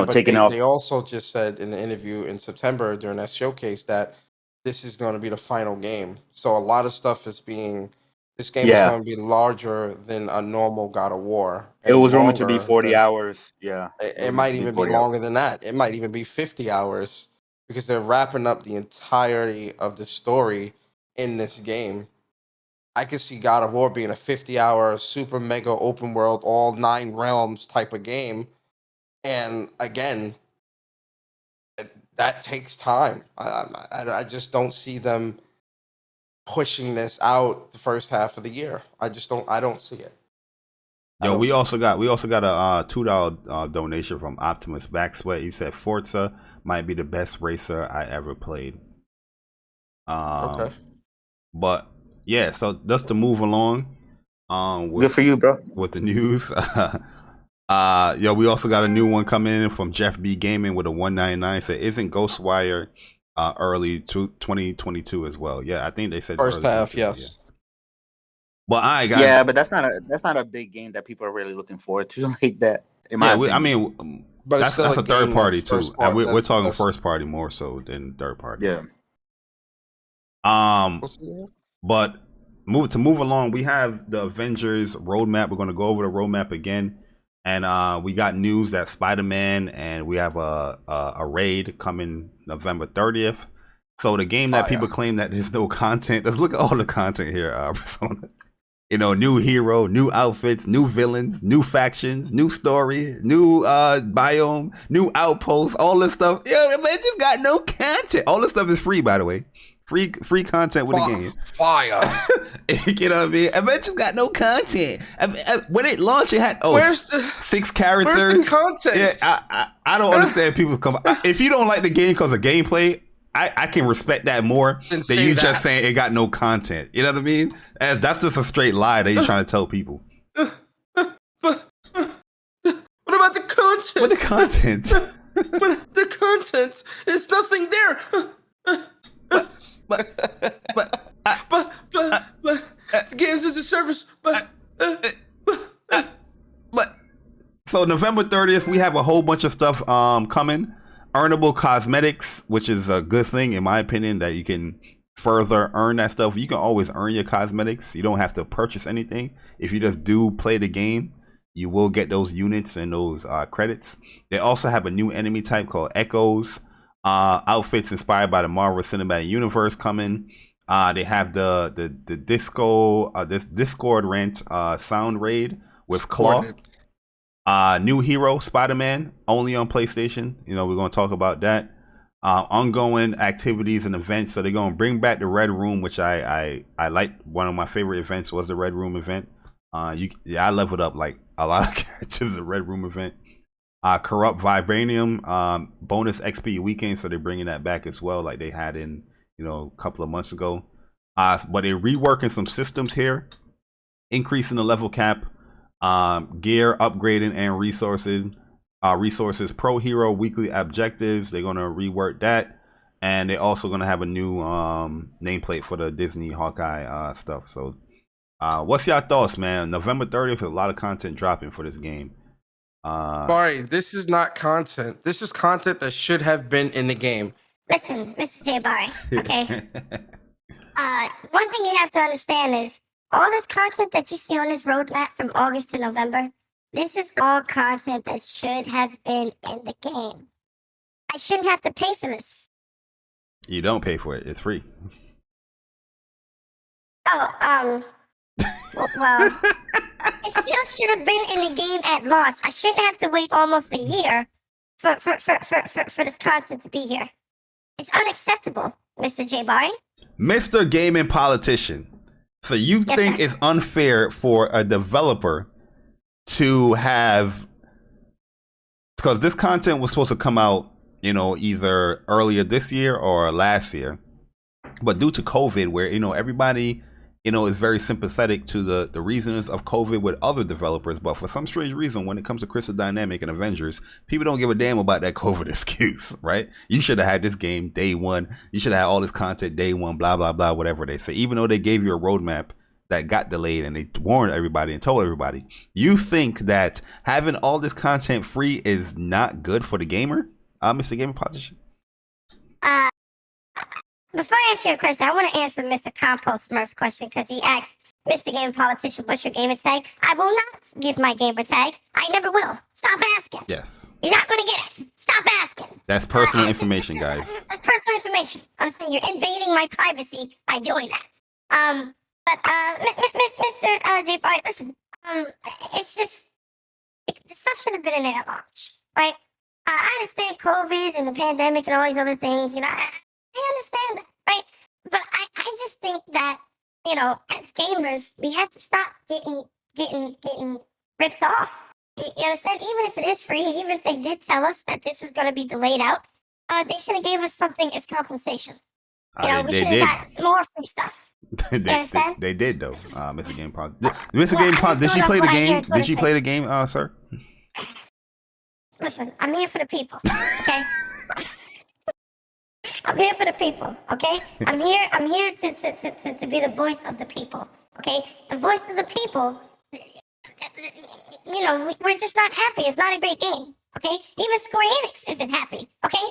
D: taking off.
C: They also just said in the interview in September during that showcase that this is going to be the final game. So a lot of stuff is being. This game is going to be larger than a normal God of War.
D: It was rumored to be 40 hours. Yeah.
C: It might even be longer than that. It might even be 50 hours because they're wrapping up the entirety of the story in this game. I could see God of War being a 50-hour super mega open world, all 9 realms type of game. And again, that takes time. I just don't see them pushing this out the first half of the year. I don't see it.
A: Yo, we also got a $2 donation from Optimus Backsweat. He said Forza might be the best racer I ever played.
C: Okay.
A: But yeah, so just to move along.
D: Good for you, bro.
A: With the news. Yo, we also got a new one coming in from Jeff B Gaming with a 199. Said isn't Ghostwire early 2022 as well? Yeah, I think they said
C: first half. Yes.
A: Yeah. But all right, guys.
D: Yeah, but that's not a big game that people are really looking forward to like that.
A: I mean, but that's a third party too. And we're talking first party more so than third party.
D: Yeah.
A: But move along, we have the Avengers roadmap. We're going to go over the roadmap again, and we got news that Spider-Man and we have a raid coming November 30th. So the game that people claim that there's no content. Let's look at all the content here, Persona. New hero, new outfits, new villains, new factions, new story, new biome, new outposts, all this stuff. Yeah, man, just got no content. All this stuff is free, by the way. Free content with the game.
C: Fire.
A: You know what I mean? Avengers got no content. When it launched, it had 6 characters.
C: Where's the content?
A: Yeah, I don't understand people come. If you don't like the game because of gameplay, I can respect that more than you just saying it got no content. You know what I mean? And that's just a straight lie that you're trying to tell people.
C: But what about the content?
A: What the content?
C: But the content is nothing there. But the games as a service. But
A: so November 30th, we have a whole bunch of stuff coming. Earnable cosmetics, which is a good thing in my opinion, that you can further earn that stuff. You can always earn your cosmetics. You don't have to purchase anything. If you just do play the game, you will get those units and those credits. They also have a new enemy type called Echoes. Outfits inspired by the Marvel Cinematic Universe coming. They have the Discord rent sound raid with Claw. New hero, Spider-Man, only on PlayStation. We're going to talk about that. Ongoing activities and events. So they're going to bring back the Red Room, which I like. One of my favorite events was the Red Room event. I leveled up like a lot of characters in the Red Room event. Corrupt Vibranium, bonus XP weekend. So they're bringing that back as well, like they had in, a couple of months ago. But they're reworking some systems here, increasing the level cap. Gear upgrading and resources, pro hero weekly objectives. They're going to rework that, and they're also going to have a new nameplate for the Disney Hawkeye stuff. So what's your thoughts, man? November 30th, a lot of content dropping for this game.
C: Sorry, this is not content. This is content that should have been in the game.
E: Listen, Mr. Jay Bari, okay? One thing you have to understand is all this content that you see on this roadmap from August to November, this is all content that should have been in the game. I shouldn't have to pay for this.
A: You don't pay for it. It's free.
E: Oh, well, it still should have been in the game at launch. I shouldn't have to wait almost a year for this content to be here. It's unacceptable, Mr. Jay Bari.
A: Mr. Gaming Politician. So you think it's unfair for a developer to have, because this content was supposed to come out, you know, either earlier this year or last year, but due to COVID, where, you know, everybody, you know, is very sympathetic to the reasons of COVID with other developers, but for some strange reason, when it comes to Crystal Dynamics and Avengers, people don't give a damn about that COVID excuse, right? You should have had this game day one. You should have had all this content day one, blah, blah, blah, whatever they say. Even though they gave you a roadmap that got delayed and they warned everybody and told everybody, you think that having all this content free is not good for the gamer, Mr. Gaming Politician?
E: Before I answer your question, I want to answer Mr. Compost Smurf's question because he asked, Mr. Gaming Politician, what's your gamer tag? I will not give my gamer tag. I never will. Stop asking.
A: Yes.
E: You're not going to get it. Stop asking.
A: That's personal information, guys.
E: That's personal information. Honestly, you're invading my privacy by doing that. But Mr. Jay Bari, listen. It's just the stuff should have been in there at launch, right? I understand COVID and the pandemic and all these other things. You know, I understand that, right? But I just think that, you know, as gamers, we have to stop getting ripped off. You understand? Even if it is free, even if they did tell us that this was going to be delayed out, they should have gave us something as compensation. You know, we should have got more free stuff. You understand?
A: They did, though, Mr. Game Pod. Mr. Game Pod, did she play the game? Did she play the game, sir?
E: Listen, I'm here for the people, okay? I'm here for the people, okay? I'm here to be the voice of the people, okay? The voice of the people, you know, we're just not happy. It's not a great game, okay? Even Square Enix isn't happy, okay?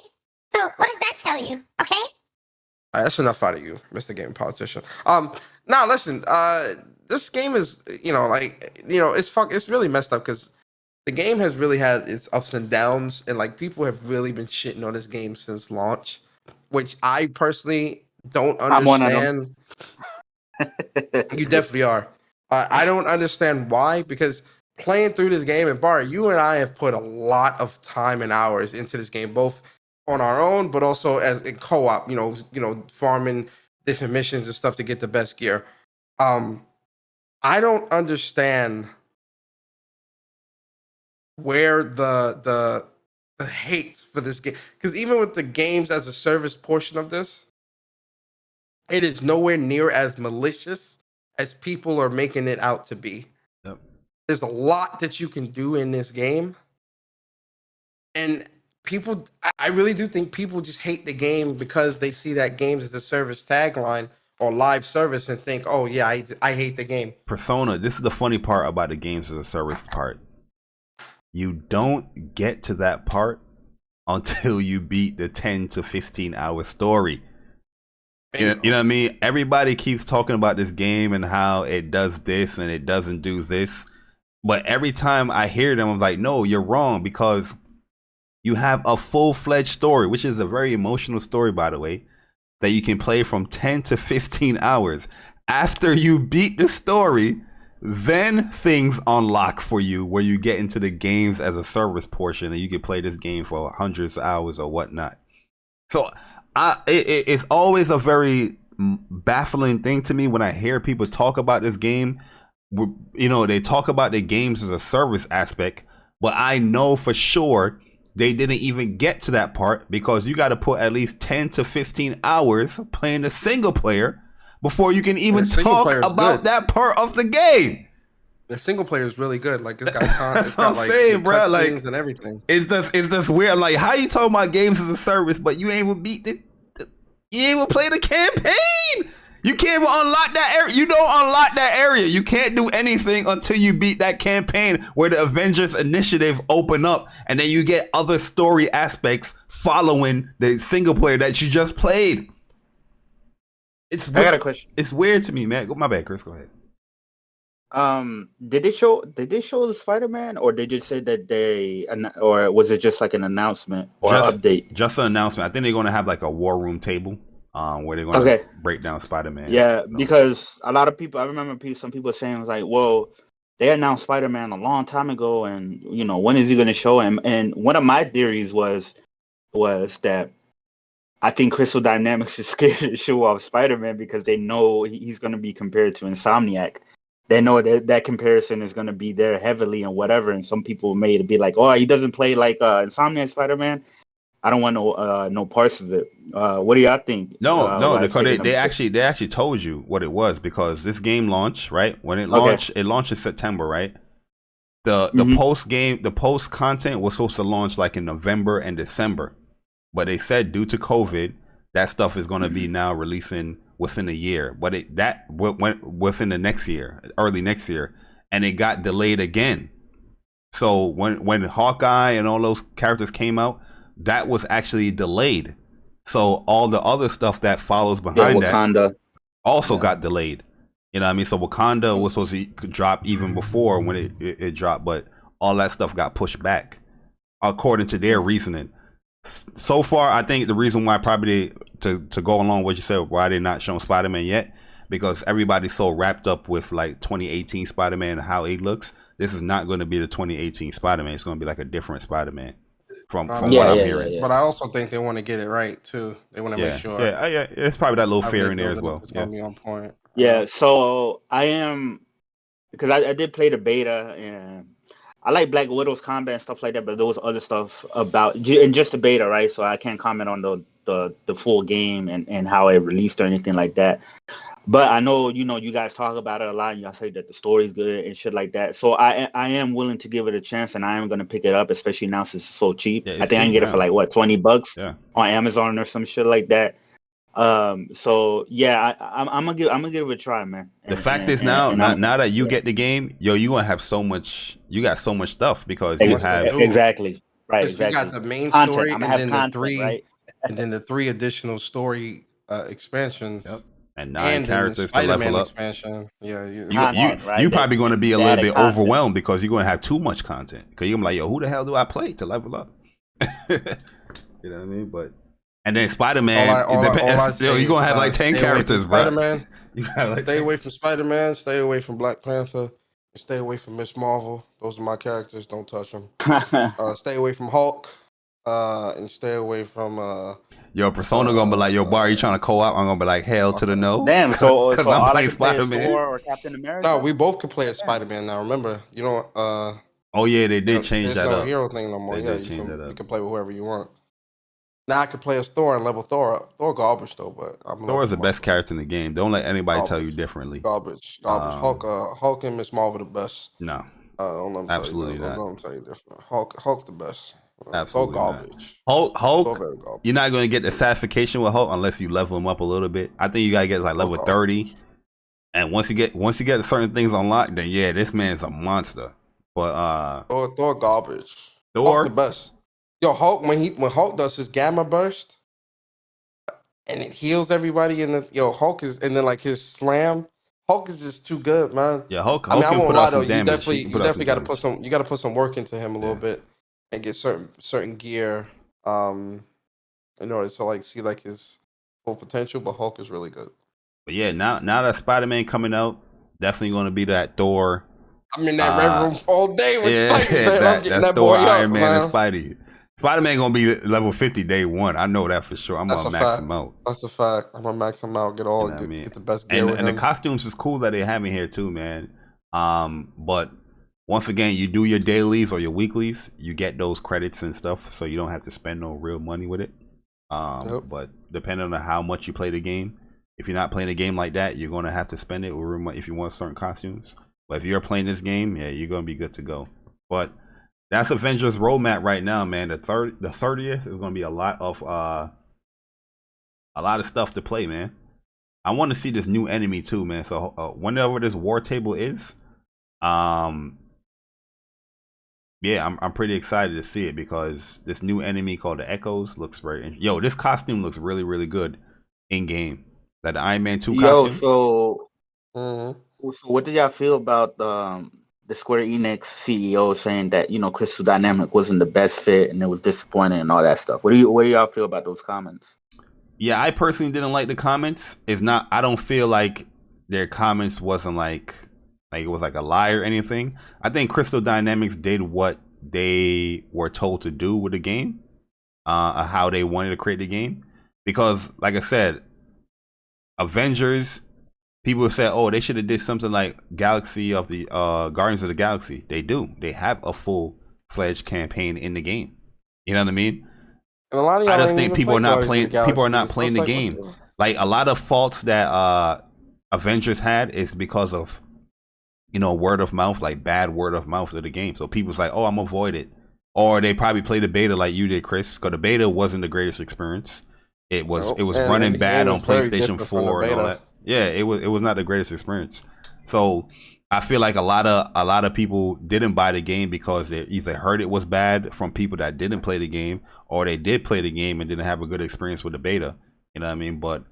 E: So what does that tell you, okay?
C: That's enough out of you, Mr. Game Politician. Now listen, this game is, you know, like, you know, it's really messed up because the game has really had its ups and downs, and like people have really been shitting on this game since launch, which I personally don't understand. I'm one of them. You definitely are. I don't understand why, because playing through this game, and Bari, you and I have put a lot of time and hours into this game, both on our own, but also as in co-op, you know, farming different missions and stuff to get the best gear. I don't understand where the hate for this game, because even with the games as a service portion of this, it is nowhere near as malicious as people are making it out to be. Yep. There's a lot that you can do in this game, and people, I really do think people just hate the game because they see that games as a service tagline or live service and think, oh yeah, I hate the game.
A: Persona, this is the funny part about the games as a service part. You don't get to that part until you beat the 10 to 15 hour story. You know what I mean? Everybody keeps talking about this game and how it does this and it doesn't do this. But every time I hear them, I'm like, no, you're wrong, because you have a full-fledged story, which is a very emotional story, by the way, that you can play from 10 to 15 hours. After you beat the story, then things unlock for you where you get into the games as a service portion and you can play this game for hundreds of hours or whatnot. So it's always a very baffling thing to me when I hear people talk about this game. You know, they talk about the games as a service aspect, but I know for sure they didn't even get to that part, because you got to put at least 10 to 15 hours playing the single player before you can even talk about that part of the game.
C: The single player is really good. Like, it's got content.
A: That's what I'm saying, bro. Like,
C: and everything.
A: It's just weird. Like, how you talking about games as a service, but you ain't even beat it? You ain't even play the campaign. You can't even unlock that area. You don't unlock that area. You can't do anything until you beat that campaign where the Avengers initiative open up, and then you get other story aspects following the single player that you just played. I
D: got a question.
A: It's weird to me, man. My bad, Chris. Go ahead.
D: Did they show the Spider-Man, or did you say that or was it just like an announcement or update?
A: Just an announcement. I think they're going to have like a war room table. Where they're going to break down Spider-Man.
D: Yeah, because a lot of people, I remember some people saying, was like, well, they announced Spider-Man a long time ago, and when is he going to show him? And one of my theories was that I think Crystal Dynamics is scared to show off Spider-Man because they know he's going to be compared to Insomniac. They know that comparison is going to be there heavily and whatever. And some people may be like, "Oh, he doesn't play like Insomniac Spider-Man. I don't want no parts of it." What do y'all think?
A: No, because they actually told you what it was, because this game launched, right? When it launched, it launched in September, right? The post content was supposed to launch like in November and December, but they said due to COVID, that stuff is going to be now releasing within a year. But that went within the next year, early next year, and it got delayed again. So when Hawkeye and all those characters came out, that was actually delayed. So all the other stuff that follows behind that also got delayed. You know what I mean? So Wakanda was supposed to drop even before when it dropped, but all that stuff got pushed back according to their reasoning. So far, I think the reason why probably to go along with what you said, why they're not showing Spider-Man yet, because everybody's so wrapped up with like 2018 Spider-Man and how he looks. This is not going to be the 2018 Spider-Man. It's going to be like a different Spider-Man from what I'm hearing.
C: Yeah. But I also think they want to get it right too. They want to make sure.
A: Yeah. It's probably that little fear in there as well.
C: It's going to be on point.
D: Yeah. So I am, because I did play the beta, and I like Black Widow's combat and stuff like that, but there was other stuff about and just the beta, right? So I can't comment on the full game and how it released or anything like that. But I know, you guys talk about it a lot, and y'all say that the story's good and shit like that. So I am willing to give it a chance, and I am going to pick it up, especially now since it's so cheap. I think I can get it for like, what, $20 on Amazon or some shit like that. So yeah, I'm gonna give it a try, man.
A: The fact is now that you get the game, you gonna have so much. You got so much stuff because you have
D: exactly.
C: You got the main story and then the three additional story expansions.
A: Yep. And 9 characters to level up.
C: Expansion. Yeah,
A: you probably going to be a little bit overwhelmed because you're going to have too much content. Because you're like, yo, who the hell do I play to level up? You know what I mean? And then Spider-Man, you're going to have like 10 characters, bro.
C: Spider-Man. Stay away from Spider-Man. Stay away from Black Panther. Stay away from Miss Marvel. Those are my characters. Don't touch them. Stay away from Hulk. And stay away from
A: Yo, Persona gonna be like, yo, Bar, you trying to co-op? I'm gonna be like, hell to the no.
D: Damn, because
A: I'm playing Spider-Man.
D: Or Captain America.
C: No, we both can play as Spider-Man now. Remember,
A: oh yeah, they did change that up.
C: There's no hero thing no more. You can play with whoever you want. Now I can play as Thor and level Thor up. Thor garbage though, but
A: Thor is the best character in the game. Don't let anybody tell you differently.
C: Garbage. Hulk and Miss Marvel the best.
A: No,
C: absolutely not. Don't tell you different. Hulk's the best.
A: Absolutely
C: garbage.
A: Hulk, you're not going to get the satisfaction with Hulk unless you level him up a little bit. I think you got to get like level 30, and once you get certain things unlocked, then yeah, this man's a monster. But
C: Thor garbage.
A: Thor
C: Hulk the best. Yo, Hulk when Hulk does his gamma burst, and it heals everybody in the Hulk is, and then like his slam. Hulk is just too good, man.
A: Yeah, Hulk can put out some damage.
C: You definitely got to put some. You got to put some work into him a little bit. And get certain gear, in order to like see like his full potential. But Hulk is really good.
A: But yeah, now that Spider-Man coming out, definitely going to be that Thor.
C: I'm in that red room all day with Spidey. I'm getting that
A: Thor,
C: boy
A: Iron Man,
C: man.
A: and Spidey. Spider-Man gonna be level 50 day one. I know that for sure. I'm gonna max him out.
C: That's a fact. I'm gonna max him out. Get the best gear.
A: And the costumes is cool that they have in here too, man. But once again, you do your dailies or your weeklies, you get those credits and stuff, so you don't have to spend no real money with it. But depending on how much you play the game, if you're not playing a game like that, you're going to have to spend it if you want certain costumes. But if you're playing this game, yeah, you're going to be good to go. But that's Avengers roadmap right now, man. The 30th is going to be a lot of stuff to play, man. I want to see this new enemy too, man. So whenever this war table is, yeah, I'm pretty excited to see it because this new enemy called the Echoes looks very interesting. This costume looks really, really good in game. That the Iron Man 2 costume.
D: So what did y'all feel about the Square Enix CEO saying that Crystal Dynamics wasn't the best fit and it was disappointing and all that stuff? What do y'all feel about those comments?
A: Yeah, I personally didn't like the comments. I don't feel like their comments wasn't like like it was like a lie or anything. I think Crystal Dynamics did what they were told to do with the game, how they wanted to create the game. Because, like I said, Avengers, people said, oh, they should have did something like Galaxy of the Guardians of the Galaxy. They do. They have a full-fledged campaign in the game. You know what I mean?
C: And a lot of
A: I just think people are not playing. People are not playing the
C: like,
A: game. Like a lot of faults that Avengers had is because of, you know, word of mouth, like bad word of mouth of the game. So people's like, oh, I'm gonna avoid it, or they probably play the beta like you did, Chris. Because the beta wasn't the greatest experience. It was running bad on PlayStation 4 and all that. Yeah, it was not the greatest experience. So I feel like a lot of people didn't buy the game because they either heard it was bad from people that didn't play the game, or they did play the game and didn't have a good experience with the beta. You know what I mean? But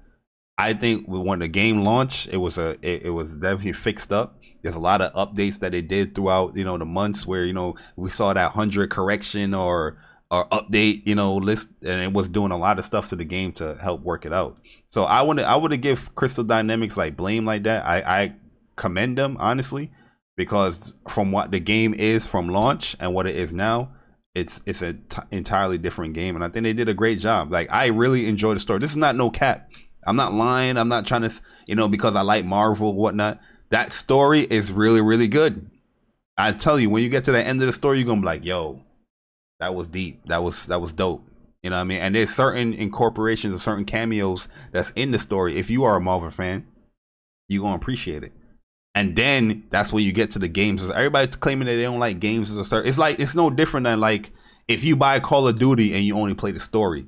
A: I think when the game launched, it was definitely fixed up. There's a lot of updates that they did throughout, you know, the months where, you know, we saw that 100 correction or update, you know, list, and it was doing a lot of stuff to the game to help work it out. So I would give Crystal Dynamics like blame like that. I commend them honestly, because from what the game is from launch and what it is now, it's an entirely different game, and I think they did a great job. Like, I really enjoy the story. This is not no cap. I'm not lying. I'm not trying to, you know, because I like Marvel, whatnot. That story is really, really good. I tell you, when you get to the end of the story, you're gonna be like, yo, that was deep. That was dope. You know what I mean? And there's certain incorporations or certain cameos that's in the story. If you are a Marvel fan, you're gonna appreciate it. And then that's when you get to the games. Everybody's claiming that they don't like games as a certain. It's like, it's no different than like if you buy Call of Duty and you only play the story.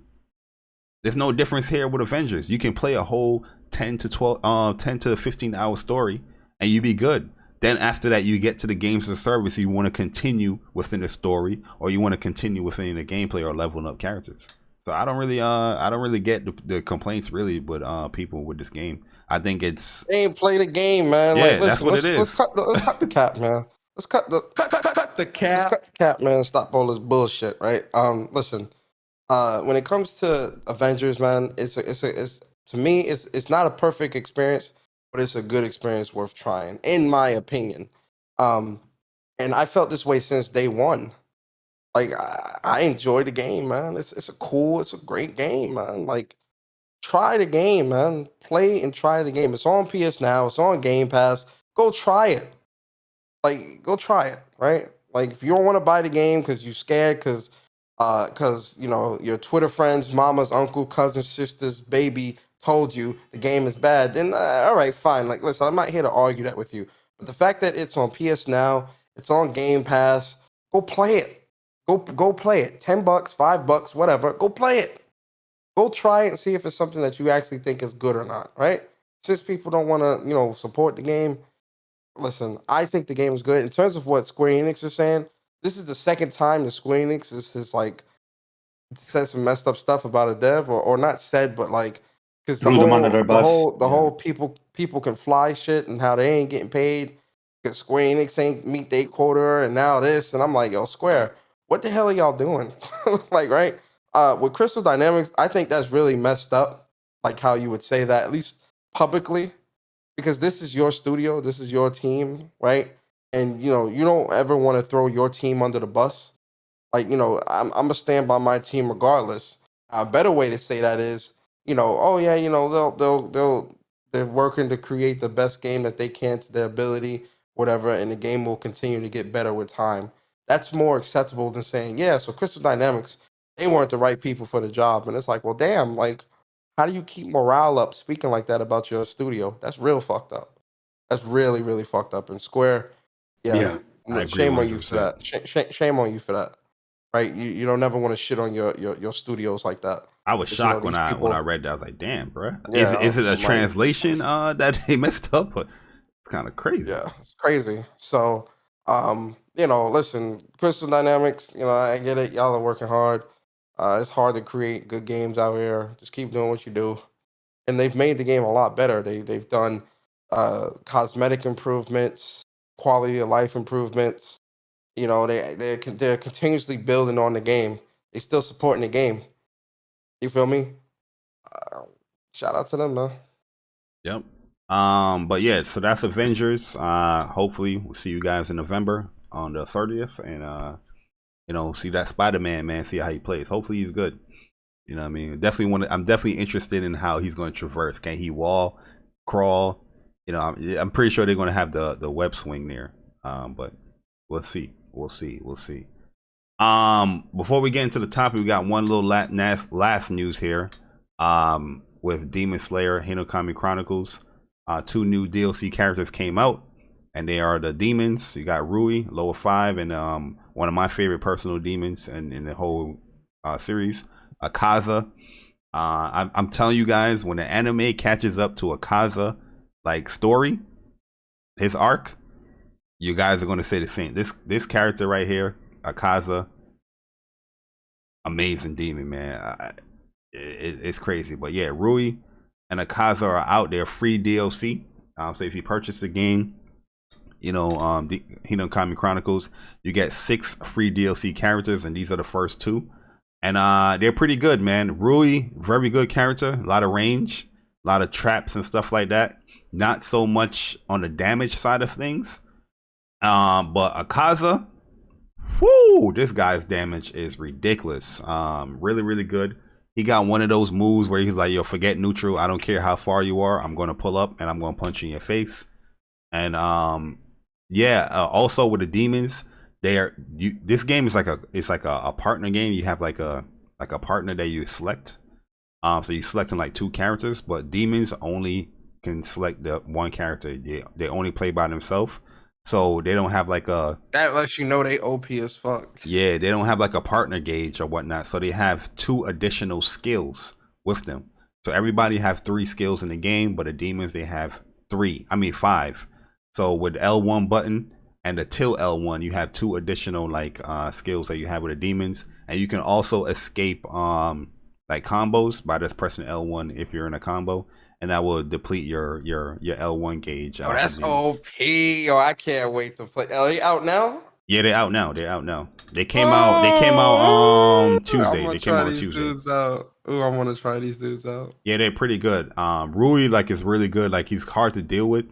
A: There's no difference here with Avengers. You can play a whole 10 to 15 hour story and you be good. Then after that, you get to the games as a service. You want to continue within the story, or you want to continue within the gameplay or leveling up characters. So I don't really get the complaints really with people with this game. I think it's
C: they ain't play the game, man.
A: Yeah,
C: like, listen,
A: that's what it is.
C: Let's cut the cap, man. Let's cut the cap. Let's cut the cap, man. Stop all this bullshit, right? Listen. When it comes to Avengers, man, it's to me, it's not a perfect experience, but it's a good experience worth trying, in my opinion. And I felt this way since day one. Like, I enjoy the game, man. It's a great game, man. Like, try the game, man. Play and try the game. It's on PS Now. It's on Game Pass. Go try it. Like, go try it, right? Like, if you don't want to buy the game because you're scared, because you know your Twitter friends, mama's, uncle, cousin, sister's baby told you the game is bad, then all right, fine. Like, listen, I'm not here to argue that with you, but the fact that it's on PS Now, it's on Game Pass, go play it. Go play it. $10, $5, whatever. Go play it. Go try it and see if it's something that you actually think is good or not, right? Since people don't want to, you know, support the game, listen, I think the game is good. In terms of what Square Enix is saying, this is the second time that Square Enix has like said some messed up stuff about a dev, or not said, but like, because the whole people can fly shit and how they ain't getting paid because Square Enix ain't meet their quota, and now this, and I'm like, yo, Square, what the hell are y'all doing? Like, right? With Crystal Dynamics, I think that's really messed up. Like how you would say that, at least publicly, because this is your studio, this is your team, right? And you know, you don't ever want to throw your team under the bus. Like, you know, I'm gonna stand by my team regardless. A better way to say that is, you know, oh yeah, you know, they're working to create the best game that they can to their ability, whatever, and the game will continue to get better with time. That's more acceptable than saying, yeah, so Crystal Dynamics, they weren't the right people for the job. And it's like, well, damn, like, how do you keep morale up speaking like that about your studio? That's real fucked up. That's really, really fucked up. And Square, yeah. Shame on you for that. Shame on you for that. Right? You don't never want to shit on your studios like that.
A: I was shocked when I read that. I was like, damn, bro. Yeah, is it a translation that they messed up? But it's kind of crazy.
C: Yeah, it's crazy. So, you know, listen, Crystal Dynamics, you know, I get it. Y'all are working hard. It's hard to create good games out here. Just keep doing what you do. And they've made the game a lot better. They've done cosmetic improvements, quality of life improvements. You know, they're continuously building on the game. They still supporting the game. You feel me? Shout out to them, man.
A: Yep. But yeah, so that's Avengers. Hopefully we'll see you guys in November on the 30th, and see that Spider-Man, man, see how he plays. Hopefully he's good. You know what I mean? I'm definitely interested in how he's going to traverse. Can he wall crawl? I'm pretty sure they're going to have the web swing there. But we'll see. Before we get into the topic, we got one little last news here. With Demon Slayer Hinokami Chronicles, 2 new DLC characters came out, and they are the demons. You got Rui, lower 5, and one of my favorite personal demons in the whole series, Akaza. I'm telling you guys, when the anime catches up to Akaza like story, his arc, you guys are going to say the same. This character right here, Akaza, amazing demon, man. It's crazy. But yeah, Rui and Akaza are out there, free DLC. So if you purchase the game, the Hinokami Chronicles, you get 6 free DLC characters, and these are the first 2. And they're pretty good, man. Rui, very good character, a lot of range, a lot of traps and stuff like that. Not so much on the damage side of things. But Akaza, whoo, this guy's damage is ridiculous. Really, really good. He got one of those moves where he's like, yo, forget neutral. I don't care how far you are. I'm going to pull up and I'm going to punch you in your face. And also with the demons, this game is like a partner game. You have like a partner that you select. So you selecting like 2 characters, but demons only can select the one character. They only play by themselves. So they don't have like that
C: lets you know they OP as fuck.
A: Yeah, they don't have like a partner gauge or whatnot. So they have 2 additional skills with them. So everybody have 3 skills in the game, but the demons, they have 5. So with L1 button and the till L1, you have 2 additional skills that you have with the demons, and you can also escape combos by just pressing L1 if you're in a combo. And that will deplete your L1 gauge.
C: Oh, that's OP. Oh, I can't wait to play. Are they out now?
A: Yeah, they're out now. They came out Tuesday. They came out Tuesday.
C: Ooh, I want to try these dudes out.
A: Yeah, they're pretty good. Rui is really good. He's hard to deal with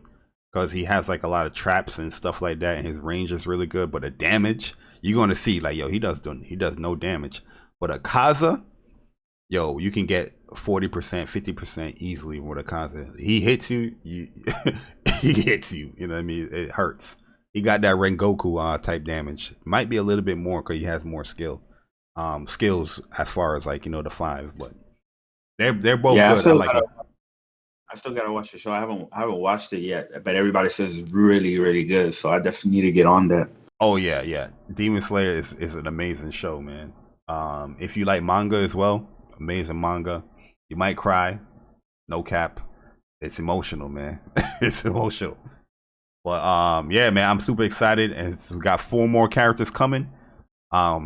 A: because he has a lot of traps and stuff like that, and his range is really good. But the damage, you're gonna see he does no damage. But Akaza, you can get 40%, 50% easily with Akaza. He hits you, he hits you. You know what I mean? It hurts. He got that Rengoku type damage. Might be a little bit more because he has more skills as far as the 5. But they're both good.
D: I still gotta watch the show. I haven't watched it yet, but everybody says it's really, really good. So I definitely need to get on that.
A: Oh yeah. Demon Slayer is an amazing show, man. If you like manga as well, amazing manga. You might cry, no cap. It's emotional, man. It's emotional. But yeah, man, I'm super excited, and we got 4 more characters coming. I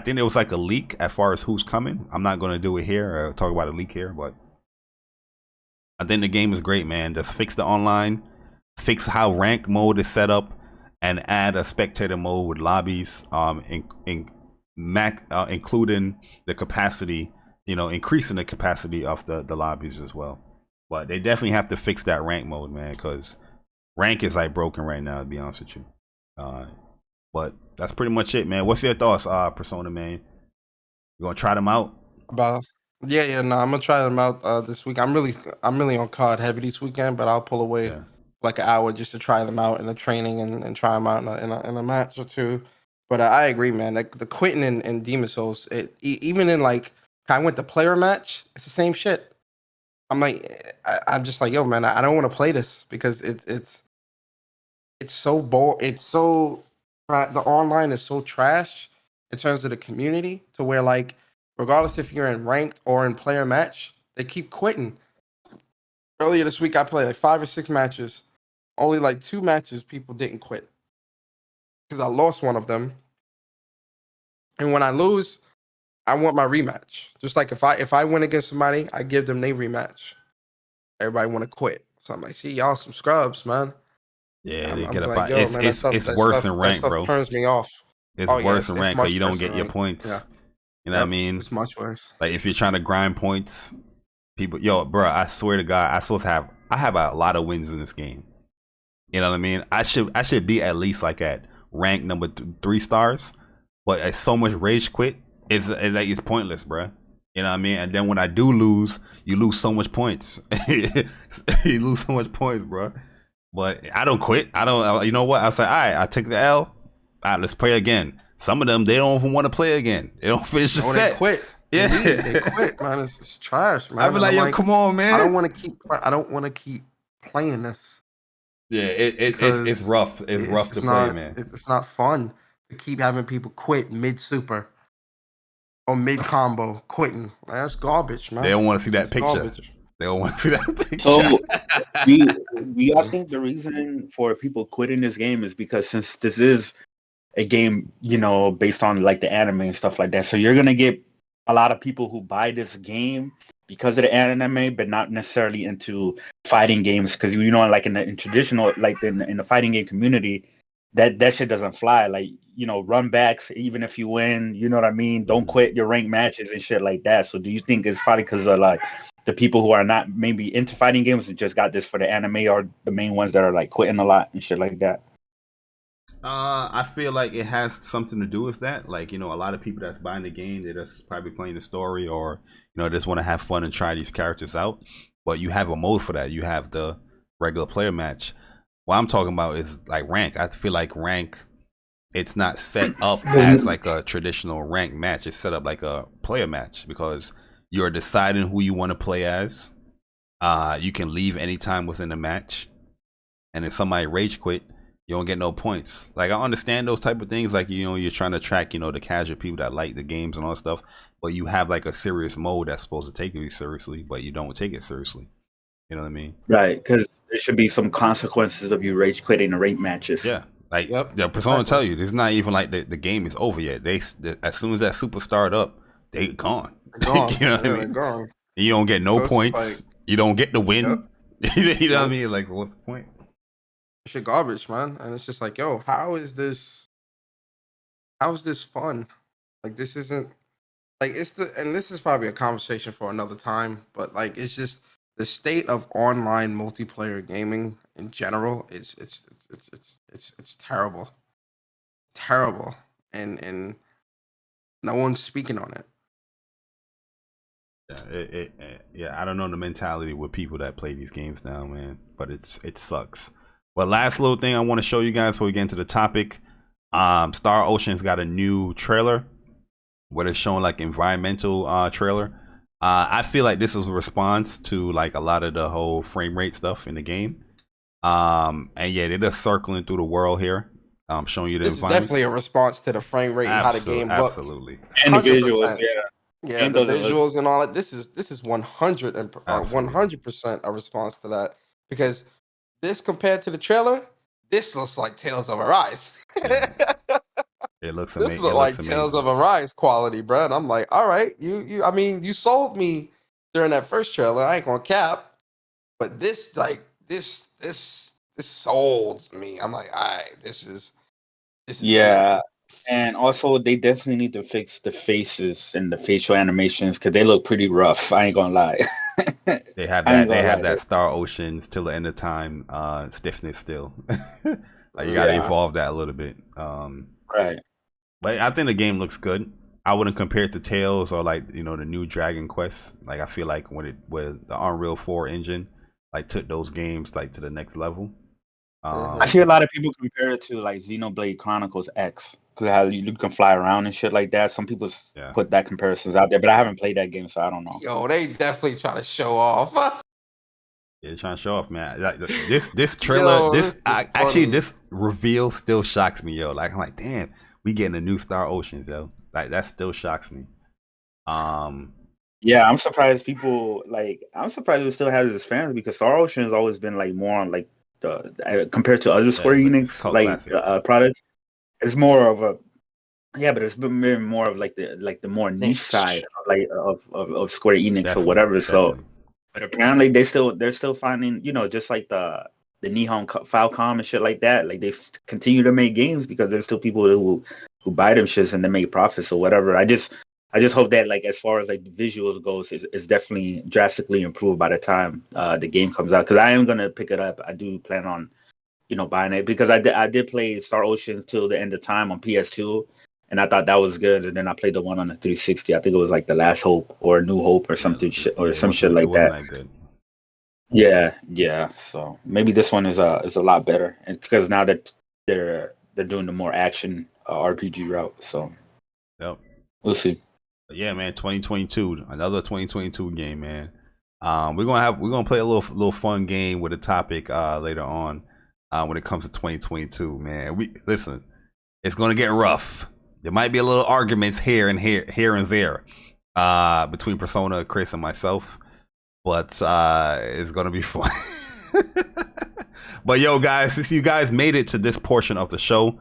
A: think there was a leak as far as who's coming. I'm not gonna do it here or talk about a leak here, but I think the game is great, man. Just fix the online, fix how rank mode is set up, and add a spectator mode with lobbies, including the capacity. Increasing the capacity of the lobbies as well. But they definitely have to fix that rank mode, man, because rank is broken right now, to be honest with you. But that's pretty much it, man. What's your thoughts, Persona, man? You gonna try them out?
C: I'm gonna try them out this week. I'm really on COD heavy this weekend, but I'll pull away an hour just to try them out in the training and try them out in a match or 2. But I agree, man. The quitting in Demon Souls, even in I went to player match. It's the same shit. I'm just yo, man. I don't want to play this because it's so boring. The online is so trash in terms of the community to where regardless if you're in ranked or in player match, they keep quitting. Earlier this week, I played 5 or 6 matches. Only 2 matches people didn't quit because I lost one of them. And when I lose, I want my rematch. Just if I win against somebody, I give them their rematch. Everybody want to quit. So I'm see, y'all some scrubs, man.
A: Yeah, they get up. It's worse than rank, bro.
C: Turns me off.
A: It's worse than rank because you don't get your points.
C: Yeah.
A: You know what I mean?
C: It's much worse.
A: If you're trying to grind points, people, bro, I swear to God, I supposed to have I have a lot of wins in this game. You know what I mean? I should be at least like at rank number 3 stars, but it's so much rage quit. It's pointless, bruh. You know what I mean? And then when I do lose, you lose so much points. You lose so much points, bro. But I don't quit. I don't. You know what? I say, all right, I take the L. All right, let's play again. Some of them, they don't even want to play again. They don't finish the set.
C: They quit.
A: Yeah,
C: they quit, man. It's trash, man.
A: I be like, yo, come on, man.
C: I don't want to keep playing this.
A: Yeah, it's rough. It's rough to play, man.
C: It's not fun to keep having people quit mid super or mid combo quitting. Man, that's garbage, man.
A: They don't want to see that picture. Garbage. They don't want to see that picture.
D: So, do y'all think the reason for people quitting this game is because since this is a game, you know, based on like the anime and stuff like that, so you're gonna get a lot of people who buy this game because of the anime, but not necessarily into fighting games, because you know, like in traditional, like in the fighting game community, that shit doesn't fly. Like, you know, run backs even if you win. You know what I mean? Don't quit your ranked matches and shit like that. So do you think it's probably because of like the people who are not maybe into fighting games and just got this for the anime, or the main ones that are like quitting a lot and shit like that?
A: I feel like it has something to do with that. Like, you know, a lot of people that's buying the game, they're just probably playing the story, or, you know, just want to have fun and try these characters out. But you have a mode for that. You have the regular player match. What I'm talking about is like rank. I feel like rank, it's not set up as like a traditional rank match. It's set up like a player match because you're deciding who you want to play as. You can leave anytime within the match. And if somebody rage quit, you don't get no points. Like, I understand those type of things. Like, you know, you're trying to track, you know, the casual people that like the games and all that stuff. But you have like a serious mode that's supposed to take you seriously, but you don't take it seriously. You know what I mean?
D: Right, because there should be some consequences of you rage quitting the ranked matches.
A: Yeah. Like, the Persona tell you, it's not even like the game is over yet. As soon as that super start up, they gone.
C: They're gone.
A: You know what I mean?
C: They're gone.
A: You don't get no points. Like, you don't get the win. Yep. You know what I mean? Like, what's the point?
C: Shit garbage, man. And it's just like, yo, how is this fun? Like, this isn't like, and this is probably a conversation for another time, but like, it's just the state of online multiplayer gaming in general. It's terrible. Terrible. And no one's speaking on it.
A: Yeah, I don't know the mentality with people that play these games now, man, but it sucks. Well, last little thing I want to show you guys before we get into the topic. Star Ocean's got a new trailer where they're showing like environmental trailer. I feel like this is a response to like a lot of the whole frame rate stuff in the game. And yeah, they're just circling through the world here. Showing you the
C: environment. This is definitely a response to the frame rate and how the game looks.
A: Absolutely.
D: And the visuals,
C: yeah, the visuals and all that. This is 100% a response to that, because this compared to the trailer, this looks like Tales of Arise.
A: It looks amazing.
C: This looks like Tales of Arise quality, bro. And I'm like, all right, I mean, you sold me during that first trailer. I ain't gonna cap, but this sold me. I'm like, all right, this is
D: yeah. And also, they definitely need to fix the faces and the facial animations because they look pretty rough. I ain't gonna lie.
A: They have that. They have that Star Oceans till the end of time stiffness still. Like, you gotta evolve that a little bit.
D: Right.
A: But I think the game looks good. I wouldn't compare it to Tales or like, you know, the new Dragon Quest. Like, I feel like when the Unreal 4 engine like took those games like to the next level.
D: I see a lot of people compare it to like Xenoblade Chronicles X because how you can fly around and shit like that. Some people put that comparisons out there, but I haven't played that game, so I don't know.
C: Yo, they definitely try to show off.
A: Yeah, they're trying to show off, man. Like, this trailer, this reveal still shocks me, yo. Like, I'm like, damn, we getting a new Star Oceans, yo. Like, that still shocks me.
D: Yeah, I'm surprised I'm surprised it still has its fans because Star Ocean has always been like more on like compared to other Square Enix products. It's more of a but it's been more of like the more niche side of Square Enix or whatever. Definitely. So, but apparently they're still finding, you know, just like the Nihon Falcom and shit like that. Like, they continue to make games because there's still people who buy them shits and they make profits or whatever. I just I just hope that like as far as like the visuals goes, it's definitely drastically improved by the time the game comes out. Because I am gonna pick it up. I do plan on buying it because I did play Star Ocean till the end of time on PS2, and I thought that was good. And then I played the one on the 360. I think it was like The Last Hope or New Hope or something some shit like that.
A: It wasn't that good.
D: Yeah. So maybe this one is a lot better, and because now that they're doing the more action RPG route. So
A: yep,
D: we'll see.
A: But yeah, man, 2022, another 2022 game, man. We're gonna play a little fun game with a topic later on when it comes to 2022, man. Listen, it's gonna get rough. There might be a little arguments here and there between Persona, Chris, and myself, but it's gonna be fun. But yo, guys, since you guys made it to this portion of the show,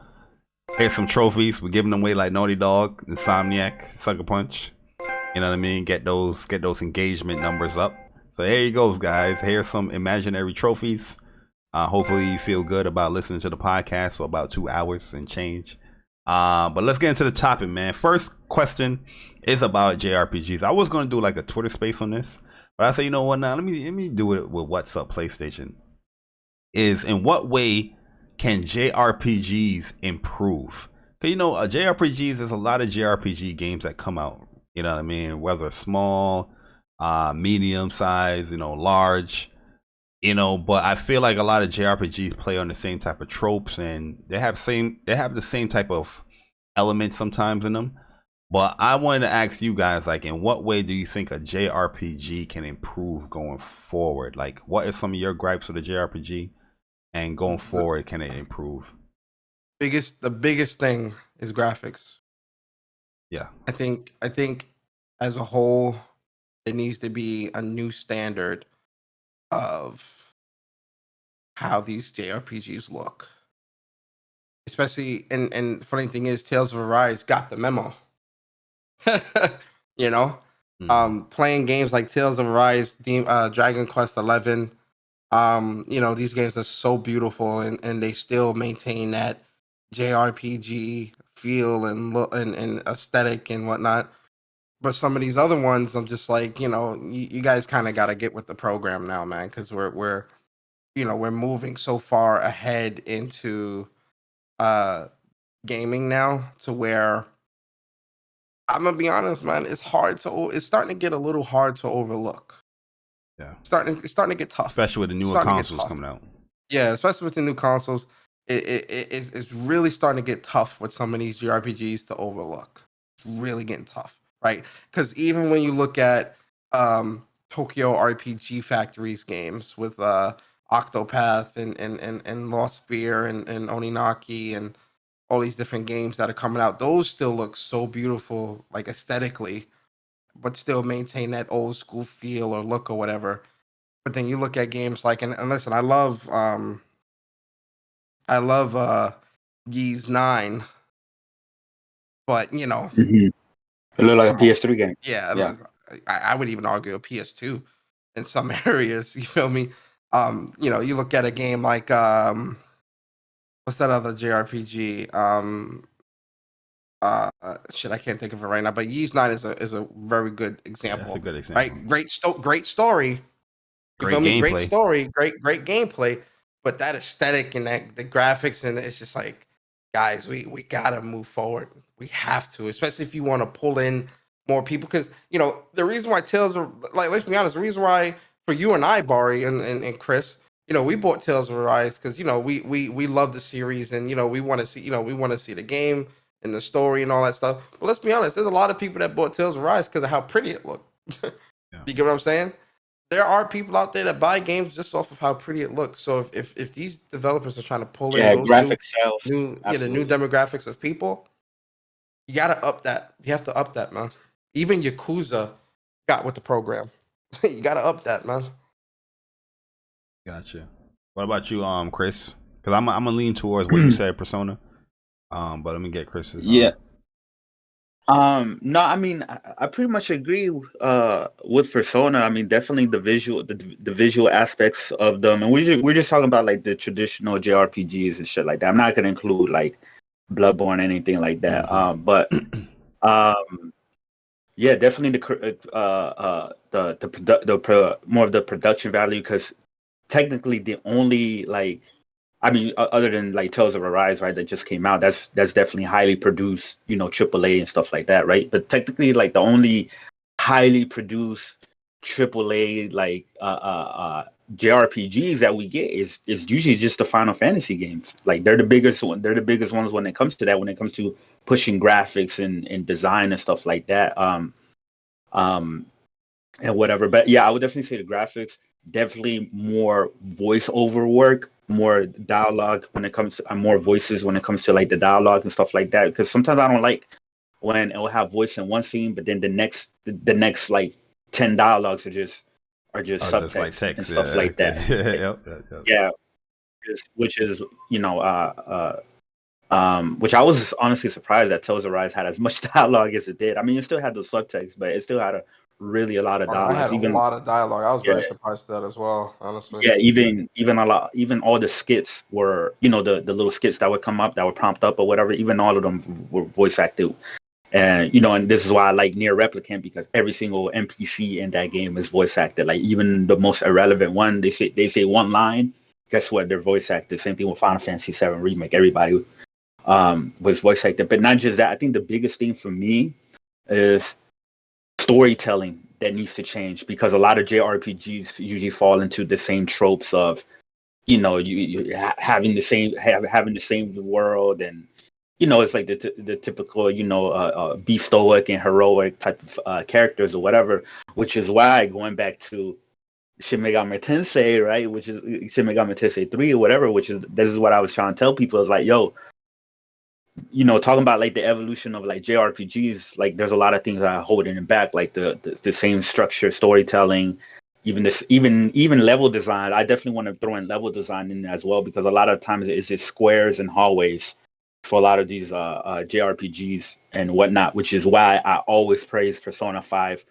A: here's some trophies. We're giving them away like Naughty Dog, Insomniac, Sucker Punch. You know what I mean? Get those engagement numbers up. So here you goes, guys. Here's some imaginary trophies. Hopefully you feel good about listening to the podcast for about 2 hours and change. But let's get into the topic, man. First question is about JRPGs. I was gonna do like a Twitter space on this, but I said, you know what? Now let me do it with What's Up PlayStation. Is in what way can JRPGs improve? Because JRPGs, there's a lot of JRPG games that come out. You know what I mean? Whether small, medium size, large. But I feel like a lot of JRPGs play on the same type of tropes, and they have the same type of elements sometimes in them. But I wanted to ask you guys, like, in what way do you think a JRPG can improve going forward? Like, what are some of your gripes with a JRPG, and going forward, can it improve?
C: The biggest thing is graphics.
A: Yeah,
C: I think as a whole, there needs to be a new standard of how these JRPGs look. Especially, and the funny thing is, Tales of Arise got the memo. Playing games like Tales of Arise, Dragon Quest 11, these games are so beautiful, and they still maintain that JRPG feel and look and aesthetic and whatnot. But some of these other ones, I'm just like, you guys kind of got to get with the program now, man, because we're moving so far ahead into gaming now to where I'm gonna be honest, man, it's starting to get a little hard to overlook.
A: Yeah,
C: it's starting to get tough,
A: especially with the newer consoles coming out.
C: Yeah, especially with the new consoles, it's really starting to get tough with some of these JRPGs to overlook. It's really getting tough, right? Because even when you look at Tokyo RPG Factory's games with Octopath and Lost Sphere and Oninaki and all these different games that are coming out, those still look so beautiful, like aesthetically, but still maintain that old school feel or look or whatever. But then you look at games like, and listen, I love Ys 9, but
D: it looked like a PS3 game.
C: Yeah. I would even argue a PS2 in some areas. You feel me? You look at a game like what's that other JRPG? I can't think of it right now. But Ys 9 is a very good example.
A: That's a good example.
C: Right? Great story. You feel me? Great story. Great gameplay. But that aesthetic and the graphics, and it's just like, guys, we gotta move forward. We have to, especially if you want to pull in more people. Because the reason why Tales are like, let's be honest, the reason why for you and I, Bari and Chris, we bought Tales of Arise because we love the series, and we want to see the game and the story and all that stuff. But let's be honest, there's a lot of people that bought Tales of Arise because of how pretty it looked. Yeah. You get what I'm saying? There are people out there that buy games just off of how pretty it looks. So if these developers are trying to pull in those new demographics of people, you gotta up that. You have to up that, man. Even Yakuza got with the program. You gotta up that, man.
A: Gotcha. What about you, Chris? Because I'm gonna lean towards what you said, Persona. But let me get Chris's.
D: Yeah. No, I mean, I pretty much agree with Persona. I mean, definitely the visual aspects of them, and we're just talking about like the traditional JRPGs and shit like that. I'm not gonna include like Bloodborne or anything like that. But Yeah, definitely more of the production value, because technically the only, like, I mean, other than like Tales of Arise, right, that just came out, that's definitely highly produced, AAA and stuff like that, right? But technically, like, the only highly produced AAA, like, JRPGs that we get is usually just the Final Fantasy games. Like, they're the biggest one. They're the biggest ones when it comes to that. When it comes to pushing graphics and design and stuff like that. Um, and whatever. But yeah, I would definitely say the graphics, definitely more voiceover work, more dialogue when it comes to more voices when it comes to like the dialogue and stuff like that. Because sometimes I don't like when it will have voice in one scene, but then the next like 10 dialogues are just
A: Oh, just like
D: subtext and
A: text.
D: stuff
A: Yeah.
D: like that.
A: Okay. Yep.
D: Yeah, which is which I was honestly surprised that Tales of Rise had as much dialogue as it did. I mean, it still had the subtext, but it still had a lot of
C: I had
D: dialogues.
C: a lot of dialogue. I was
D: Yeah,
C: very surprised at that as well, honestly.
D: yeah, even a lot, even all the skits were, the little skits that would come up, that would prompt up or whatever. Even all of them were voice acted, and and this is why I like Near Replicant, because every single NPC in that game is voice acted. Like, even the most irrelevant one, they say one line. Guess what? They're voice acted. Same thing with Final Fantasy VII Remake. Everybody was voice acted. But not just that. I think the biggest thing for me is storytelling that needs to change, because a lot of JRPGs usually fall into the same tropes of, having the same world, and it's like the typical, be stoic and heroic type of characters or whatever. Which is why, going back to Shin Megami Tensei, right, which is Shin Megami Tensei 3 or whatever, which is, this is what I was trying to tell people, is like, yo, talking about like the evolution of like JRPGs, like, there's a lot of things that are holding it back, like the same structure, storytelling, even level design. I definitely want to throw in level design in there as well, because a lot of times it's just squares and hallways for a lot of these JRPGs and whatnot, which is why I always praise Persona 5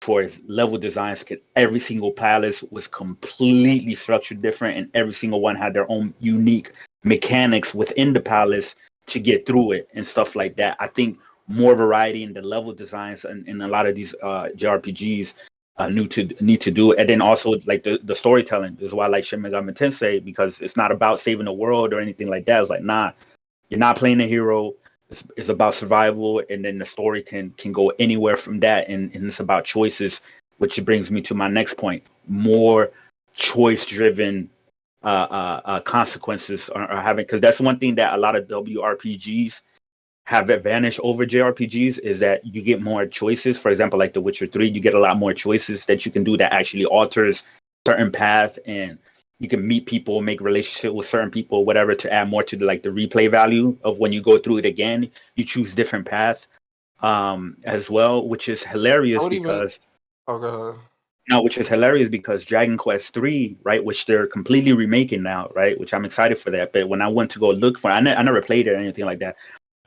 D: for its level designs. Every single palace was completely structured different, and every single one had their own unique mechanics within the palace to get through it and stuff like that. I think more variety in the level designs and a lot of these JRPGs need to do it. And then also, like, the storytelling is why I like Shin Megami Tensei, because it's not about saving the world or anything like that. It's like, nah, you're not playing a hero. It's about survival, and then the story can go anywhere from that, and it's about choices, which brings me to my next point: more choice driven consequences are having, because that's one thing that a lot of WRPGs have advantage over JRPGs, is that you get more choices. For example, like The Witcher 3, you get a lot more choices that you can do that actually alters certain paths, and you can meet people, make relationship with certain people, whatever, to add more to the replay value of when you go through it again. You choose different paths as well, which is hilarious because which is hilarious because Dragon Quest 3, right, which they're completely remaking now, right, which I'm excited for that. But when I went to go look for, I never played it or anything like that.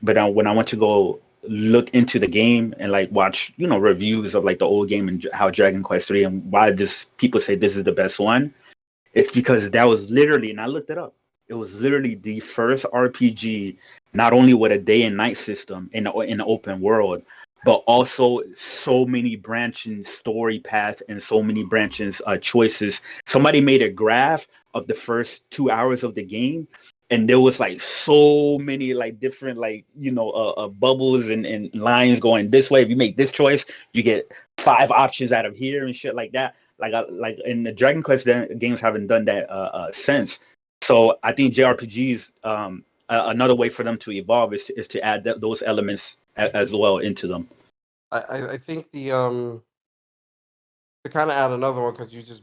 D: But when I went to go look into the game and watch, reviews of the old game and how Dragon Quest 3 and why people say this is the best one, it's because that was literally, and I looked it up, it was literally the first RPG, not only with a day and night system in the open world, but also so many branching story paths and so many branching choices. Somebody made a graph of the first 2 hours of the game, and there was so many different bubbles and lines going this way. If you make this choice, you get 5 options out of here and shit like that. In the Dragon Quest games haven't done that since. So I think JRPGs, another way for them to evolve is to add those elements as well into them.
C: I think to kind of add another one, because you just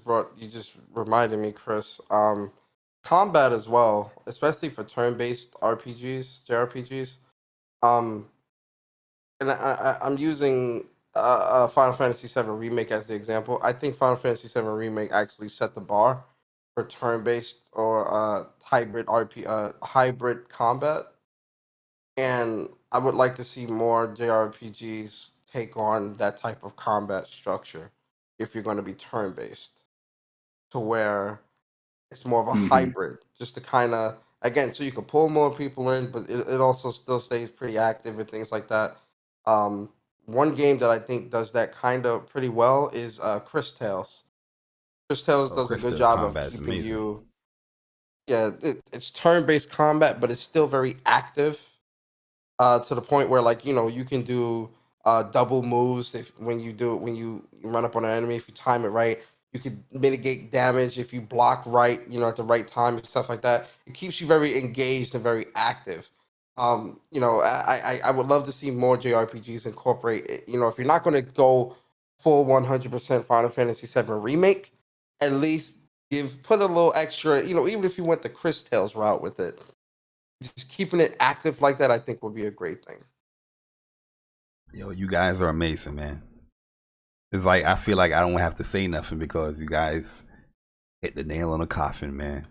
C: reminded me, Chris. Combat as well, especially for turn-based RPGs, JRPGs. And I'm using Final Fantasy VII Remake as the example. I think Final Fantasy VII Remake actually set the bar for turn-based or hybrid combat, and I would like to see more JRPGs take on that type of combat structure if you're going to be turn-based, to where it's more of a hybrid, just to kind of, again, so you can pull more people in, but it also still stays pretty active and things like that. one game that I think does that kind of pretty well is Chris Tales. Chris Tales does a good job of keeping you. Yeah, it's turn-based combat, but it's still very active. To the point where like you can do double moves if when you run up on an enemy, if you time it right, you could mitigate damage if you block right, at the right time and stuff like that. It keeps you very engaged and very active. I would love to see more JRPGs incorporate it. If you're not going to go full 100% Final Fantasy VII remake, at least put a little extra, even if you went the Chris Tales route with it, just keeping it active like that, I think would be a great thing.
A: Yo, you guys are amazing, man. It's like I feel like I don't have to say nothing because you guys hit the nail on the coffin, man.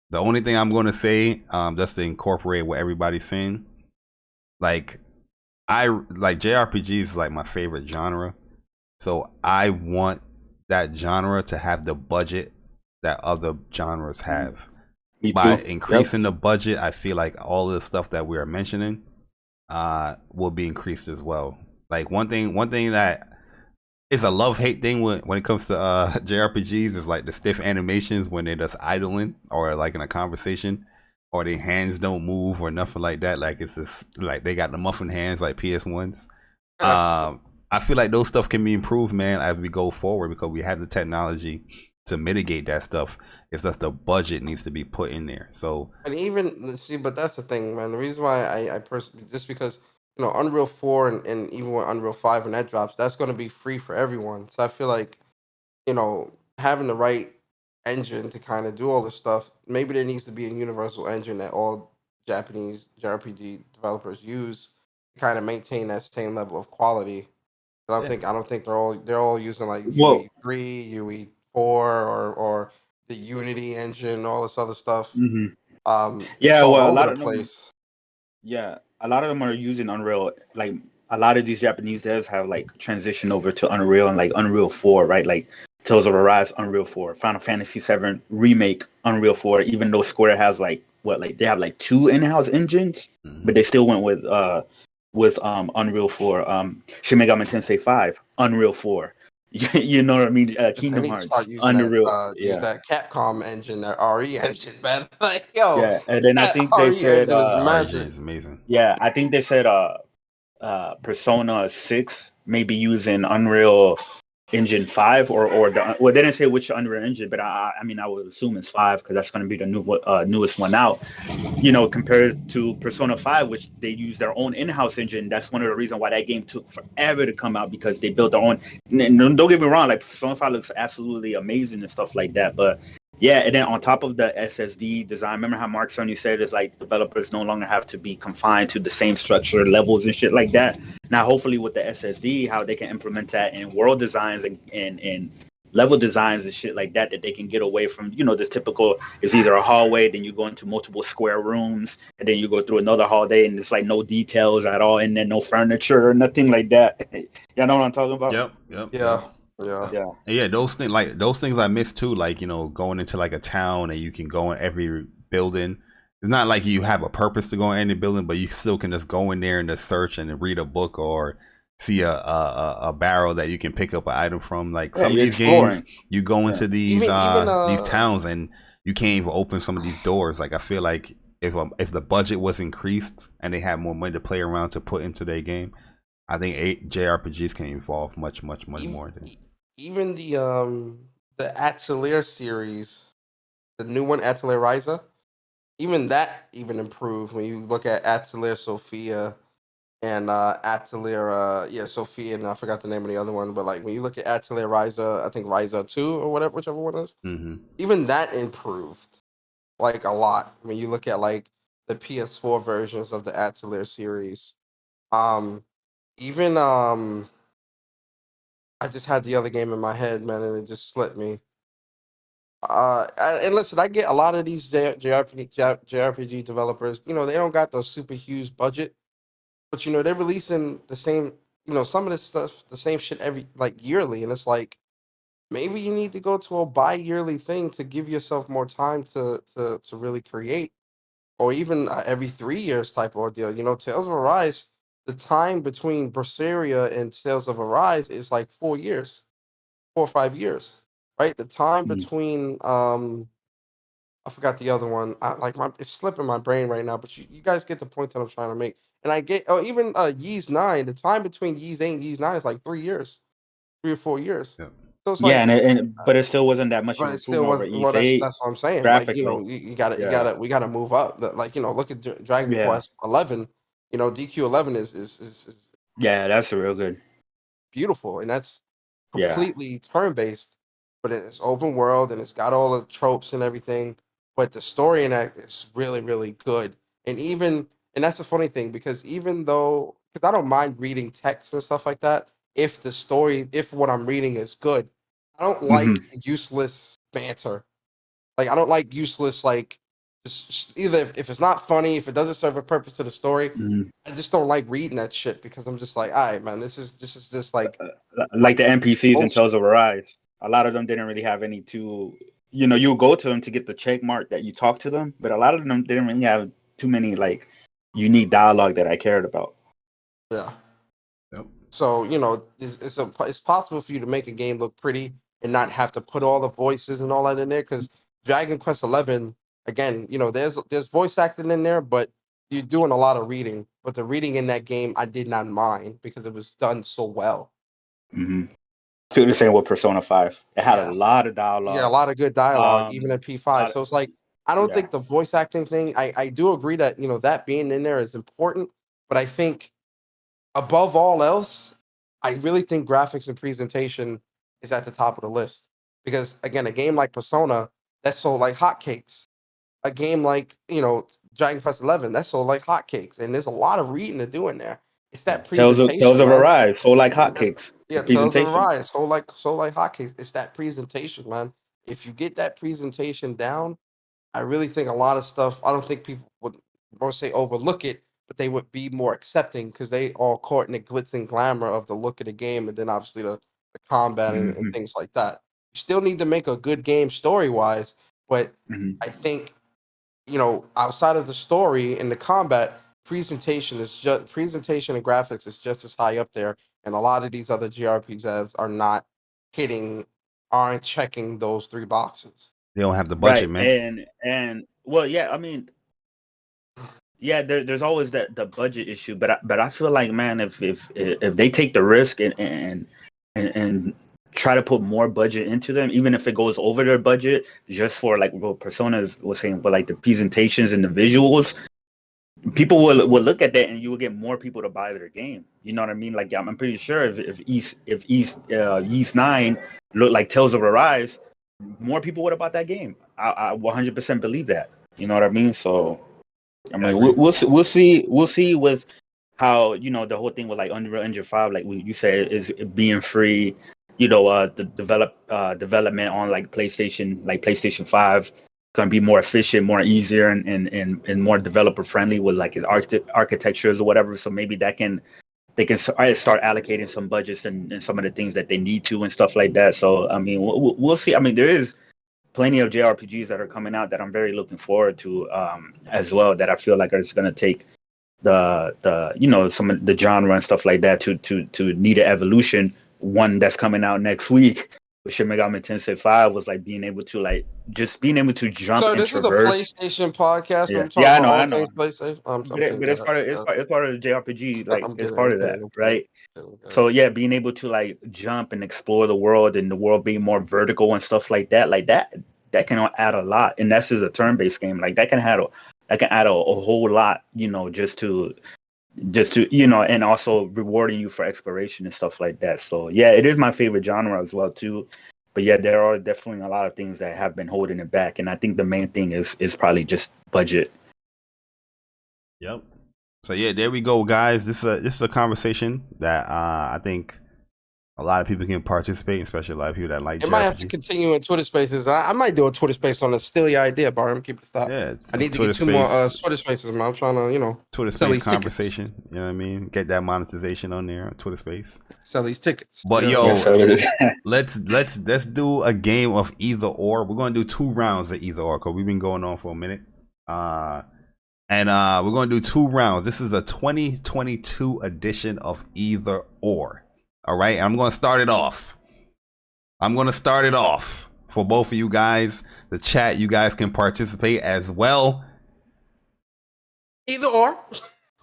A: The only thing I'm going to say, just to incorporate what everybody's saying, like JRPGs is like my favorite genre, so I want that genre to have the budget that other genres have. By increasing the budget, I feel like all of the stuff that we are mentioning will be increased as well. Like one thing that is a love-hate thing when it comes to JRPGs is like the stiff animations when they're just idling or like in a conversation or their hands don't move or nothing like that. Like it's just like they got the muffin hands like PS1s. I feel like those stuff can be improved, man, as we go forward because we have the technology to mitigate that stuff. It's just the budget needs to be put in there. So,
C: and even see, but that's the thing, man. The reason why I personally, just because Unreal 4 and even with Unreal 5 when that drops, that's going to be free for everyone. So I feel like having the right engine to kind of do all this stuff. Maybe there needs to be a universal engine that all Japanese JRPG developers use to kind of maintain that same level of quality. I don't think they're all using like UE3, UE4, or the Unity engine, all this other stuff.
D: Yeah, well,
C: a lot of place.
D: Yeah, a lot of them are using Unreal. Like a lot of these Japanese devs have like transitioned over to Unreal and like Unreal 4, right? Like Tales of Arise, Unreal 4, Final Fantasy 7 remake, Unreal 4. Even though Square has they have like 2 in-house engines, but they still went with Unreal 4. Shin Megami Tensei 5, Unreal 4. You know what I mean? Kingdom Hearts, Unreal.
C: Use that Capcom engine, that RE engine, man. Like, yo,
D: yeah, and then I think they said
A: is amazing.
D: Yeah, I think they said Persona 6 may be using Unreal Engine 5 or they didn't say which Unreal Engine, but I mean I would assume it's 5 because that's going to be the newest one out. Compared to Persona 5, which they use their own in-house engine. That's one of the reasons why that game took forever to come out, because they built their own. And don't get me wrong, like Persona 5 looks absolutely amazing and stuff like that, but yeah, and then on top of the SSD design, remember how Mark Cerny said it's like developers no longer have to be confined to the same structure, levels, and shit like that. Now, hopefully with the SSD, how they can implement that in world designs and level designs and shit like that they can get away from, this typical, it's either a hallway, then you go into multiple square rooms, and then you go through another hallway, and it's like no details at all, and then no furniture or nothing like that. You know what I'm talking about?
A: Yep.
C: Yeah.
A: Those things I miss too, like going into like a town and you can go in every building. It's not like you have a purpose to go in any building, but you still can just go in there and just search and read a book or see a barrel that you can pick up an item from. Like some of these games, you go into these towns and you can't even open some of these doors. Like I feel like if the budget was increased and they had more money to play around to put into their game, I think JRPGs can evolve much more than
C: even the Atelier series, the new one, Atelier Ryza, even that improved when you look at Atelier Sophia and Atelier Sophia, and I forgot the name of the other one, but like when you look at Atelier Ryza, I think Ryza 2 or whatever, whichever one is, even that improved like a lot when you look at like the PS4 versions of the Atelier series. Even I just had the other game in my head, man, and it just slipped me. And listen, I get a lot of these JRPG developers. They don't got those super huge budget, but they're releasing the same. Some of this stuff, the same shit every yearly, and it's like maybe you need to go to a bi-yearly thing to give yourself more time to really create, or even every 3 years type ordeal. Tales of Arise the time between Berseria and Tales of Arise is like 4 years, 4 or 5 years, right? The time between I forgot the other one. It's slipping my brain right now, but you guys get the point that I'm trying to make. And I get even Yeez 9, the time between Yeez 8 and Yeez 9 is like 3 years, 3 or 4 years.
A: Yep.
C: So it's
D: Yeah,
C: like,
D: but it still wasn't that much of
C: but
D: an
C: it still
D: improvement over
C: was well.
D: E8
C: That's what I'm saying. Like
D: graphically.
C: we gotta move up. Look at Dragon Quest 11. DQ 11 is
D: Yeah, that's real good.
C: beautiful, and that's
D: Yeah.
C: completely turn based, but it's open world and it's got all the tropes and everything. But the story in that is really, really good. And that's the funny thing because because I don't mind reading text and stuff like that, if what I'm reading is good, I don't like useless banter. Like I don't like useless just either if it's not funny, if it doesn't serve a purpose to the story, I just don't like reading that shit because I'm just like, all right, man, this is just like
D: the NPCs in
C: bullshit.
D: Tales of Arise. A lot of them didn't really have any you go to them to get the check mark that you talk to them, but a lot of them didn't really have too many like unique dialogue that I cared about.
C: Yeah.
A: Yep. So
C: it's possible for you to make a game look pretty and not have to put all the voices and all that in there. Because Dragon Quest 11, again, there's voice acting in there, but you're doing a lot of reading. But the reading in that game, I did not mind because it was done so well.
D: I feel the same with Persona 5. It had a lot of dialogue.
C: Yeah, a lot of good dialogue, even in P5. So it's like I don't think the voice acting thing. I do agree that that being in there is important, but I think above all else, I really think graphics and presentation is at the top of the list because again, a game like Persona that's sold like hotcakes. A game like Dragon Quest 11 that's sold like hotcakes, and there's a lot of reading to do in there. It's that presentation.
D: Tales of Arise sold like hotcakes.
C: Yeah, Tales of Arise sold like hotcakes. It's that presentation, man. If you get that presentation down, I really think a lot of stuff. I don't think people would more say overlook it, but they would be more accepting because they all caught in the glitz and glamour of the look of the game, and then obviously the combat and things like that. You still need to make a good game story wise, but I think outside of the story and the combat, presentation and graphics is just as high up there, and a lot of these other JRPGs aren't checking those 3 boxes.
A: They don't have the budget, man.
D: And well, yeah, I mean, yeah, there's always the budget issue, but I feel like, man, if they take the risk and try to put more budget into them, even if it goes over their budget, just for like what Persona was saying, but like the presentations and the visuals, people will look at that and you will get more people to buy their game. You know what I mean? Like I'm pretty sure if Yeast 9 looked like Tales of Arise, more people would have bought that game. I 100% believe that. You know what I mean? So I mean, we'll see with how the whole thing with like Unreal Engine 5, like you said, is being free. The development on like PlayStation 5 gonna be more efficient, more easier, and more developer friendly with like its architectures or whatever. So maybe they can start allocating some budgets and some of the things that they need to and stuff like that. So I mean, we'll see. I mean, there is plenty of JRPGs that are coming out that I'm very looking forward to as well, that I feel like are just gonna take the some of the genre and stuff like that to need an evolution. One that's coming out next week with Shin Megami Tensei 5 was like being able to jump.
C: So
D: this
C: is a PlayStation podcast.
D: Yeah, I know.
C: PlayStation.
D: But it's part of the JRPG. Like it's part of that, right? So yeah, being able to like jump and explore the world, and the world being more vertical and stuff like that can add a lot. And that's just a turn-based game. Like that can add a whole lot. Just to and also rewarding you for exploration and stuff like that. So yeah, it is my favorite genre as well too. But yeah, there are definitely a lot of things that have been holding it back, and I think the main thing is probably just budget.
A: Yep. So yeah, there we go, guys. This is a conversation that I think a lot of people can participate, especially a lot of people that like.
C: It might have to continue in Twitter Spaces. I might do a Twitter Space on a Steal Your Idea, Bar. Keep it stop.
A: Yeah,
C: I need to get 2 more Twitter Spaces, man. I'm trying to,
A: Twitter Space conversation. Tickets. You know what I mean? Get that monetization on there on Twitter Space.
C: Sell these tickets.
A: But let's do a game of either or. We're gonna do 2 rounds of either or because we've been going on for a minute. And we're going to do 2 rounds. This is a 2022 edition of Either Or. All right, I'm going to start it off. For both of you guys. The chat, you guys can participate as well.
C: Either or.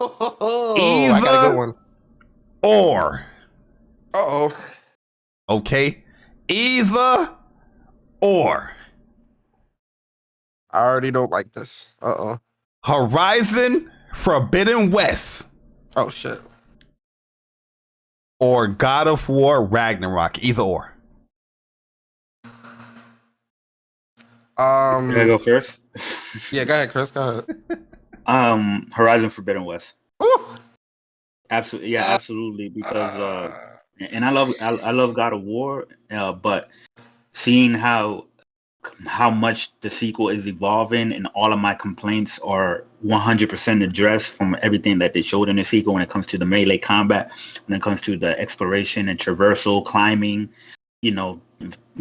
A: Either
C: I got a good one.
A: Or.
C: Uh-oh.
A: Okay. Either or.
C: I already don't like this. Uh-oh.
A: Horizon Forbidden West.
C: Oh, shit.
A: Or God of War Ragnarok. Either or.
D: Can I go first?
C: Yeah, go ahead, Chris. Go ahead.
D: Horizon Forbidden West.
C: Ooh.
D: Absolutely, yeah, absolutely. Because and I love God of War, but seeing how much the sequel is evolving and all of my complaints are 100% addressed from everything that they showed in the sequel when it comes to the melee combat, when it comes to the exploration and traversal, climbing,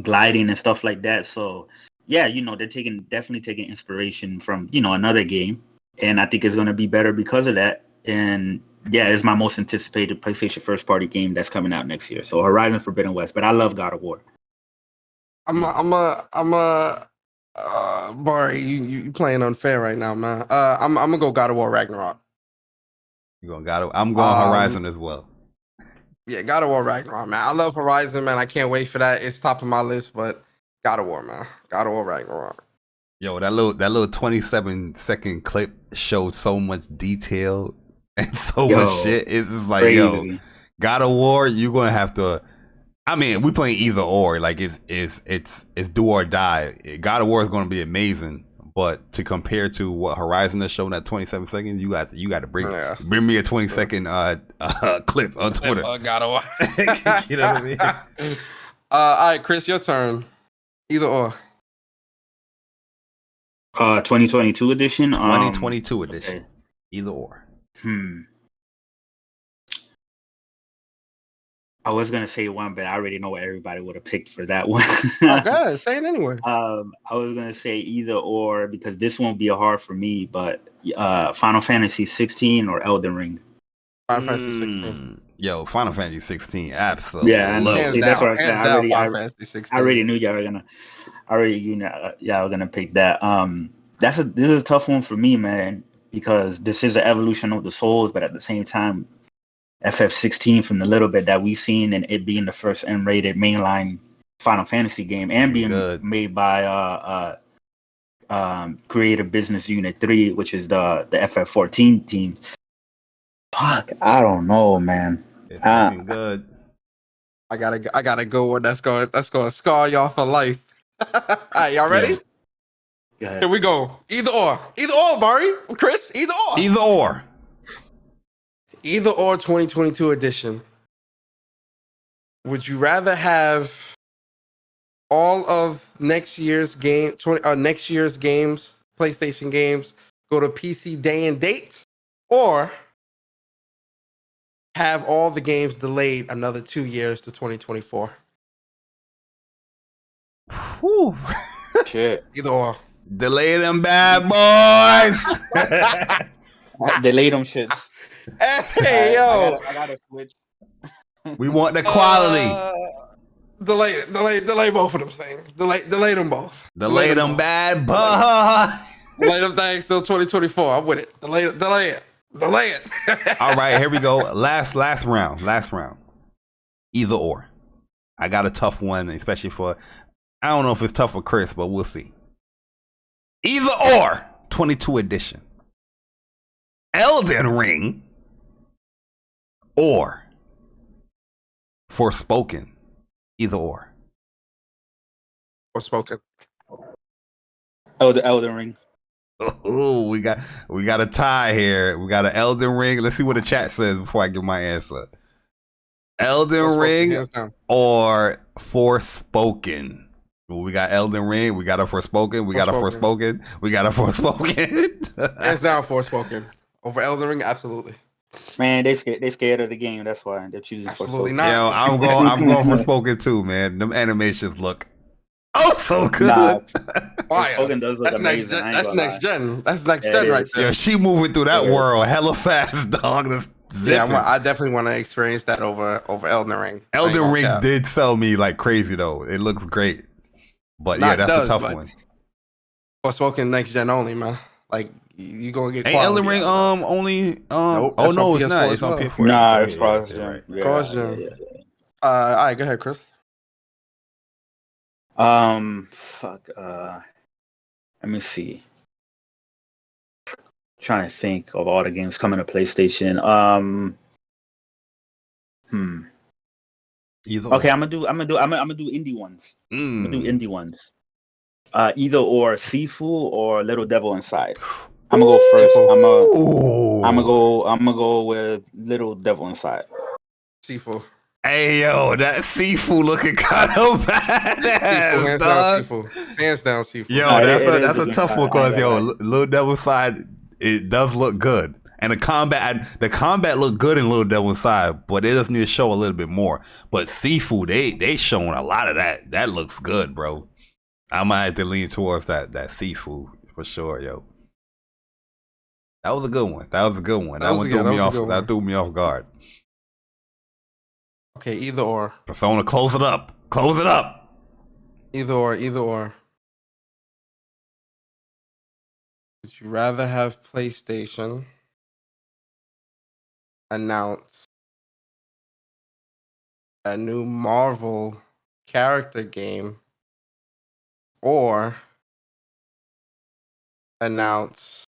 D: gliding and stuff like that. So yeah, they're definitely taking inspiration from, another game. And I think it's going to be better because of that. And yeah, it's my most anticipated PlayStation first party game that's coming out next year. So Horizon Forbidden West, but I love God of War.
C: Bari, you playing unfair right now, man. I'm gonna go God of War Ragnarok.
A: I'm going Horizon as well.
C: Yeah, God of War Ragnarok, man. I love Horizon, man. I can't wait for that. It's top of my list, but God of War, man. God of War Ragnarok.
A: Yo, that little 27-second clip showed so much detail and so much shit. It's like, crazy. God of War, you're gonna have to. I mean, we playing either or. Like it's do or die. God of War is gonna be amazing, but to compare to what Horizon is showing at 27 seconds, you got to bring me a 20-second clip on Twitter.
C: God of War.
A: You know what I mean?
C: All right, Chris, your turn. Either or.
D: 2022 edition.
A: 2022 edition.
D: Okay.
A: Either or.
D: I was gonna say one, but I already know what everybody would have picked for that one.
C: Oh, God, say it anyway.
D: I was gonna say either or because this won't be hard for me, but Final Fantasy 16 or Elden Ring.
C: Final Fantasy 16.
A: Yo, Final Fantasy 16, absolutely.
D: Yeah, that's what I said. I already knew y'all were gonna. Y'all were gonna pick that. This is a tough one for me, man, because this is an evolution of the Souls, but at the same time, FF16 from the little bit that we've seen and it being the first M-rated mainline Final Fantasy game and being made by Creative Business Unit 3, which is the FF14 team. Fuck, I don't know, man.
A: It's looking good.
C: I gotta go one that's gonna scar y'all for life. All right, y'all ready?
D: Yeah.
C: Here we go. Either or, Bari, Chris. Either or. Either or 2022 edition. Would you rather have all of next year's games, PlayStation games, go to PC day and date, or have all the games delayed another 2 years to 2024?
A: Whew.
D: Shit.
C: Either or.
A: Delay them bad boys.
D: Delay them shits.
C: Hey, yo.
D: I gotta switch.
A: We want the quality.
C: Delay both of them things. Delay them both.
A: Delay them bad boys.
C: Delay them things till 2024. I'm with it. Delay it.
A: All right, here we go. Last round. Either or. I got a tough one, especially for. I don't know if it's tough for Chris, but we'll see. Either or 22 edition. Elden Ring or Forspoken. Either or.
C: Forspoken.
D: Elden Ring.
A: Oh, we got a tie here. We got an Elden Ring. Let's see what the chat says before I give my answer. Elden Ring or Forspoken. We got Elden Ring. We got a Forspoken. We got a Forspoken.
C: Hands down, Forspoken. Over Elden Ring, absolutely.
D: Man, they scared of the game. That's why they're choosing
C: absolutely
D: Forspoken.
C: not.
A: Yo, I'm going Forspoken too, man. Them animations look Oh, so good.
D: Nah,
C: Fire.
D: Forspoken does look
C: That's next
D: amazing.
C: gen.
D: I ain't
C: That's
D: gonna
C: next
D: lie.
C: gen. That's next
D: Yeah,
C: gen
D: it
C: right
D: is.
C: there.
A: Yeah, she moving through that
D: Yeah.
A: world hella fast, dog. That's
C: Yeah,
A: zipping.
C: I definitely want to experience that over Elden Ring. I ain't
A: Elden
C: gonna
A: Ring
C: cap.
A: did sell me like crazy though. It looks great. But
C: Nah,
A: yeah,
C: it
A: that's
C: does,
A: a tough
C: but-
A: one.
C: Forspoken next gen only, man. Like you gonna get
A: Ain't
C: quality.
A: Elden Ring
C: out of that.
A: only
C: Nope,
A: oh
C: that's
A: no,
C: on
A: it's not.
C: PS4
A: It's
C: as
A: on
C: well.
A: PS4.
D: Nah,
A: Oh,
D: it's
A: yeah,
D: cross
A: yeah,
D: gen.
A: right.
D: Yeah,
C: Cross
D: yeah,
C: gen.
D: yeah.
C: All right, go ahead, Chris.
D: Fuck. Let me see. Trying to think of all the games coming to PlayStation.
A: Either
D: Okay,
A: or.
D: I'm gonna do indie ones. I'm gonna do
A: Mm.
D: indie ones. Either or Sifu or Little Devil Inside. I'm gonna go first. I'm gonna go with Little Devil Inside.
C: Sifu.
A: Hey yo, that seafood looking kind of bad.
C: Sifu, hands down, Sifu. Hands down, Sifu.
A: Yo,
D: Nah,
A: that's
D: it is
A: a
D: looking
A: tough
D: fire,
A: one
D: I ain't
A: because
D: gonna
A: yo,
D: lie.
A: Little Devil Side, it does look good, and the combat look good in Little Devil Side, but it does need to show a little bit more. But Seafood, they showing a lot of that. That looks good, bro. I might have to lean towards that Seafood for sure, yo. That was a good one. That threw me off. That threw me off guard.
C: Okay, either or.
A: Persona, close it up. Close it up.
C: Either or. Would you rather have PlayStation announce a new Marvel character game or announce...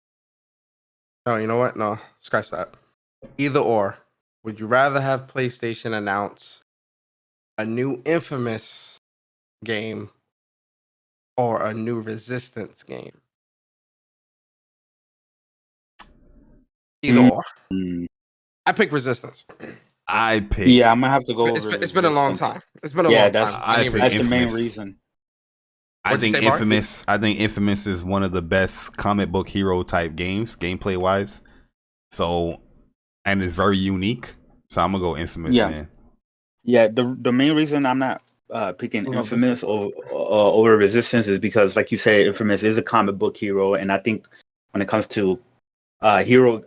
C: Oh, you know what? No, scratch that. Either or. Would you rather have PlayStation announce a new Infamous game or a new Resistance game? Either or. I pick Resistance.
A: I pick.
D: Yeah, I'm gonna have to go.
C: It's been a long time. It's been a
D: Yeah,
C: long
D: that's
C: time.
D: that's the main
A: Infamous.
D: reason.
A: I
C: What'd you
A: think
C: say, Bart?
A: Infamous. I think Infamous is one of the best comic book hero type games, gameplay wise. So, and it's very unique. So I'm gonna go Infamous,
D: Yeah.
A: man.
D: Yeah, the main reason I'm not picking Infamous over Resistance is because, like you say, Infamous is a comic book hero, and I think when it comes to hero,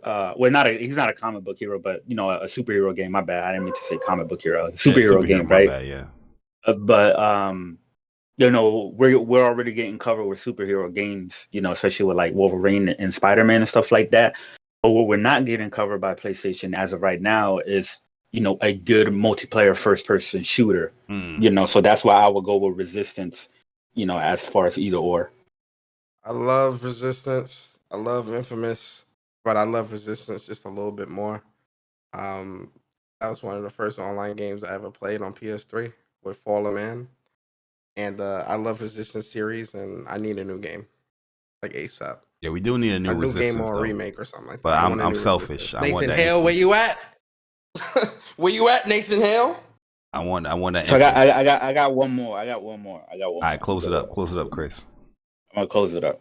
D: he's not a comic book hero, but you know, a superhero game. My bad, I didn't mean to say comic book hero. Superhero game,
A: my
D: right?
A: bad, yeah.
D: But you know, we're already getting covered with superhero games, you know, especially with like Wolverine and Spider-Man and stuff like that. But what we're not getting covered by PlayStation as of right now is, you know, a good multiplayer first-person shooter. You know, so that's why I would go with Resistance, you know, as far as either or.
C: I love Resistance. I love Infamous, but I love Resistance just a little bit more. That was one of the first online games I ever played on PS3 with Fallen Man. And I love Resistance series, and I need a new game, like ASAP.
A: Yeah, we do need a new Resistance,
C: game or a
A: though.
C: remake or something like that.
A: But
C: I want a
A: I'm
C: new
A: selfish.
C: Resistance.
A: I want
C: Nathan
A: that
C: Hale, where
A: Infamous.
C: you at? Where you at, Nathan Hale?
A: I want that.
D: So
A: Infamous.
D: I got one more.
A: All right, close it up. Close it up, Chris.
D: I'm gonna close it up.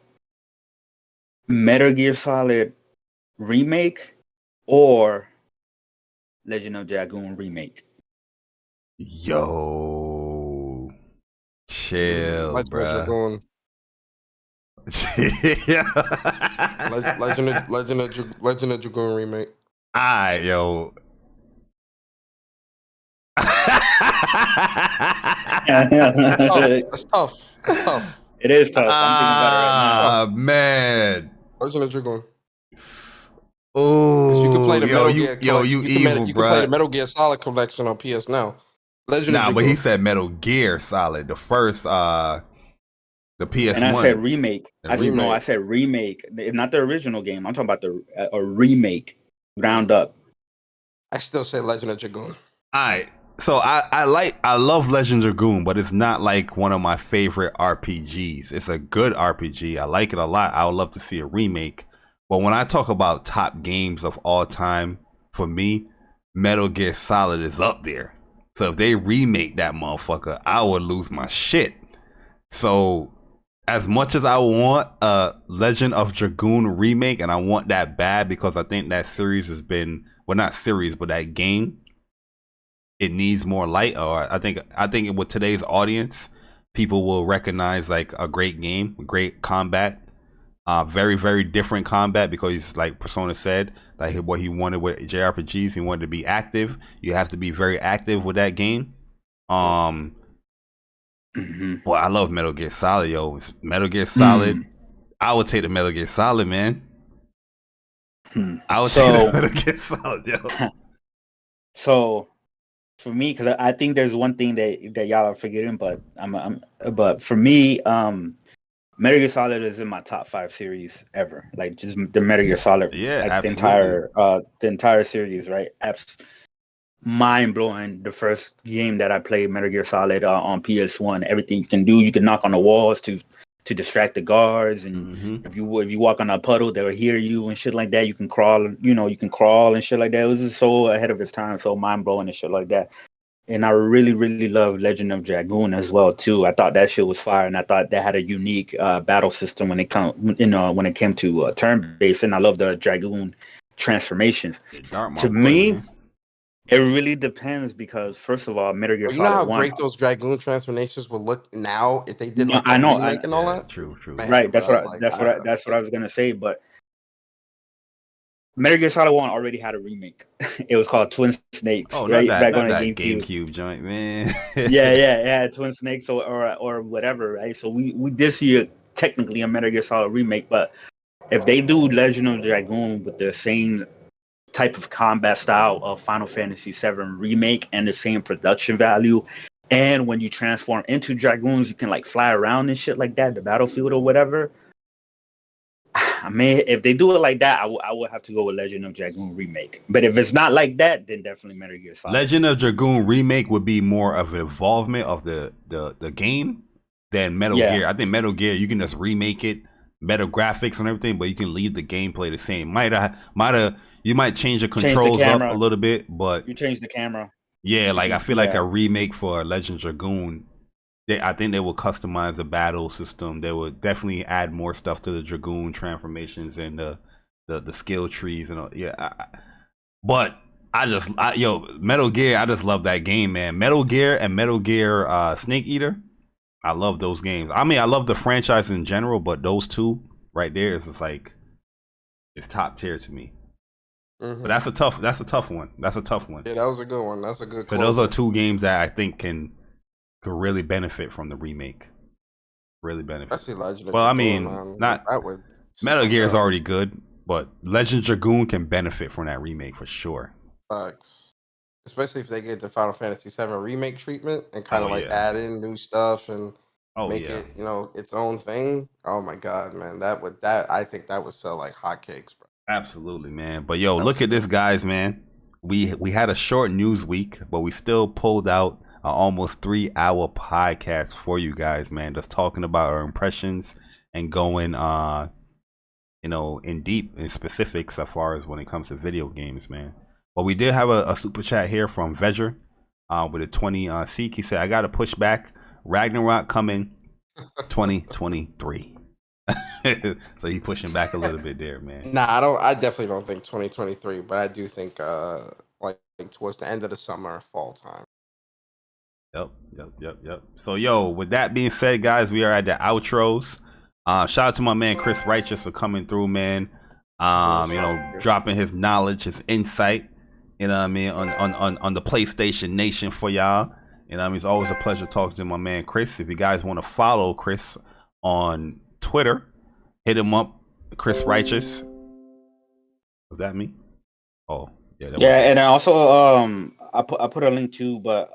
D: Metal Gear Solid remake or Legend of Dragoon remake?
A: Yo, chill,
C: Legend of
A: bruh.
C: Dragoon. Legend of Dragoon remake.
A: Alright, yo.
C: It's tough. It's tough.
D: It is tough. I'm thinking about it right now.
A: Man.
C: Legend of Dragoon.
A: Oh,
C: You can play the Metal Gear collection.
A: you evil,
C: you
A: bro.
C: can play the Metal Gear Solid collection on PS Now. Legend of
A: Nah,
C: Dragoon.
A: but he said Metal Gear Solid, the first, the PS1.
D: And I said remake.
C: remake.
D: I said remake. Not the original game. I'm talking about a remake, ground up.
C: I still say Legend of Dragoon.
A: Alright, so I love Legend of Dragoon, but it's not like one of my favorite RPGs. It's a good RPG. I like it a lot. I would love to see a remake. But when I talk about top games of all time, for me, Metal Gear Solid is up there. So if they remake that motherfucker, I would lose my shit. So as much as I want a Legend of Dragoon remake, and I want that bad because I think that series has been, well, not series, but that game, it needs more light. Or I think with today's audience, people will recognize like a great game, great combat, very, very different combat, because like Persona said, like what he wanted with JRPGs, he wanted to be active. You have to be very active with that game. Well, I love Metal Gear Solid, yo. Metal Gear Solid. I would take the Metal Gear Solid, man. I would take the Metal Gear Solid, yo.
D: So for me, because I think there's one thing that y'all are forgetting, but but for me, Metal Gear Solid is in my top 5 series ever. Like just the Metal Gear Solid,
A: yeah,
D: like
A: absolutely.
D: the entire series, right? Mind blowing. The first game that I played, Metal Gear Solid, on PS1. Everything you can do, you can knock on the walls to distract the guards, and if you walk on a puddle, they'll hear you and shit like that. You can crawl, you can crawl and shit like that. It was just so ahead of its time, so mind blowing and shit like that. And I really, really love Legend of Dragoon as well too. I thought that shit was fire, and I thought that had a unique battle system when it came to turn based. And I love the Dragoon transformations. To me, it really depends, because first of all, Metal Gear Solid 1.
C: You know how great those Dragoon transformations would look now if they did like a remake and all that.
A: True.
C: Man,
D: right, that's
C: bro,
D: what I was gonna say, but. Metal Gear Solid 1 already had a remake. It was called Twin Snakes.
A: Oh,
D: right?
A: not
D: Back
A: that
D: on the
A: GameCube joint, man.
D: yeah, Twin Snakes or whatever, right? So we did see technically a Metal Gear Solid remake, but if they do Legend of Dragoon with the same type of combat style of Final Fantasy VII remake and the same production value, and when you transform into Dragoons, you can like fly around and shit like that, the battlefield or whatever. I mean, if they do it like that, I would have to go with Legend of Dragoon remake. But if it's not like that, then definitely Metal Gear Solid.
A: Legend of Dragoon remake would be more of an involvement of the game than Metal Gear. I think Metal Gear, you can just remake it, better graphics and everything, but you can leave the gameplay the same. You might change the controls up a little bit, but
D: you change the camera.
A: Yeah, like I feel like a remake for Legend of Dragoon. I think they will customize the battle system. They would definitely add more stuff to the Dragoon transformations and the skill trees and all. But Metal Gear. I just love that game, man. Metal Gear and Metal Gear Snake Eater. I love those games. I mean, I love the franchise in general, but those two right there is just like it's top tier to me. But that's a tough one. Yeah,
C: that was a good one. That's a good.
A: But those are two games that I think could really benefit from the remake. Really benefit.
C: I see Legend.
A: Well, I mean, not Metal Gear is already good, but Legend of Dragoon can benefit from that remake for sure.
C: Facts. Especially if they get the Final Fantasy VII remake treatment and kind of add in new stuff and make it, its own thing. Oh my god, man, I think that would sell like hotcakes, bro.
A: Absolutely, man. But look at this, guys, man. We had a short news week, but we still pulled out an almost 3-hour podcast for you guys, man. Just talking about our impressions and going, in deep in specifics as far as when it comes to video games, man. But we did have a super chat here from Vedger with a 20 seek. He said, "I got to push back. Ragnarok coming 2023." So he pushing back a little bit there, man.
C: Nah, I definitely don't think 2023, but I do think like towards the end of the summer, fall time.
A: Yep. So with that being said, guys, we are at the outros. Shout out to my man Chris Righteous for coming through, man. Dropping his knowledge, his insight, on the PlayStation Nation for y'all. It's always a pleasure talking to my man Chris. If you guys want to follow Chris on Twitter, hit him up, Chris Righteous. Was that me? Oh, yeah.
D: And also I put a link too, but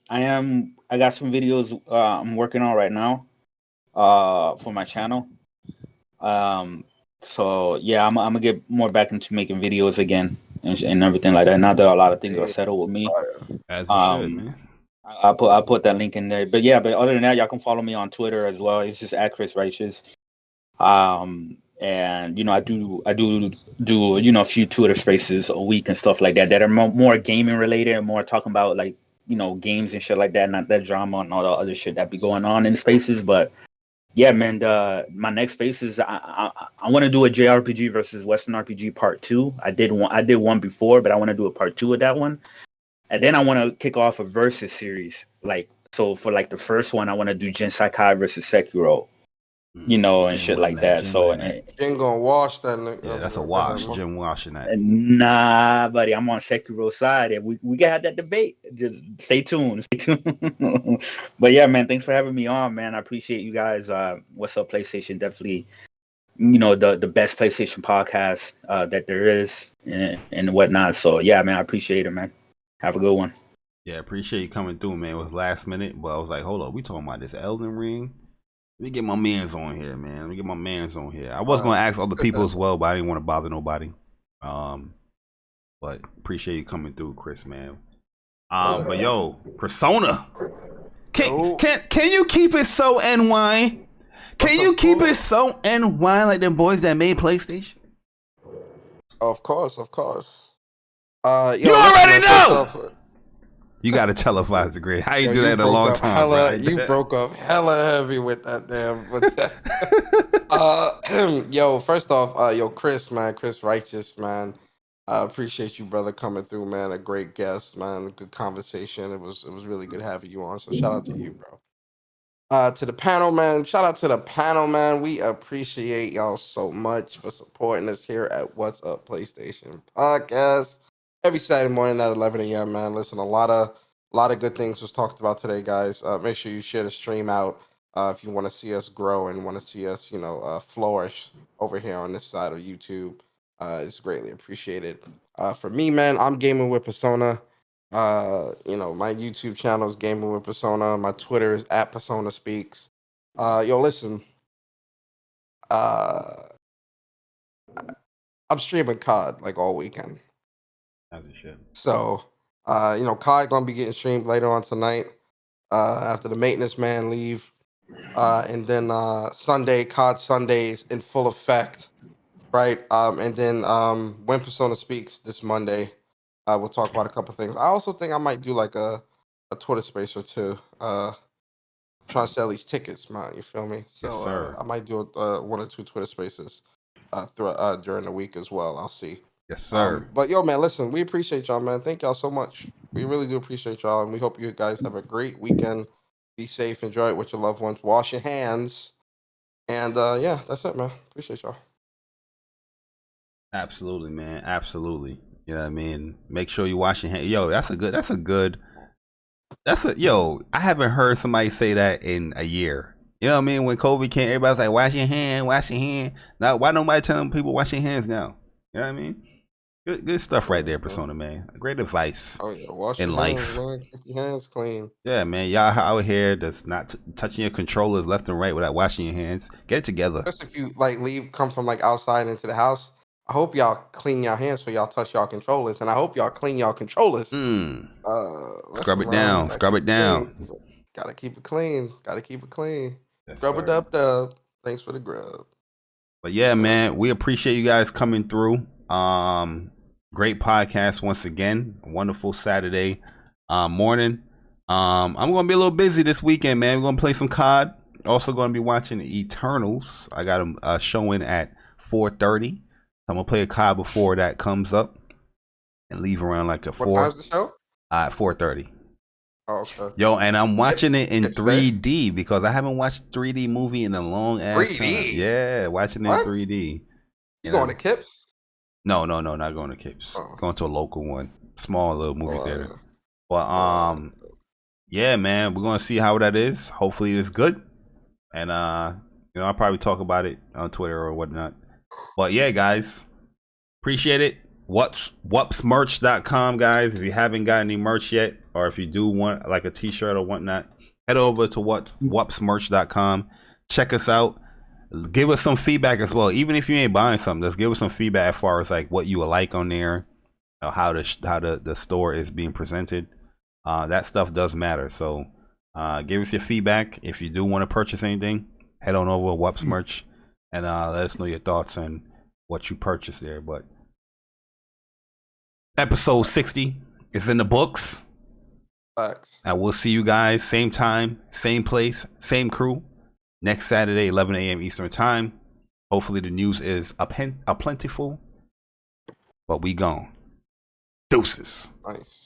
D: I got some videos I'm working on right now for my channel. So yeah, I'm gonna get more back into making videos again and everything like that. Now that a lot of things are settled with me.
A: As you should, man.
D: I put that link in there. But other than that, y'all can follow me on Twitter as well. It's just @Chris Righteous. And I do a few Twitter spaces a week and stuff like that are more gaming related and more talking about like games and shit like that, not that drama and all the other shit that be going on in spaces. But yeah, man, my next space is I want to do a JRPG versus Western RPG part 2. I did one before, but I want to do a part 2 of that one. And then I want to kick off a versus series, like So for like the first one, I want to do Jin Sakai versus Sekiro, you know, and shit like that. So
C: Jin gonna wash that nigga.
A: Yeah, that's a wash. Jin washing that.
D: Nah, buddy, I'm on Sekiro's side. We can have that debate. Just stay tuned. Stay tuned. But yeah, man, thanks for having me on, man. I appreciate you guys. What's up, PlayStation? Definitely, you know, the best PlayStation podcast that there is and whatnot. So yeah, man, I appreciate it, man. Have a good one.
A: Yeah, appreciate you coming through, man. It was last minute, but I was like, hold up, we talking about this Elden Ring? Let me get my mans on here, man. Let me get my mans on here. I was gonna ask other people as well, but I didn't want to bother nobody. But appreciate you coming through, Chris, man. But yo, Persona. Can you keep it so NY? Can you keep it so NY like them boys that made PlayStation?
C: Of course. You
A: already know. You gotta televise the grade. How you do that in a long time, bro?
C: You broke up hella heavy with that damn. Yo, first off, yo, Chris, man, Chris Righteous, man. I appreciate you, brother, coming through, man. A great guest, man. A good conversation. It was really good having you on. So shout out to you, bro. To the panel, man. Shout out to the panel, man. We appreciate y'all so much for supporting us here at What's Up PlayStation Podcast. Every Saturday morning at 11 a.m., man. Listen, a lot of good things was talked about today, guys. Make sure you share the stream out if you want to see us grow and want to see us, you know, flourish over here on this side of YouTube. It's greatly appreciated. For me, man, I'm Gaming with Persona. You know, my YouTube channel is Gaming with Persona. My Twitter is @Persona Speaks. Yo, listen. I'm streaming COD like all weekend.
A: Shit.
C: So, you know, COD gonna be getting streamed later on tonight after the maintenance man leave. And then Sunday, COD Sundays in full effect, right? And then when Persona Speaks this Monday, we'll talk about a couple things. I also think I might do like a Twitter space or two. Trying to sell these tickets, man. You feel me? So
A: yes, sir.
C: I might do 1 or 2 Twitter spaces during the week as well. I'll see.
A: Yes, sir.
C: But yo, man, listen, we appreciate y'all, man. Thank y'all so much. We really do appreciate y'all, and we hope you guys have a great weekend. Be safe, enjoy it with your loved ones, wash your hands, and yeah, that's it, man. Appreciate y'all.
A: Absolutely, man. Absolutely. You know what I mean? Make sure you wash your hands. Yo, yo, I haven't heard somebody say that in a year. You know what I mean? When COVID came, everybody's like, wash your hand. Now, why nobody telling people wash your hands now? You know what I mean? Good stuff right there, Persona, man. Great advice
C: Wash
A: in
C: your
A: life.
C: Hands, man. Keep your hands clean.
A: Yeah, man. Y'all out here that's not touching your controllers left and right without washing your hands. Get it together.
C: Just if you like come from like outside into the house, I hope y'all clean your hands before y'all touch y'all controllers, and I hope y'all clean y'all controllers.
A: Scrub it down. Scrub it down.
C: Gotta keep it clean.
A: Yes,
C: Scrub it up. Thanks for the grub.
A: But yeah, man, we appreciate you guys coming through. Great podcast once again. A wonderful Saturday morning. I'm gonna be a little busy this weekend, man. We're gonna play some COD. Also gonna be watching Eternals. I got a showing at 4:30. I'm gonna play a COD before that comes up and leave around like a 4.
C: What time's the show?
A: At 4:30.
C: Oh, okay.
A: Yo, and I'm watching it in 3D because I haven't watched 3D movie in a long ass
C: 3D?
A: time. Yeah, watching it in 3D.
C: You going to Kips?
A: No, not going to Kips. Going to a local one, small little movie theater.
C: Yeah.
A: But yeah, man, we're gonna see how that is. Hopefully, it's good. And you know, I'll probably talk about it on Twitter or whatnot. But yeah, guys, appreciate it. WUPSmerch.com, guys. If you haven't got any merch yet, or if you do want like a T-shirt or whatnot, head over to WUPSmerch.com. Check us out. Give us some feedback as well. Even if you ain't buying something, just give us some feedback as far as like what you would like on there, how the store is being presented. That stuff does matter. So give us your feedback. If you do want to purchase anything, head on over to WUPS Merch and let us know your thoughts and what you purchased there. But episode 60 is in the books.
C: Facts. And
A: we'll see you guys same time, same place, same crew. Next Saturday, 11 a.m. Eastern Time. Hopefully the news is plentiful. But we gone. Deuces.
C: Nice.